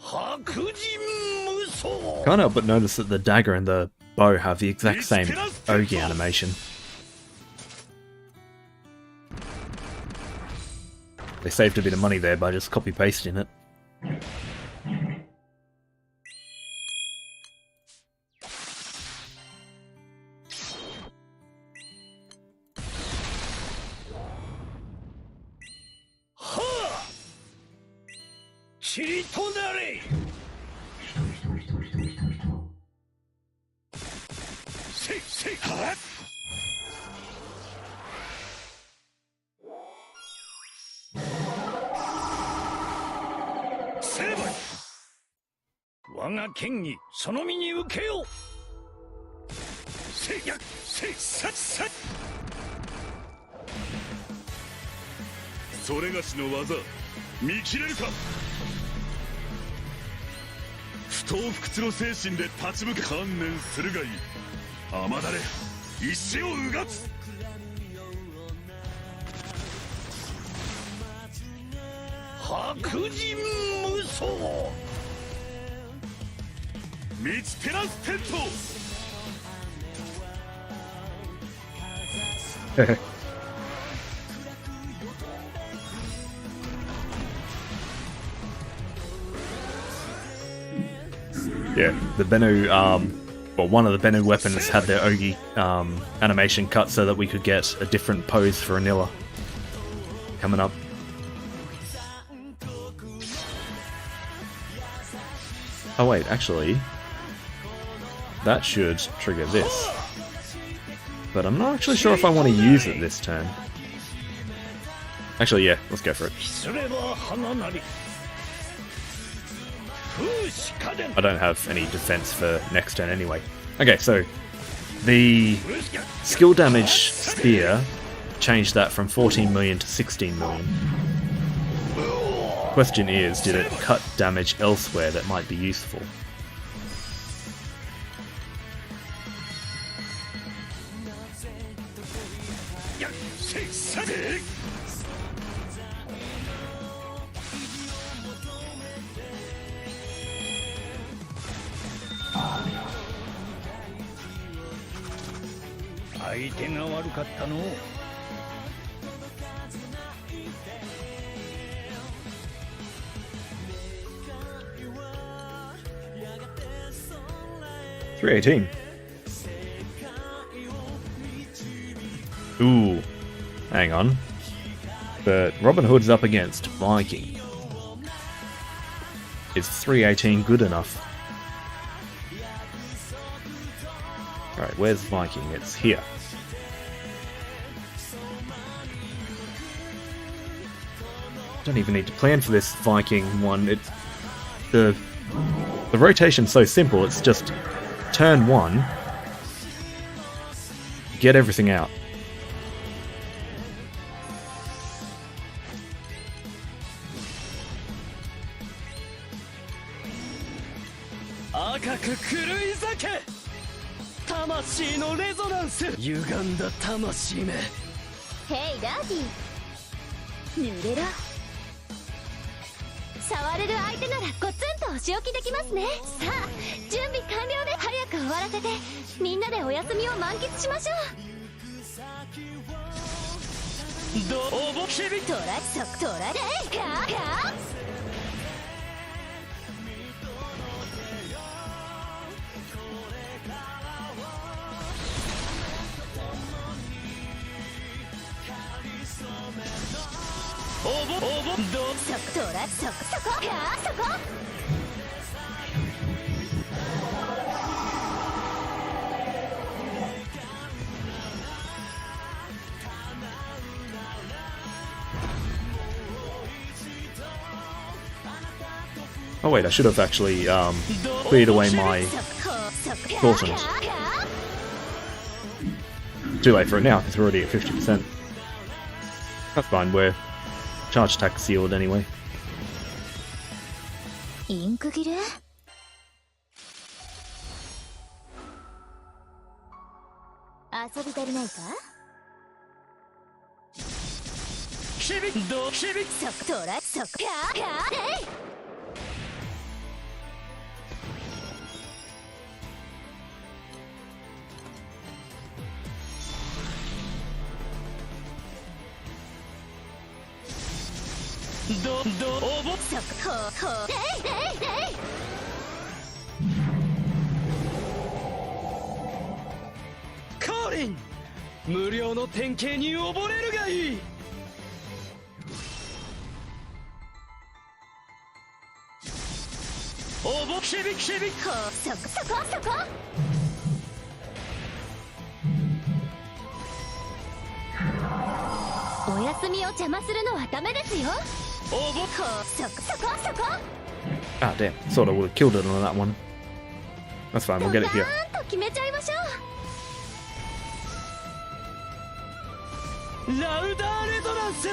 白人無双。 Can't help but notice that the dagger and the bow have the exact same Ogi animation. They saved a bit of money there by just copy-pasting it. Ha! Chiritonare! Say, ha! 我が剣にその身に受けよう。せやせささ。それがしの技、見切れるか。不撓不屈の精神で立ち向か観念するがいい。雨だれ、石をうがつ。白人無双。 ミチテラステント。Yeah, the Bennu, well, one of the Bennu weapons had their Ogi animation cut so that we could get a different pose for Anilla coming up. Oh wait, actually, that should trigger this. But I'm not actually sure if I want to use it this turn. Actually, yeah, let's go for it. I don't have any defense for next turn anyway. Okay, so the skill damage spear changed that from 14 million to 16 million. Question is, did it cut damage elsewhere that might be useful? 相手が悪かったの。 318. Ooh, hang on. But Robin Hood's up against Viking. Is 318 good enough? Alright, where's Viking? It's here. Don't even need to plan for this Viking one. The rotation's so simple, it's just turn 1, get everything out. Hey, Daddy. 濡れろ。触れる相手ならゴツンとお仕置きできますね。さあ、準備完了で早く終わらせて、みんなでお休みを満喫しましょう。トラソクトラでかそこそこ。 Oh wait, I should have actually cleared away my cautions. Too late for it now, because we're already at 50%. That's fine, we're charge attack sealed anyway. インク切れ？遊び足りないか？トラソクコリン、無料の典型に溺れるがいい。そこ。お休みを邪魔するのはダメですよ。そこ。 Ah damn, sort of would have killed it on that one. That's fine, we'll get it here. ドカーンと決めちゃいましょう。ラウダーレゾナンス。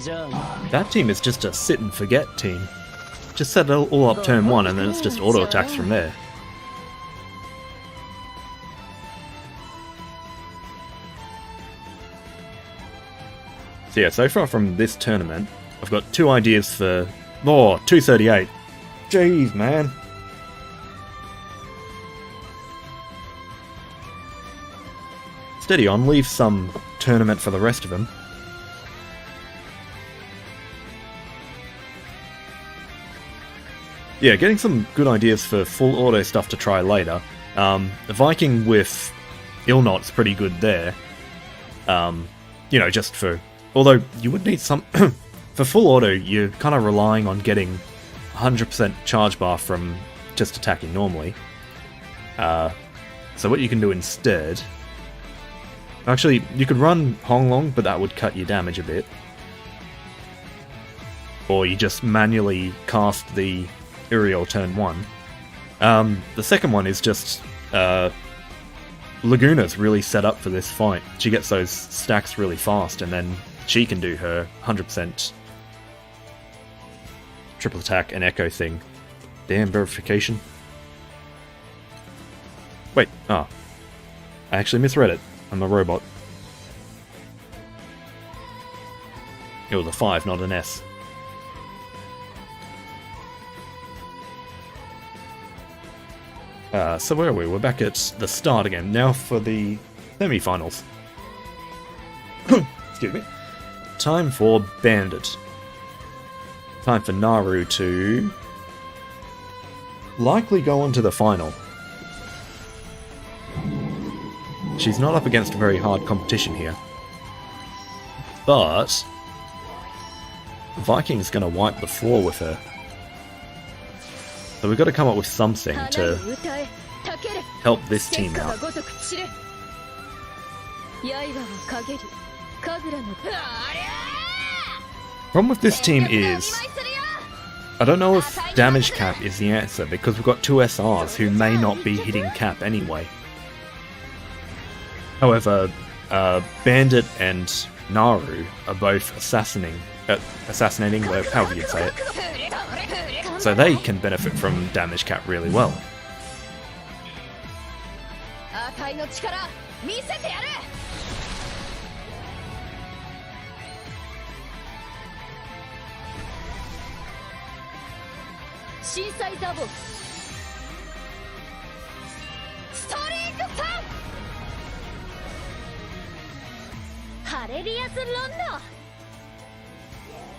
じゃあ That team is just a sit and forget team. Just set it all up turn 1 and then it's just auto attacks from there. So yeah, so far from this tournament, I've got 2 ideas for... Oh, 238. Jeez, man. Steady on, leave some tournament for the rest of them. Yeah, getting some good ideas for full auto stuff to try later. The Viking with Illnot's pretty good there. You know, just for... Although, you would need some... For full auto, you're kind of relying on getting 100% charge bar from just attacking normally. So what you can do instead... Actually, you could run Honglong, but that would cut your damage a bit. Or you just manually cast the Uriel turn 1. The second one is just... Laguna's really set up for this fight. She gets those stacks really fast, and then she can do her 100% triple attack and echo thing. Damn verification. Wait, I actually misread it. I'm a robot. It was a 5, not an S. So where are we? We're back at the start again. Now for the semi-finals. Excuse me. Time for Bandit. Time for Naru to likely go on to the final. She's not up against very hard competition here. But Viking's going to wipe the floor with her. So we've got to come up with something to help this team out. Problem with this team is, I don't know if damage cap is the answer, because we've got two SRs who may not be hitting cap anyway. However, Bandit and Naru are both assassinating, however you'd say it. So they can benefit from damage cap really well.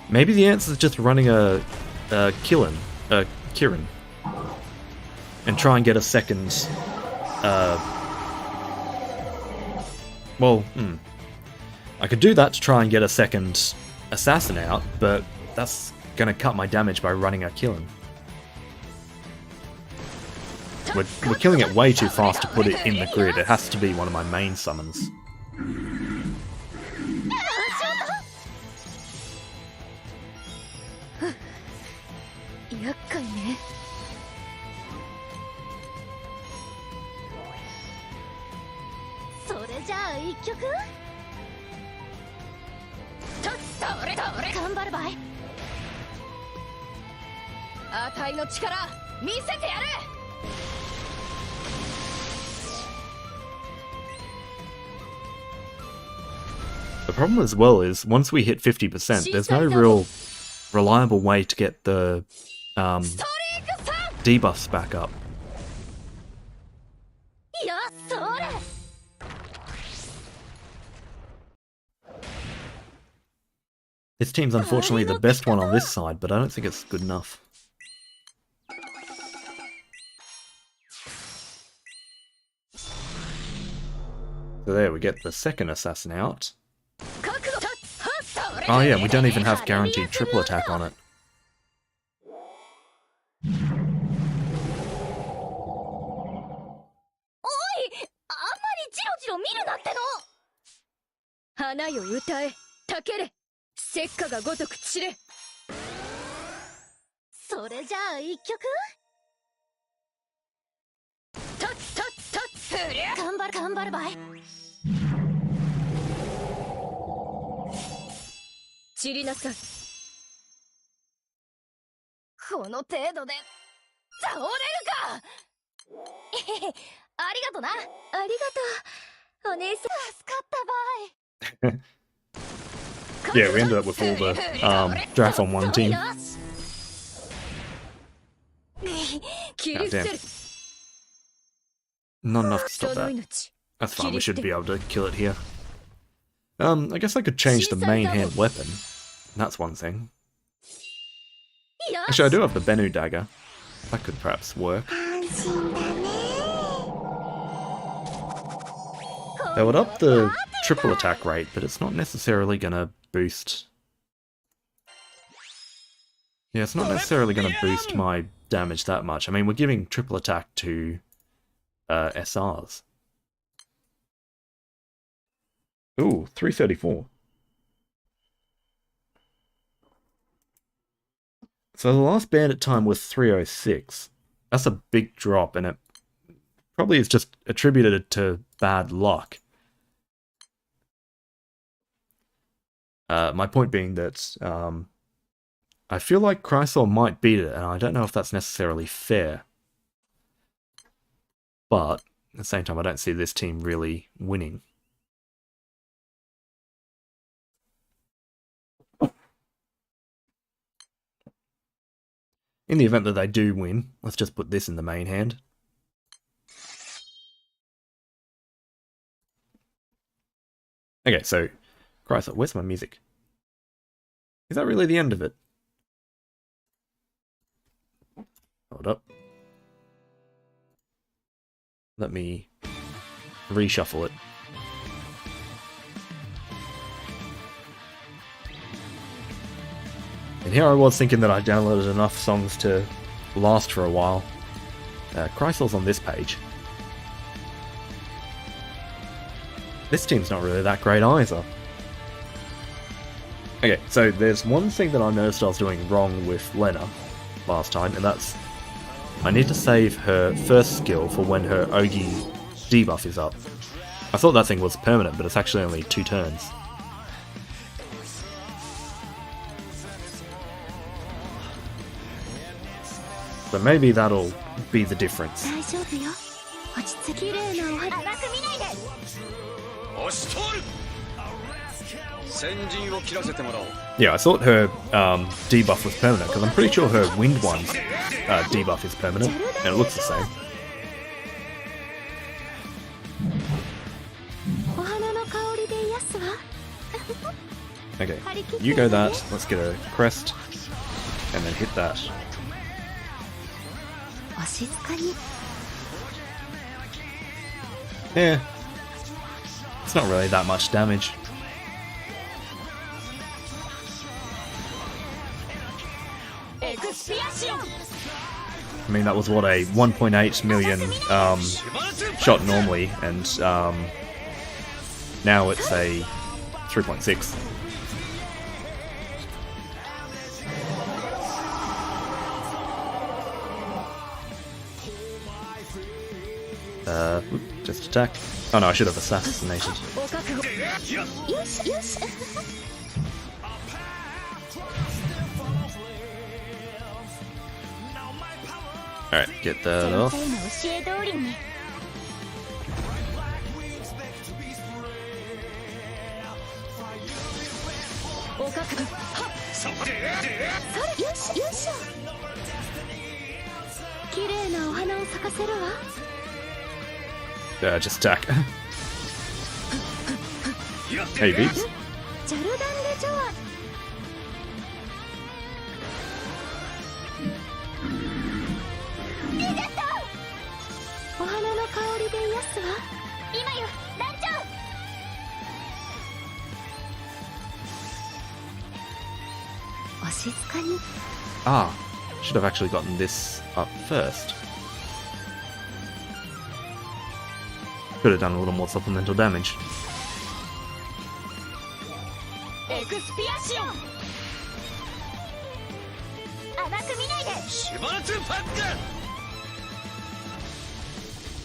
Maybe the answer is just running a Kirin, and try and get a second. I could do that to try and get a second assassin out, but that's gonna cut my damage by running a Kirin. We're killing it way too fast to put it in the grid. It has to be one of my main summons. The problem as well is, once we hit 50%, there's no real reliable way to get the debuffs back up. This team's unfortunately the best one on this side, but I don't think it's good enough. So there, we get the second assassin out. Oh yeah, we don't even have guaranteed triple attack on it. Yeah, we ended up with all the draft on one team. Oh, damn. Not enough to stop that. That's fine, we should be able to kill it here. I guess I could change the main hand weapon. That's one thing. Actually, I do have the Bennu dagger. That could perhaps work. That would up the triple attack rate, but it's not necessarily gonna boost... Yeah, it's not necessarily gonna boost my damage that much. I mean, we're giving triple attack to SRs. Ooh, 334. So the last bandit time was 306. That's a big drop, and it probably is just attributed to bad luck. My point being that I feel like Chrysor might beat it, and I don't know if that's necessarily fair. But at the same time, I don't see this team really winning. In the event that they do win, let's just put this in the main hand. Okay, so Chrysler, where's my music? Is that really the end of it? Hold up. Let me reshuffle it. And here I was thinking that I downloaded enough songs to last for a while. Chrysal's on this page. This team's not really that great either. Okay, so there's one thing that I noticed I was doing wrong with Lena last time, and that's I need to save her first skill for when her Ogi debuff is up. I thought that thing was permanent, but it's actually only 2 turns. So maybe that'll be the difference. 大丈夫よ。落ち着き綺麗なお肌。甘く見ないで。押し通る。先陣を切らせてもらおう。 Yeah, I thought her debuff was permanent, because I'm pretty sure her wind one's debuff is permanent, and it looks the same. お花の香りで癒すわ。 Okay, you go that, let's get a crest, and then hit that. わしづかに。 Yeah, it's not really that much damage. I mean, that was what, a 1.8 million shot normally, and now it's a 3.6. Just attack. Oh no, I should have assassinated. よしよし。 Alright, get that off. 先生の教え通りに。おかく。それよしよいしょ。綺麗なお花を咲かせるわ。 Just attack. Hey, Beats. ジャルダンデジョア。逃げた。お花の香りで癒すわ。今よ、団長。お静かに。 Ah, should have actually gotten this up first. Could have done a little more supplemental damage. エクスピアシオン。甘く見ないで。シバラツパッ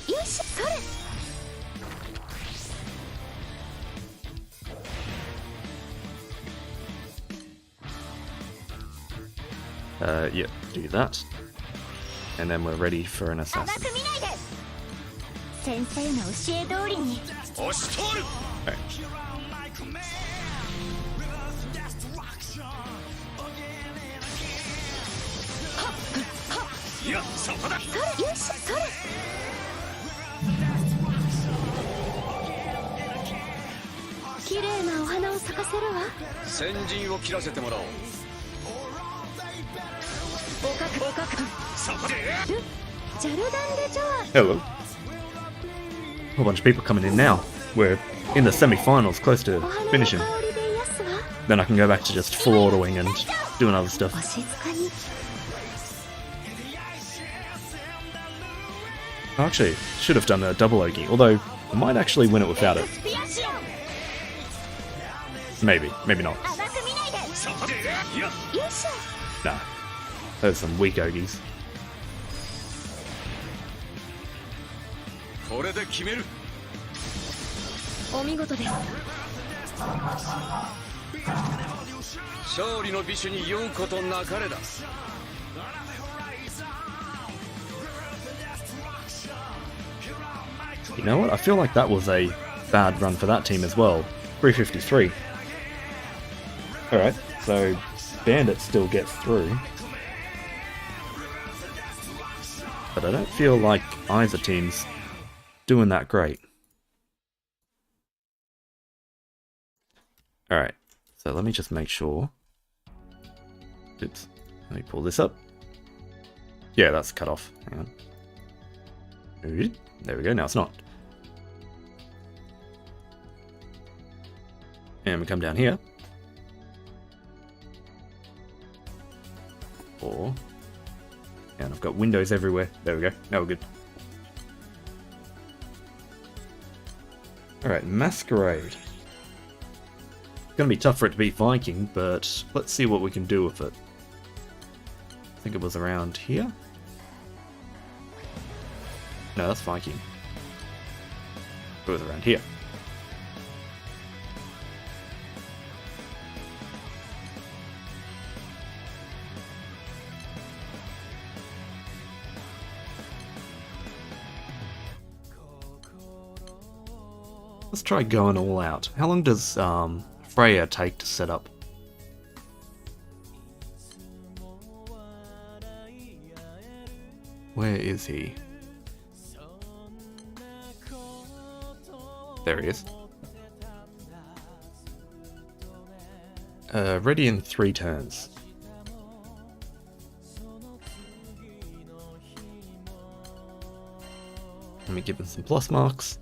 ク。よし、それ。 Yep, do that. And then we're ready for an 甘 assassin. く見ないで。先生の教え通りに。押し通る。 Okay. いや、そこだ。それ、よし、それ。綺麗なお花を咲かせるわ。先陣を切らせてもらおう。おかく、おかく。そこで。ジャルダンデジョア。 Hello. A whole bunch of people coming in now. We're in the semi-finals, close to お花の finishing. 香りで癒すわ。 Then I can go back to just full autoing and doing other stuff. お静かに。 I actually should have done a double Ogi, although I might actually win it without it. スピアシオン。 Maybe, maybe not. 甘く見ないで。そこで。いや。よいしょ。 Nah. Those are some weak Ogis. これで決める。お見事です。勝利の美酒に酔うことなかれだ。 You know what? I feel like that was a bad run for that team as well. 353. Alright, so Bandit still gets through. But I don't feel like either team's doing that great. Alright, so let me just make sure. Oops, let me pull this up. Yeah, that's cut off. Hang on. There we go, now it's not. And we come down here. And I've got windows everywhere. There we go. Now we're good. Alright, Masquerade. It's gonna be tough for it to beat Viking, but let's see what we can do with it. I think it was around here? No, that's Viking. It was around here. Let's try going all out. How long does Freya take to set up? Where is he? There he is. Ready in 3 turns. Let me give him some plus marks.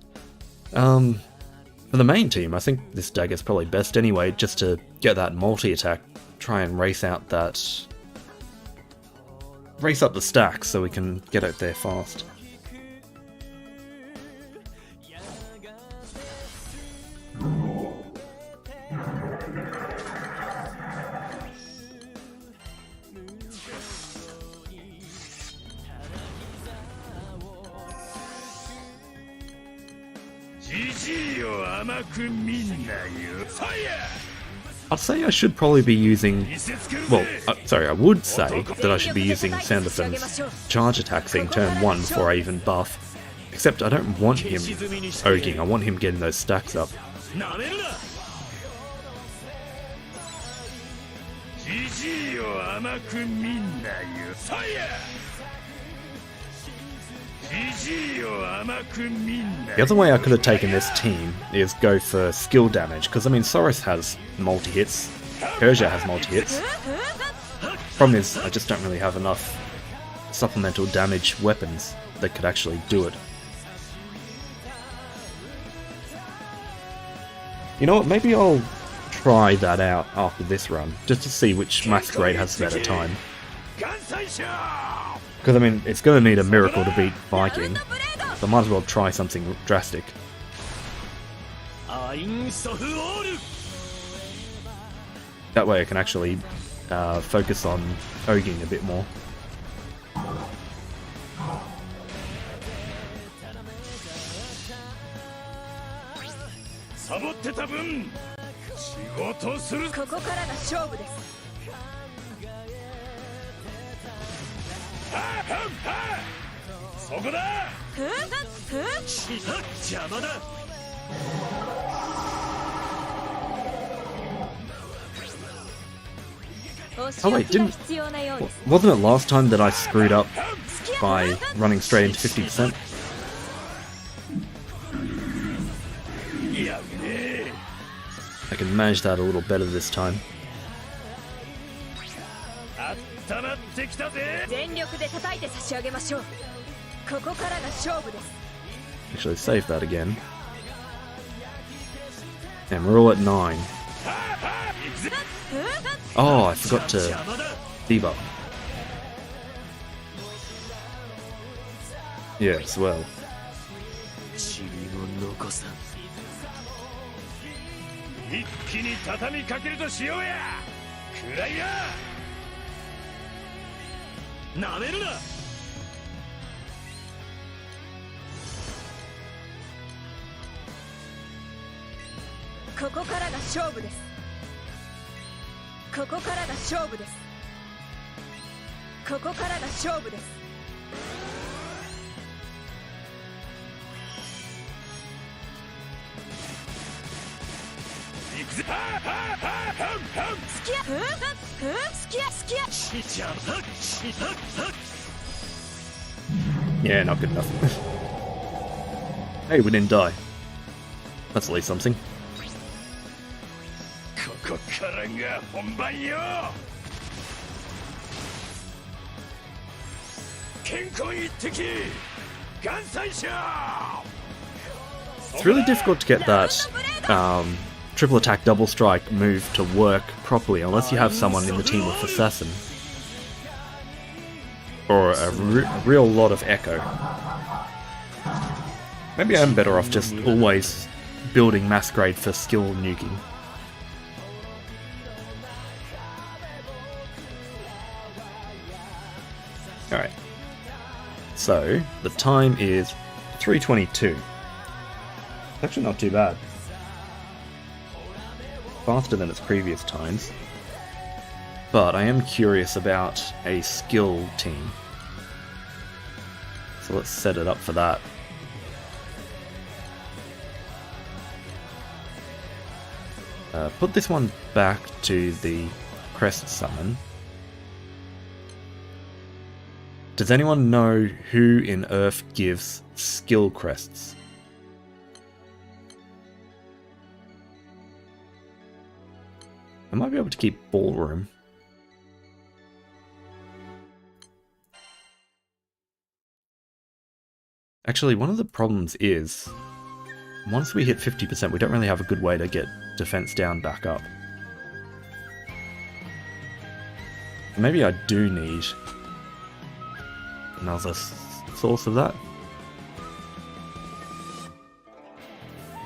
For the main team, I think this dagger's probably best anyway, just to get that multi-attack, try and race out that... race up the stack so we can get out there fast. I'd say I should probably be using... well, sorry, I would say that I should be using Sanderson's charge attacks in turn 1 before I even buff. Except I don't want him ogging, I want him getting those stacks up. The other way I could have taken this team is go for skill damage, because I mean Soros has multi-hits, Persia has multi-hits. Problem is, I just don't really have enough supplemental damage weapons that could actually do it. You know what, maybe I'll try that out after this run, just to see which Masquerade has a better time. Because I mean, it's going to need a miracle to beat Viking, so I might as well try something drastic. That way I can actually focus on ogging a bit more. Oh wait, wasn't it last time that I screwed up by running straight into 50%? I can manage that a little better this time. Actually save that again. And we're all at 9. Oh, I forgot to debuff. Yeah, as well. Yeah, not good enough. Hey, we didn't die. That's at least something. が本番よ。健康一滴関西者。 It's really difficult to get that triple attack double strike move to work properly unless you have someone in the team with Assassin. Or a real lot of Echo. Maybe I'm better off just always building Masquerade for skill nuking. Alright. So, the time is 3:22. Actually not too bad. Faster than its previous times. But I am curious about a skill team. So let's set it up for that. Put this one back to the crest summon. Does anyone know who in Earth gives skill crests? I might be able to keep Ballroom. Actually, one of the problems is, once we hit 50%, we don't really have a good way to get defense down back up. Maybe I do need another source of that.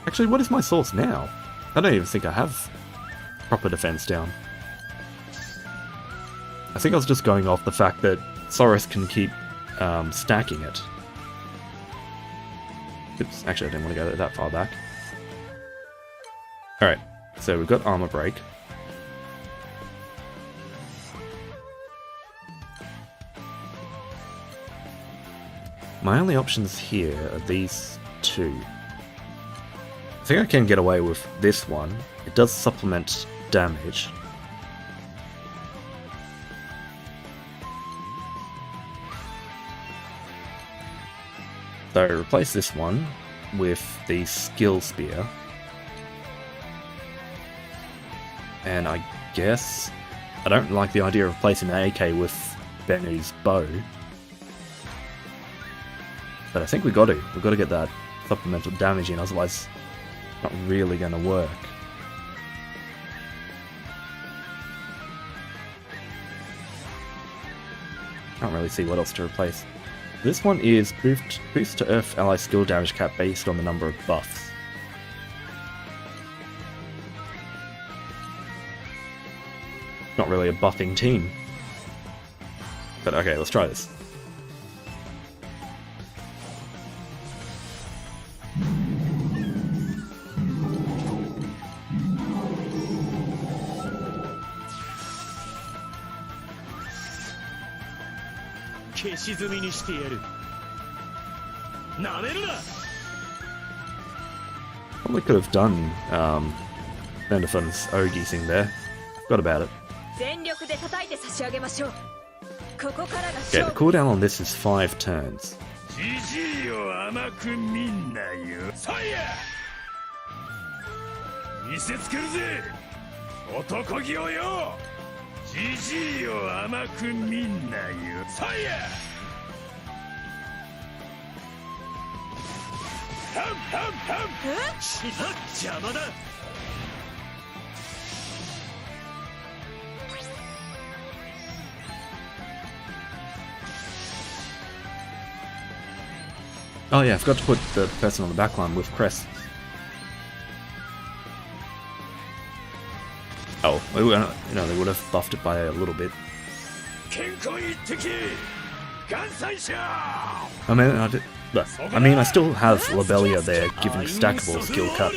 Actually, what is my source now? I don't even think I have proper defense down. I think I was just going off the fact that Soros can keep stacking it. Oops, actually I didn't want to go that far back. Alright, so we've got Armor Break. My only options here are these two. I think I can get away with this one. It does supplement damage. So replace this one with the Skill Spear. And I guess I don't like the idea of replacing the AK with Benu's bow. But I think we've got to get that supplemental damage in, otherwise it's not really going to work. Can't really see what else to replace. This one is boost to Earth ally skill damage cap based on the number of buffs. Not really a buffing team. But okay, let's try this. Probably could have done Bendefon's Ogi thing there. Forgot about it. Okay, the cooldown on this is 5 turns. Oh yeah, I forgot to put the person on the backline with crests. Oh, you know, they would have buffed it by a little bit. I mean, I still have Lobelia there giving stackable skill cut.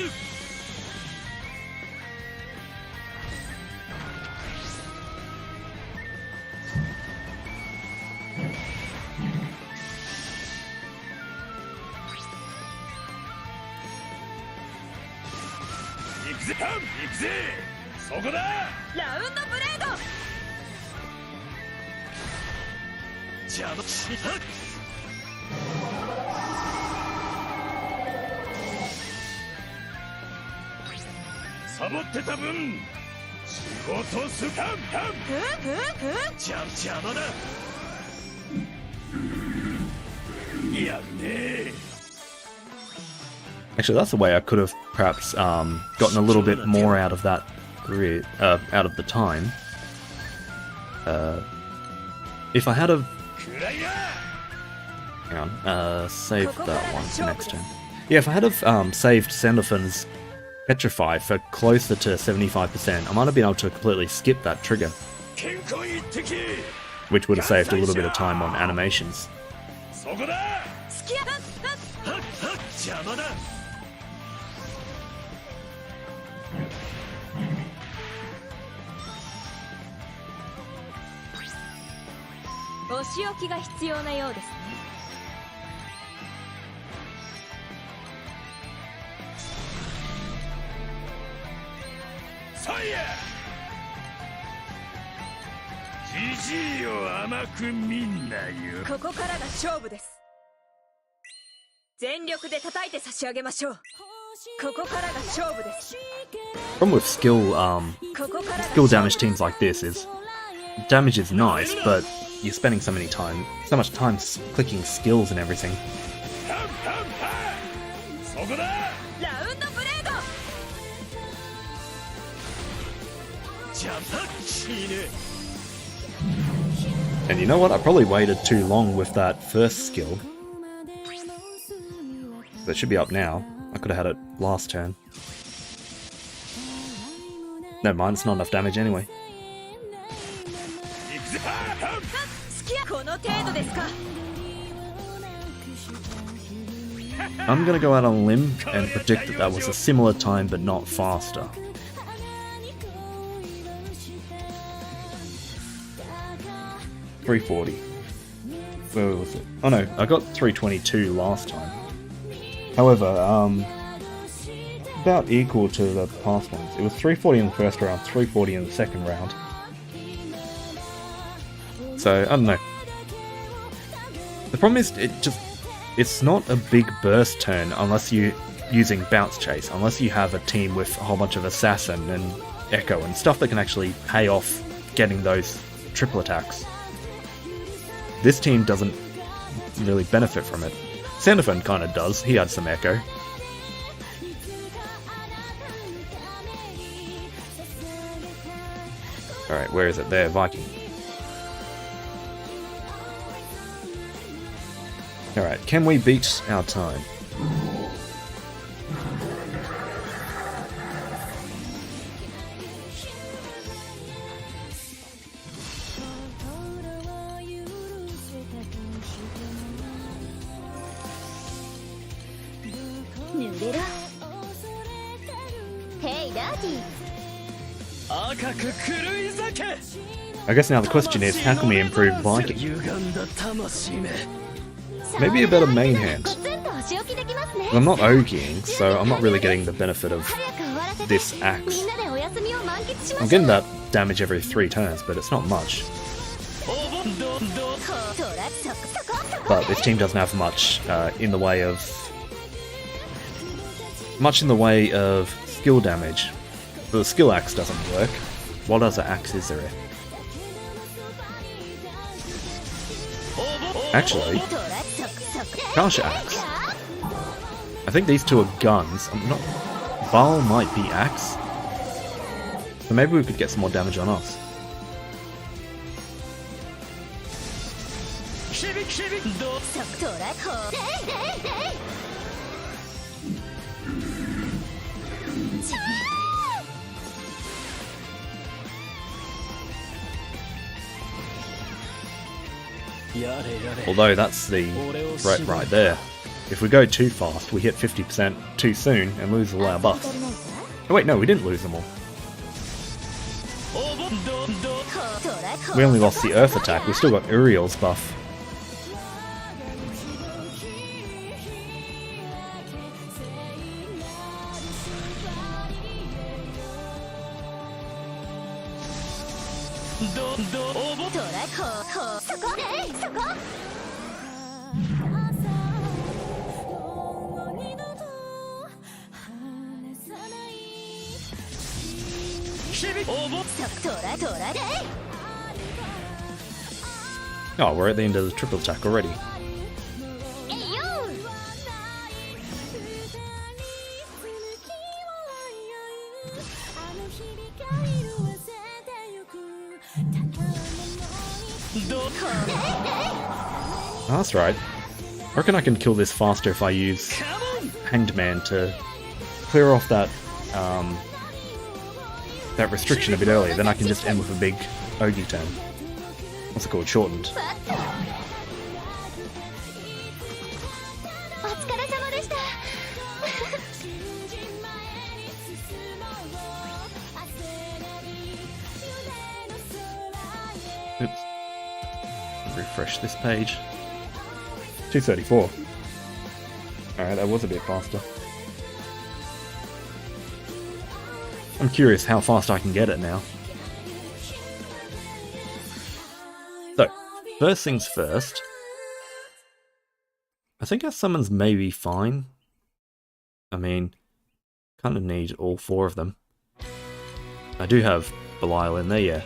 仕事すかん邪魔だやるね Actually, that's the way I could have perhaps gotten a little bit more out of that grid, out of the time. If I had have... Hang on, saved that one for next turn. Yeah, if I had have saved Sandalphon's Petrify for closer to 75%, I might have been able to completely skip that trigger. Which would have saved a little bit of time on animations. Problem with skill damage teams like this is damage is nice, but you're spending so much time clicking skills and everything. And you know what? I probably waited too long with that first skill. That should be up now. I could have had it last turn. Never mind, it's not enough damage anyway. I'm gonna go out on a limb and predict that that was a similar time but not faster. $340. Where was it? Oh no, I got 322 last time. However, about equal to the past ones. It was 340 in the first round, 340 in the second round. So, I don't know. The problem is, it's not a big burst turn unless you're using Bounce Chase, unless you have a team with a whole bunch of Assassin and Echo and stuff that can actually pay off getting those triple attacks. This team doesn't really benefit from it. Sandalphon kind of does, he had some Echo. Alright, where is it? There, Viking. Alright, can we beat our time? I guess now the question is, how can we improve Viking? Maybe a better main hand. I'm not ogieing, so I'm not really getting the benefit of this axe. I'm getting that damage every 3 turns, but it's not much. But this team doesn't have much in the way of skill damage. The skill axe doesn't work. What other axe is there? Actually, Kasha axe. I think these two are guns. I'm not. Baal might be axe. So maybe we could get some more damage on us. Although that's the threat right there. If we go too fast, we hit 50% too soon and lose all our buffs. Oh wait, no, we didn't lose them all. We only lost the Earth attack, we still got Uriel's buff. Oh, we're at the end of the triple attack already. Oh, that's right. I reckon I can kill this faster if I use Hanged Man to clear off that that restriction a bit earlier. Then I can just end with a big Ogi turn. What's it called? Shortened. Oops. Refresh this page. 234. Alright, that was a bit faster. I'm curious how fast I can get it now. So, first things first. I think our summons may be fine. I mean, kind of need all 4 of them. I do have Belial in there, yeah.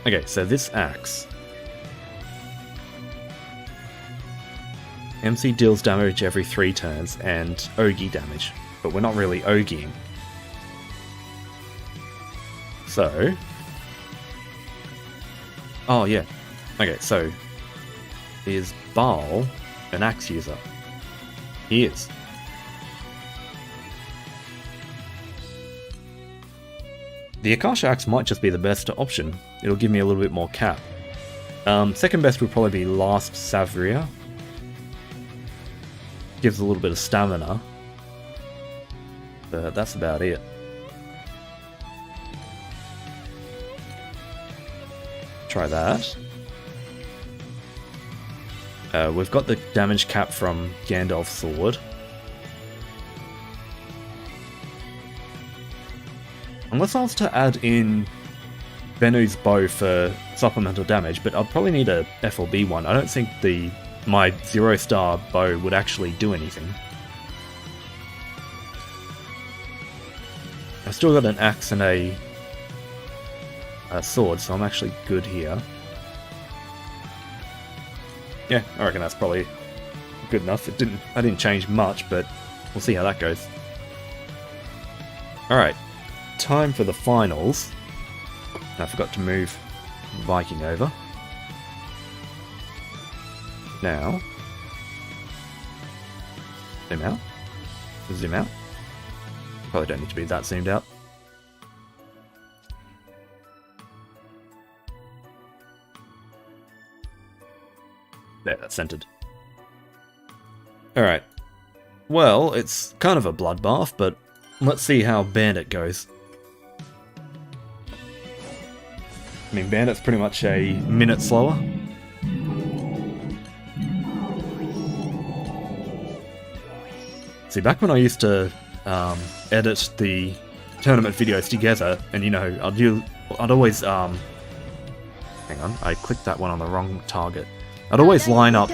Okay, so this axe. MC deals damage every 3 turns and Ogi damage, but we're not really Ogiing. So... oh yeah. Okay, so... is Baal an axe user? He is. The Akasha axe might just be the best option. It'll give me a little bit more cap. Second best would probably be Last Savria. Gives a little bit of stamina. But that's about it. Try that. We've got the damage cap from Gandalf's sword. Unless I was to add in Benu's bow for supplemental damage, but I'd probably need a FLB one. I don't think my 0-star bow would actually do anything. I've still got an axe and a sword, so I'm actually good here. Yeah, I reckon that's probably good enough. I didn't change much, but we'll see how that goes. Alright, time for the finals. I forgot to move Viking over. Now, zoom out. Zoom out. Probably don't need to be that zoomed out. There, that's centered. Alright. Well, it's kind of a bloodbath, but let's see how Bandit goes. I mean, Bandit's pretty much a minute slower. See, back when I used to edit the tournament videos together, and you know, I'd always hang on, I clicked that one on the wrong target. I'd always line up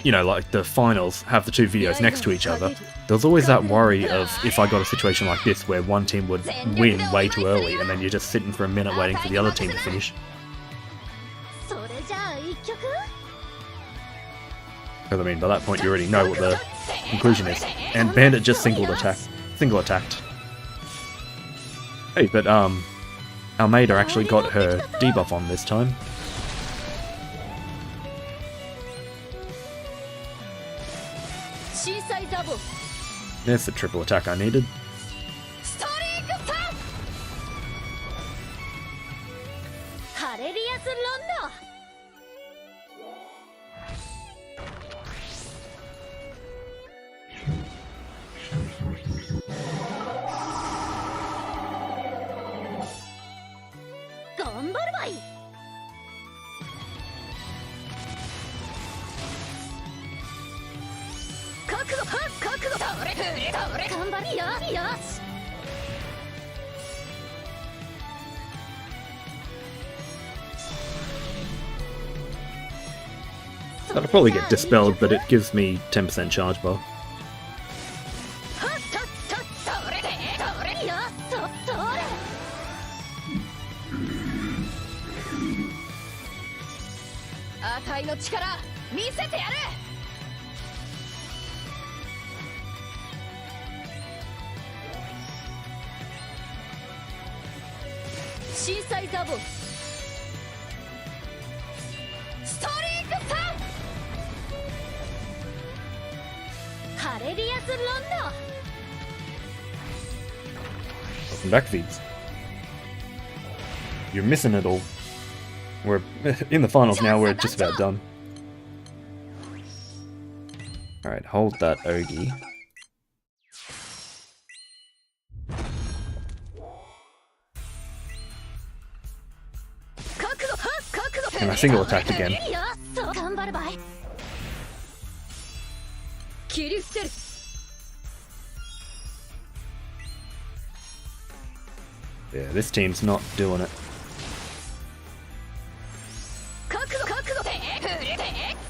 you know, like the finals, have the 2 videos next to each other. There was always that worry of if I got a situation like this where one team would win way too early and then you're just sitting for a minute waiting for the other team to finish. Because I mean, by that point you already know what the conclusion is. And Bandit just single attacked. Hey, but Almeida actually got her debuff on this time. There's the triple attack I needed. That'll probably get dispelled, but it gives me 10% charge bar. あたいの力見せてやる。震災ザボストリーク3ハレリアスロンド。 Welcome back, Vids. You're missing it all. We're in the finals now, we're just about done. Alright, hold that Ogi. And I single attacked again. Yeah, this team's not doing it.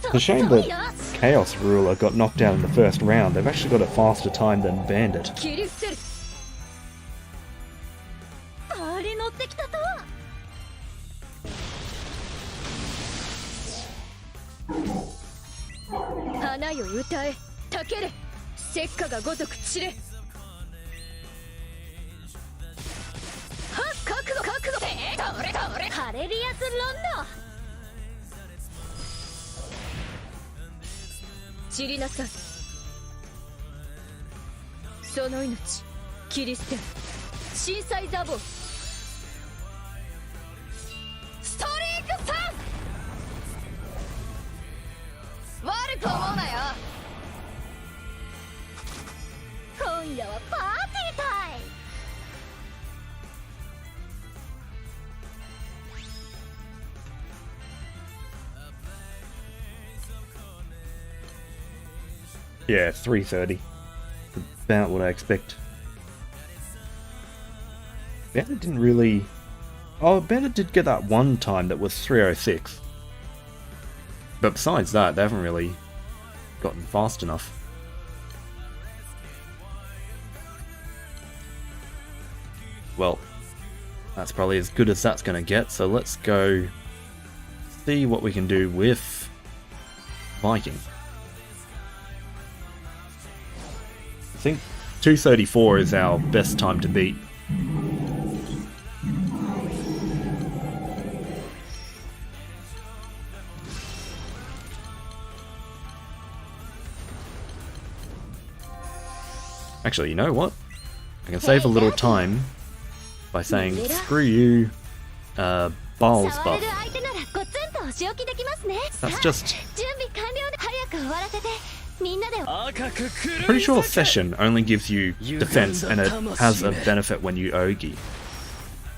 It's a shame that Chaos Ruler got knocked out in the first round. They've actually got a faster time than Bandit. Yeah, 330. About what I expect. Bandit didn't really... Oh, Bandit did get that one time that was 306. But besides that, they haven't really gotten fast enough. Well, that's probably as good as that's going to get, so let's go see what we can do with Viking. I think 234 is our best time to beat. Actually, you know what? I can save a little time by saying, screw you, Baal's buff. That's just... I'm pretty sure Session only gives you defense and it has a benefit when you Ogi.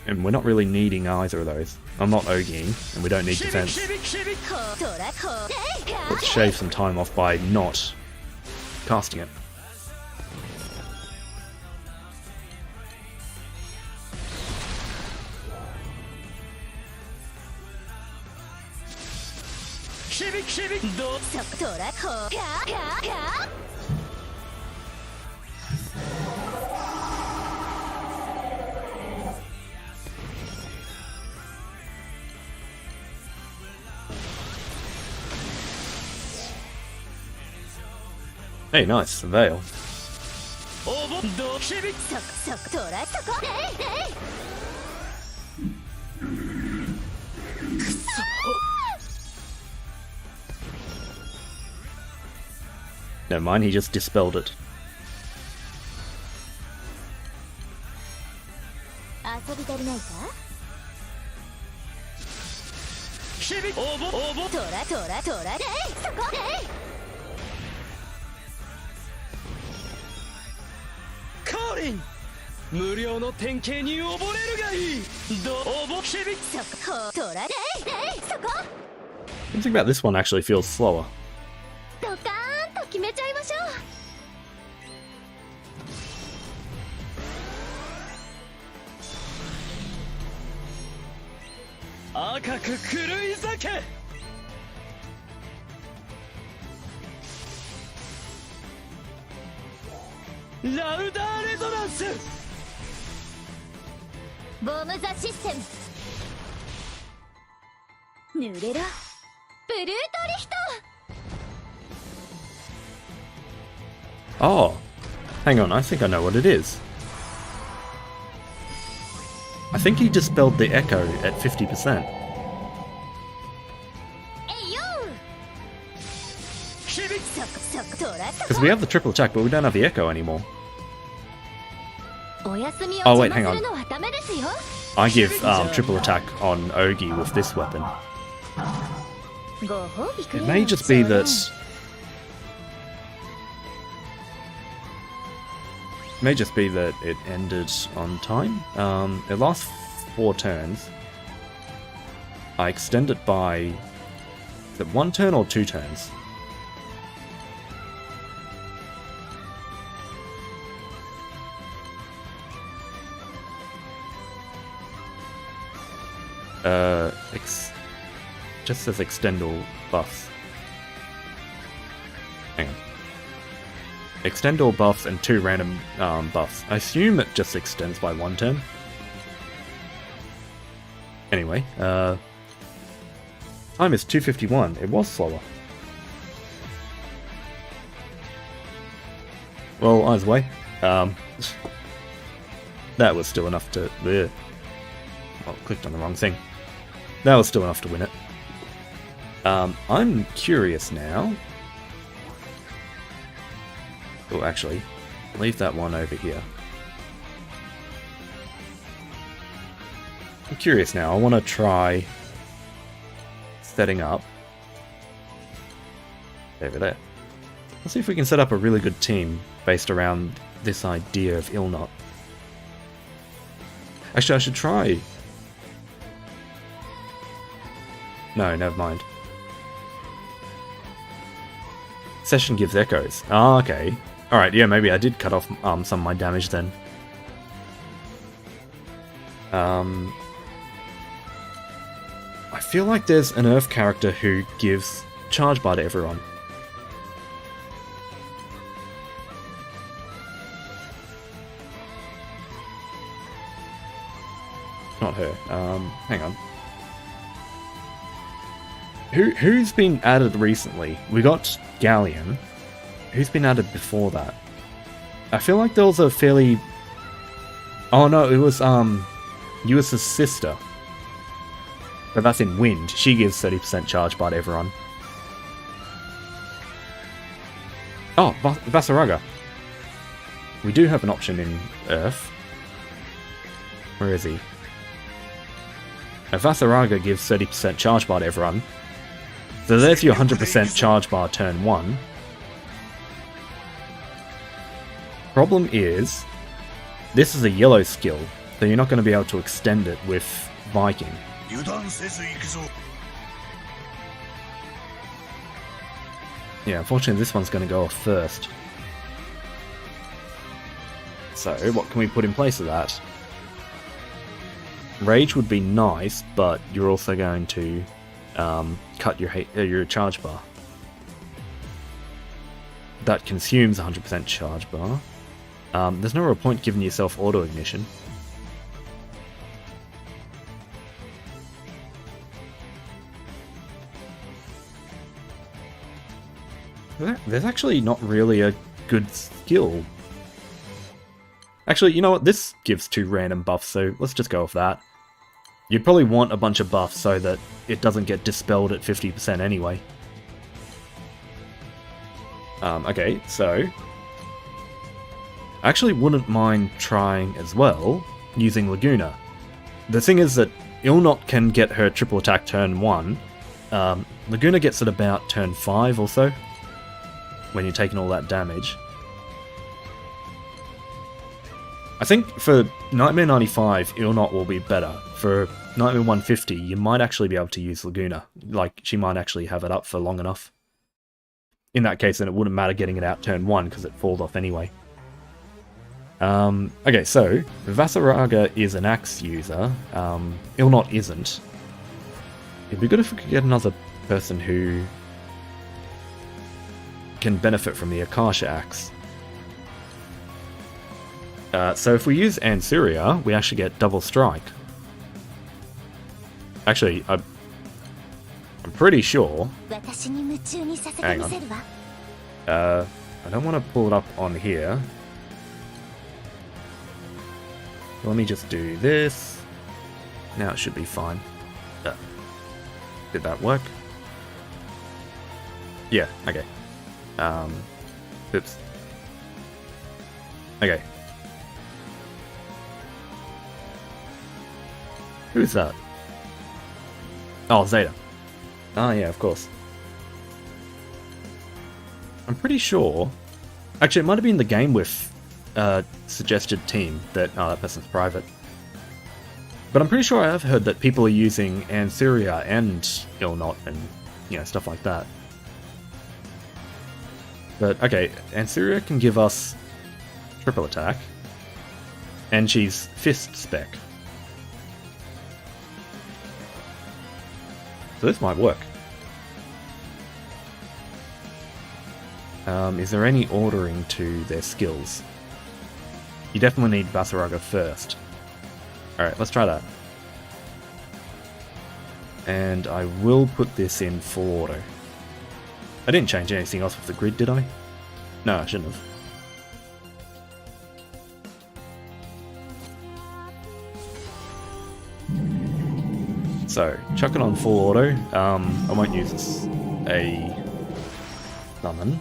And we're not really needing either of those. I'm not Ogiing, and we don't need defense. Let's shave some time off by not casting it. Hey, nice, Veil. Never mind, he just dispelled it. Something about this one actually feels slower. ブルートリヒト Oh, hang on, I think I know what it is. I think he dispelled the echo at 50%. えいよそトラッ Because we have the triple attack, but we don't have the echo anymore. お休みを Oh, 邪 wait, 魔 hang す on. るのはダメですよ I give triple attack on Ogi with this weapon. ご褒美く It れ may よ just be そうだ that... May just be that it ended on time. It lasts 4 turns. I extend it by... Is it 1 turn or 2 turns? Just says extend all buffs. Hang on. Extend all buffs and 2 random buffs. I assume it just extends by 1 turn. Anyway, time is 2:51. It was slower. Well, either way, that was still enough to... Oh, clicked on the wrong thing. That was still enough to win it. I'm curious now. Oh, actually, leave that one over here. I'm curious now. I want to try setting up over there. Let's see if we can set up a really good team based around this idea of Ilnot. Actually, I should try. No, never mind. Session gives echoes. Ah, okay. Alright, yeah, maybe I did cut off some of my damage then. I feel like there's an Earth character who gives charge bar to everyone. Not her. Hang on. Who's been added recently? We got Galleon. Who's been added before that? I feel like there was a fairly... Oh no, it was Ewis's sister. But that's in Wind. She gives 30% charge bar to everyone. Oh, Vasaraga. We do have an option in Earth. Where is he? Vasaraga gives 30% charge bar to everyone. So there's your 100% charge bar turn 1. Problem is, this is a yellow skill, so you're not going to be able to extend it with Viking. Yeah, unfortunately this one's going to go off first. So, what can we put in place of that? Rage would be nice, but you're also going to cut your charge bar. That consumes 100% charge bar. There's no real point giving yourself auto-ignition. There's actually not really a good skill. Actually, you know what? This gives 2 random buffs, so let's just go with that. You'd probably want a bunch of buffs so that it doesn't get dispelled at 50% anyway. Okay, so... I actually wouldn't mind trying as well, using Laguna. The thing is that Ilnot can get her triple attack turn 1. Laguna gets it about turn 5 or so, when you're taking all that damage. I think for Nightmare 95, Ilnot will be better. For Nightmare 150, you might actually be able to use Laguna. Like, she might actually have it up for long enough. In that case, then it wouldn't matter getting it out turn 1, because it falls off anyway. Okay, so, Vasaraga is an axe user. Ilnot isn't. It'd be good if we could get another person who can benefit from the Akasha axe. So if we use Ansuria, we actually get double strike. Actually, I'm pretty sure. 私に夢中にさせて Hang み on. せるわ I don't want to pull it up on here. Let me just do this. Now it should be fine. Did that work? Yeah, okay. Oops. Okay. Who's that? Oh, Zeta. Ah, yeah, of course. I'm pretty sure... Actually, it might have been the game with suggested team that... Oh, that person's private. But I'm pretty sure I have heard that people are using Anseria and Ilnot and, you know, stuff like that. But, okay, Anseria can give us triple attack. And she's fist spec. So this might work. Is there any ordering to their skills? You definitely need Basaraga first. Alright, let's try that. And I will put this in full auto. I didn't change anything else with the grid, did I? No, I shouldn't have. So, chuck it on full auto. I won't use a summon.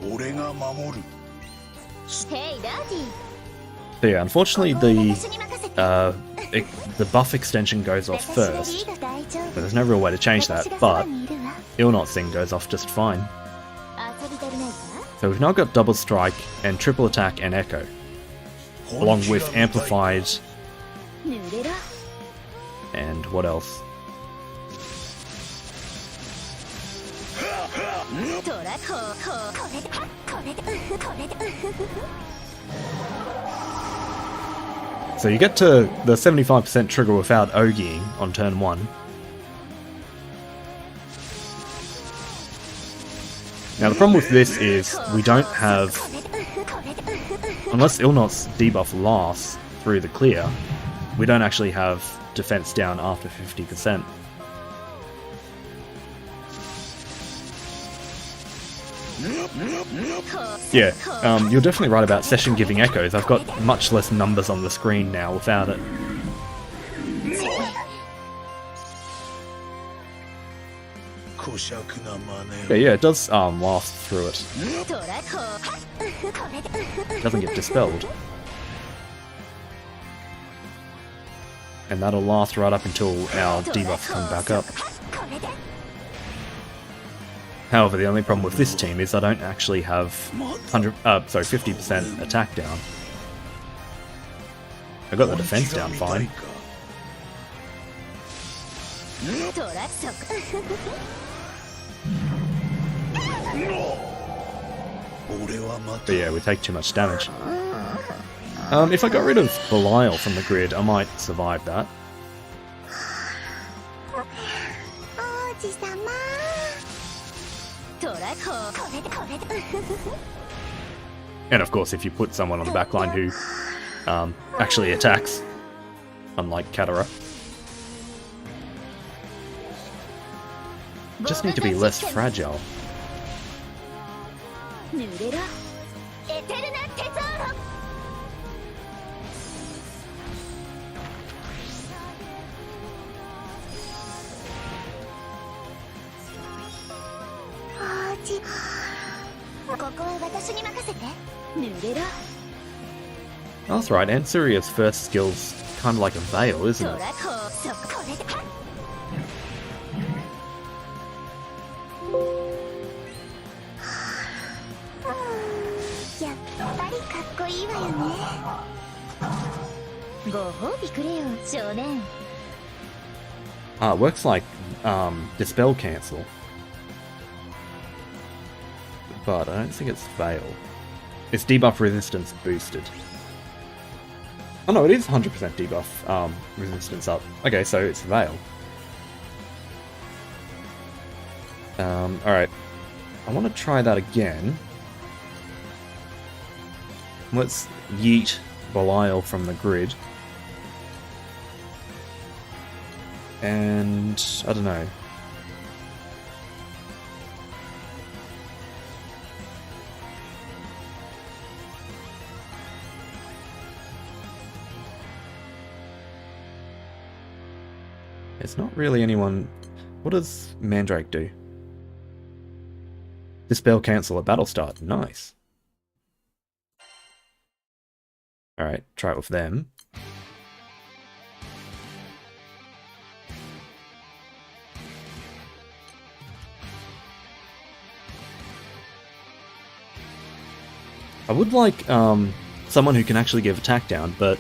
俺が守る Hey, Daddy. So yeah, unfortunately 私に任せて the buff extension goes off 私はリ first. ード大丈 But 夫 there's no real way to change 私 that, がそば but にいるわ Ilnot's thing goes off just fine. 遊び足りないか So we've now got double strike and triple attack and echo, along with amplified 濡れろ and what else? トラこれでこれでこれで So you get to the 75% trigger without ogieing on turn 1. Now the problem with this is we don't have, unless Ilnot's debuff lasts through the clear, we don't actually have defense down after 50%. Yeah, you're definitely right about session giving echoes. I've got much less numbers on the screen now without it. Yeah, it does last through it. トラこれで It doesn't get dispelled. And that'll last right up until our debuffs come back up. これで However, the only problem with this team is I don't actually have 50% attack down. I got the defense down fine. トラそ But yeah, we take too much damage. If I got rid of Belial from the grid, I might survive that. 王子様トラこれでこれで And of course, if you put someone on the backline who actually attacks, unlike Katara. Just need to be less fragile. 濡れろエテルナテゾーロ ここは私に任せて濡れろ That's right, Ansuria's first skill's kind of like a veil, isn't ト it? ラこそこれでやっぱりかっこいいわよねご褒美くれよ少年 Ah, it works like Dispel Cancel. But I don't think it's Veil. It's debuff resistance boosted. Oh no, it is 100% debuff resistance up. Okay, so it's Veil. Alright. I want to try that again. Let's yeet Belial from the grid. And I don't know. It's not really anyone. What does Mandrake do? Dispel cancel at battle start. Nice. Alright, try it with them. I would like someone who can actually give attack down, but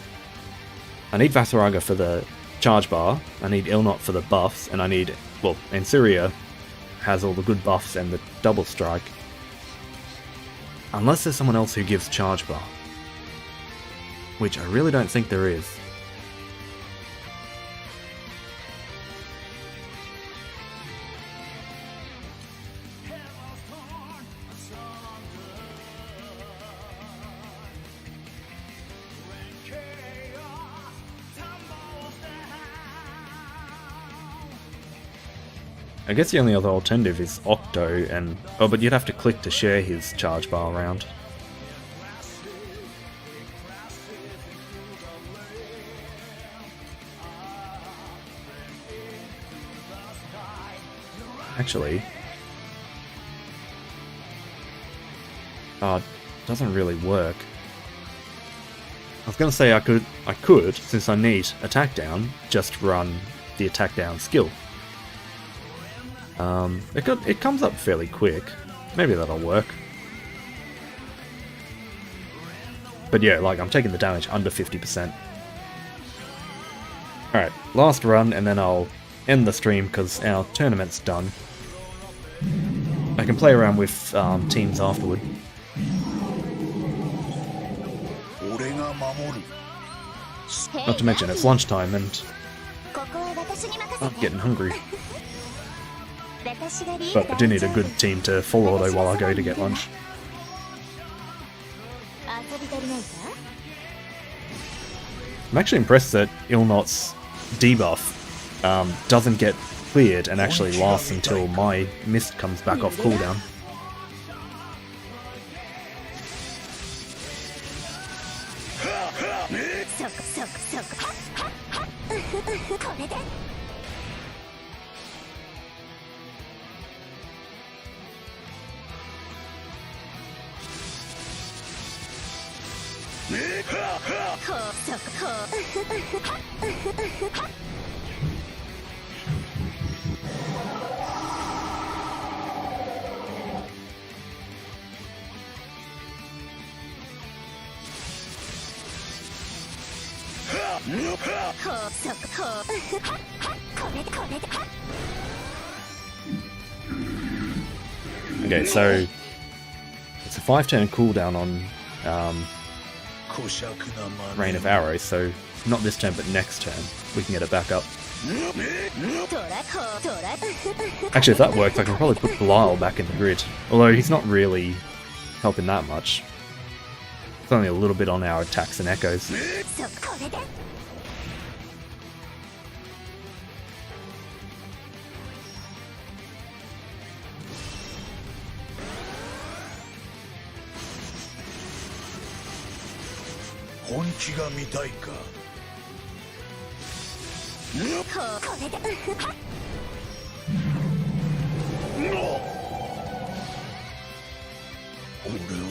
I need Vasaraga for the charge bar, I need Ilnot for the buffs, and I need, well, and Syria has all the good buffs and the double strike. Unless there's someone else who gives charge bar. Which I really don't think there is. I guess the only other alternative is Octo, and oh, but you'd have to click to share his charge bar around. Actually, doesn't really work. I was gonna say I could, since I need attack down, just run the attack down skill. It comes up fairly quick. Maybe that'll work. But yeah, like, I'm taking the damage under 50%. Alright, last run, and then I'll end the stream because our tournament's done. I can play around with teams afterward. Not to mention, it's lunchtime and I'm getting hungry. But I do need a good team to full auto while I go to get lunch. I'm actually impressed that Ilnot's debuff doesn't get cleared and actually lasts until my mist comes back off cooldown. Okay, so it's a 5-turn cooldown on Rain of Arrows, so not this turn but next turn we can get it back up. Actually, if that works, I can probably put Belial back in the grid, although he's not really helping that much. It's only a little bit on our attacks and echoes. It's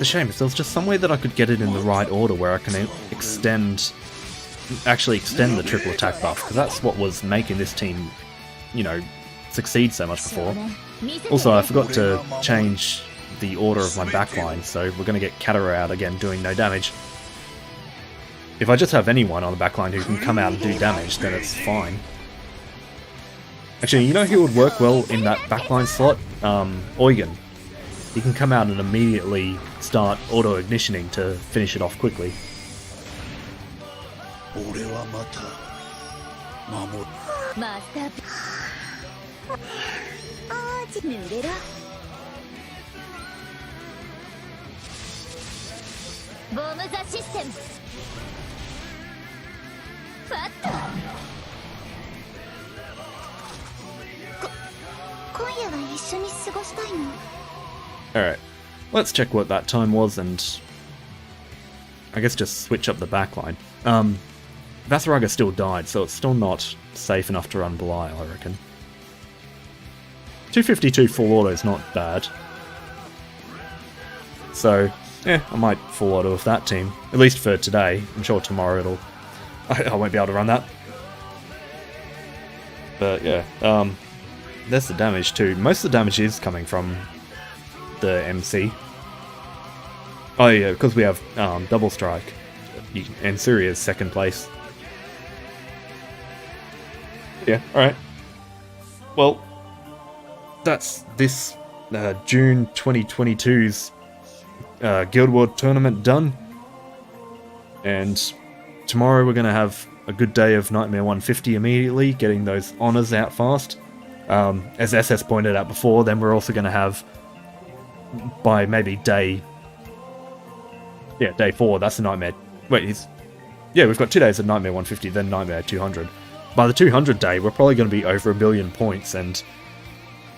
a shame, if there was just some way that I could get it in the right order where I can actually extend the triple attack buff, because that's what was making this team, you know, succeed so much before. Also, I forgot to change the order of my backline, so we're going to get Katara out again doing no damage. If I just have anyone on the backline who can come out and do damage, then it's fine. Actually, you know who would work well in that backline slot? Eugen. He can come out and immediately start auto-ignitioning to finish it off quickly. は一緒に過ごしたいの。 Alright, let's check what that time was and I guess just switch up the backline. Vasaraga still died, so it's still not safe enough to run Belial, I reckon. 252 full auto is not bad. So, yeah, I might full auto with that team. At least for today. I'm sure tomorrow I won't be able to run that. But yeah, there's the damage too. Most of the damage is coming from the MC. Oh yeah, because we have double strike. And Syria's second place. Yeah, alright. Well, that's this June 2022's Guild War tournament done. And tomorrow we're going to have a good day of Nightmare 150 immediately, getting those honours out fast. As SS pointed out before, then we're also going to have, by maybe day 4, that's the Nightmare. Wait, yeah, we've got 2 days of Nightmare 150, then Nightmare 200. By the 200 day, we're probably going to be over 1 billion points,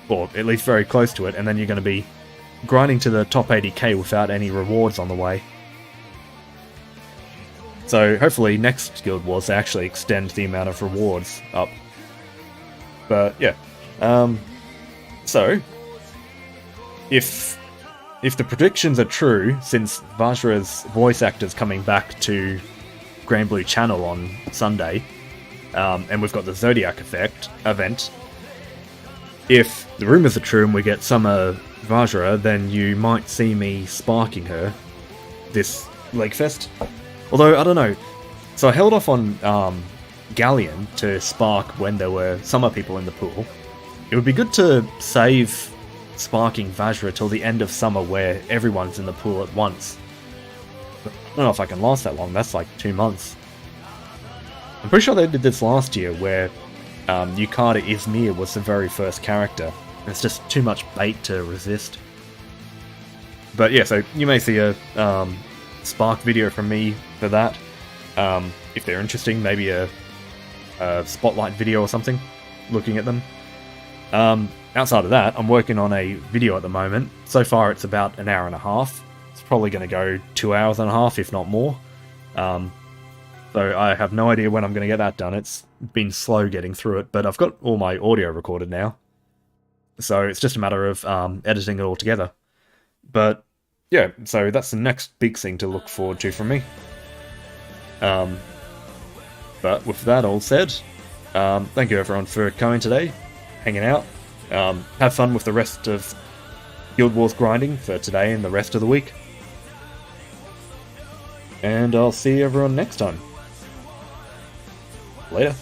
or at least very close to it, and then you're going to be grinding to the top 80k without any rewards on the way. So hopefully next Guild Wars they actually extend the amount of rewards up. But yeah, so if the predictions are true, since Vajra's voice actor's coming back to Granblue channel on Sunday, and we've got the Zodiac event, if the rumours are true and we get Summer Vajra, then you might see me sparking her this Legfest. Although, I don't know. So I held off on Galleon to spark when there were summer people in the pool. It would be good to save sparking Vajra till the end of summer where everyone's in the pool at once. But I don't know if I can last that long, that's like 2 months. I'm pretty sure they did this last year where Yukata Izmir was the very first character. It's just too much bait to resist. But yeah, so you may see a Spark video from me for that. If they're interesting, maybe a spotlight video or something, looking at them. Outside of that, I'm working on a video at the moment. So far it's about an hour and a half. It's probably going to go 2 hours and a half, if not more. So I have no idea when I'm going to get that done. It's been slow getting through it, but I've got all my audio recorded now. So it's just a matter of editing it all together. But yeah, so that's the next big thing to look forward to from me. But with that all said, thank you everyone for coming today, hanging out. Have fun with the rest of Guild Wars grinding for today and the rest of the week. And I'll see everyone next time. Later.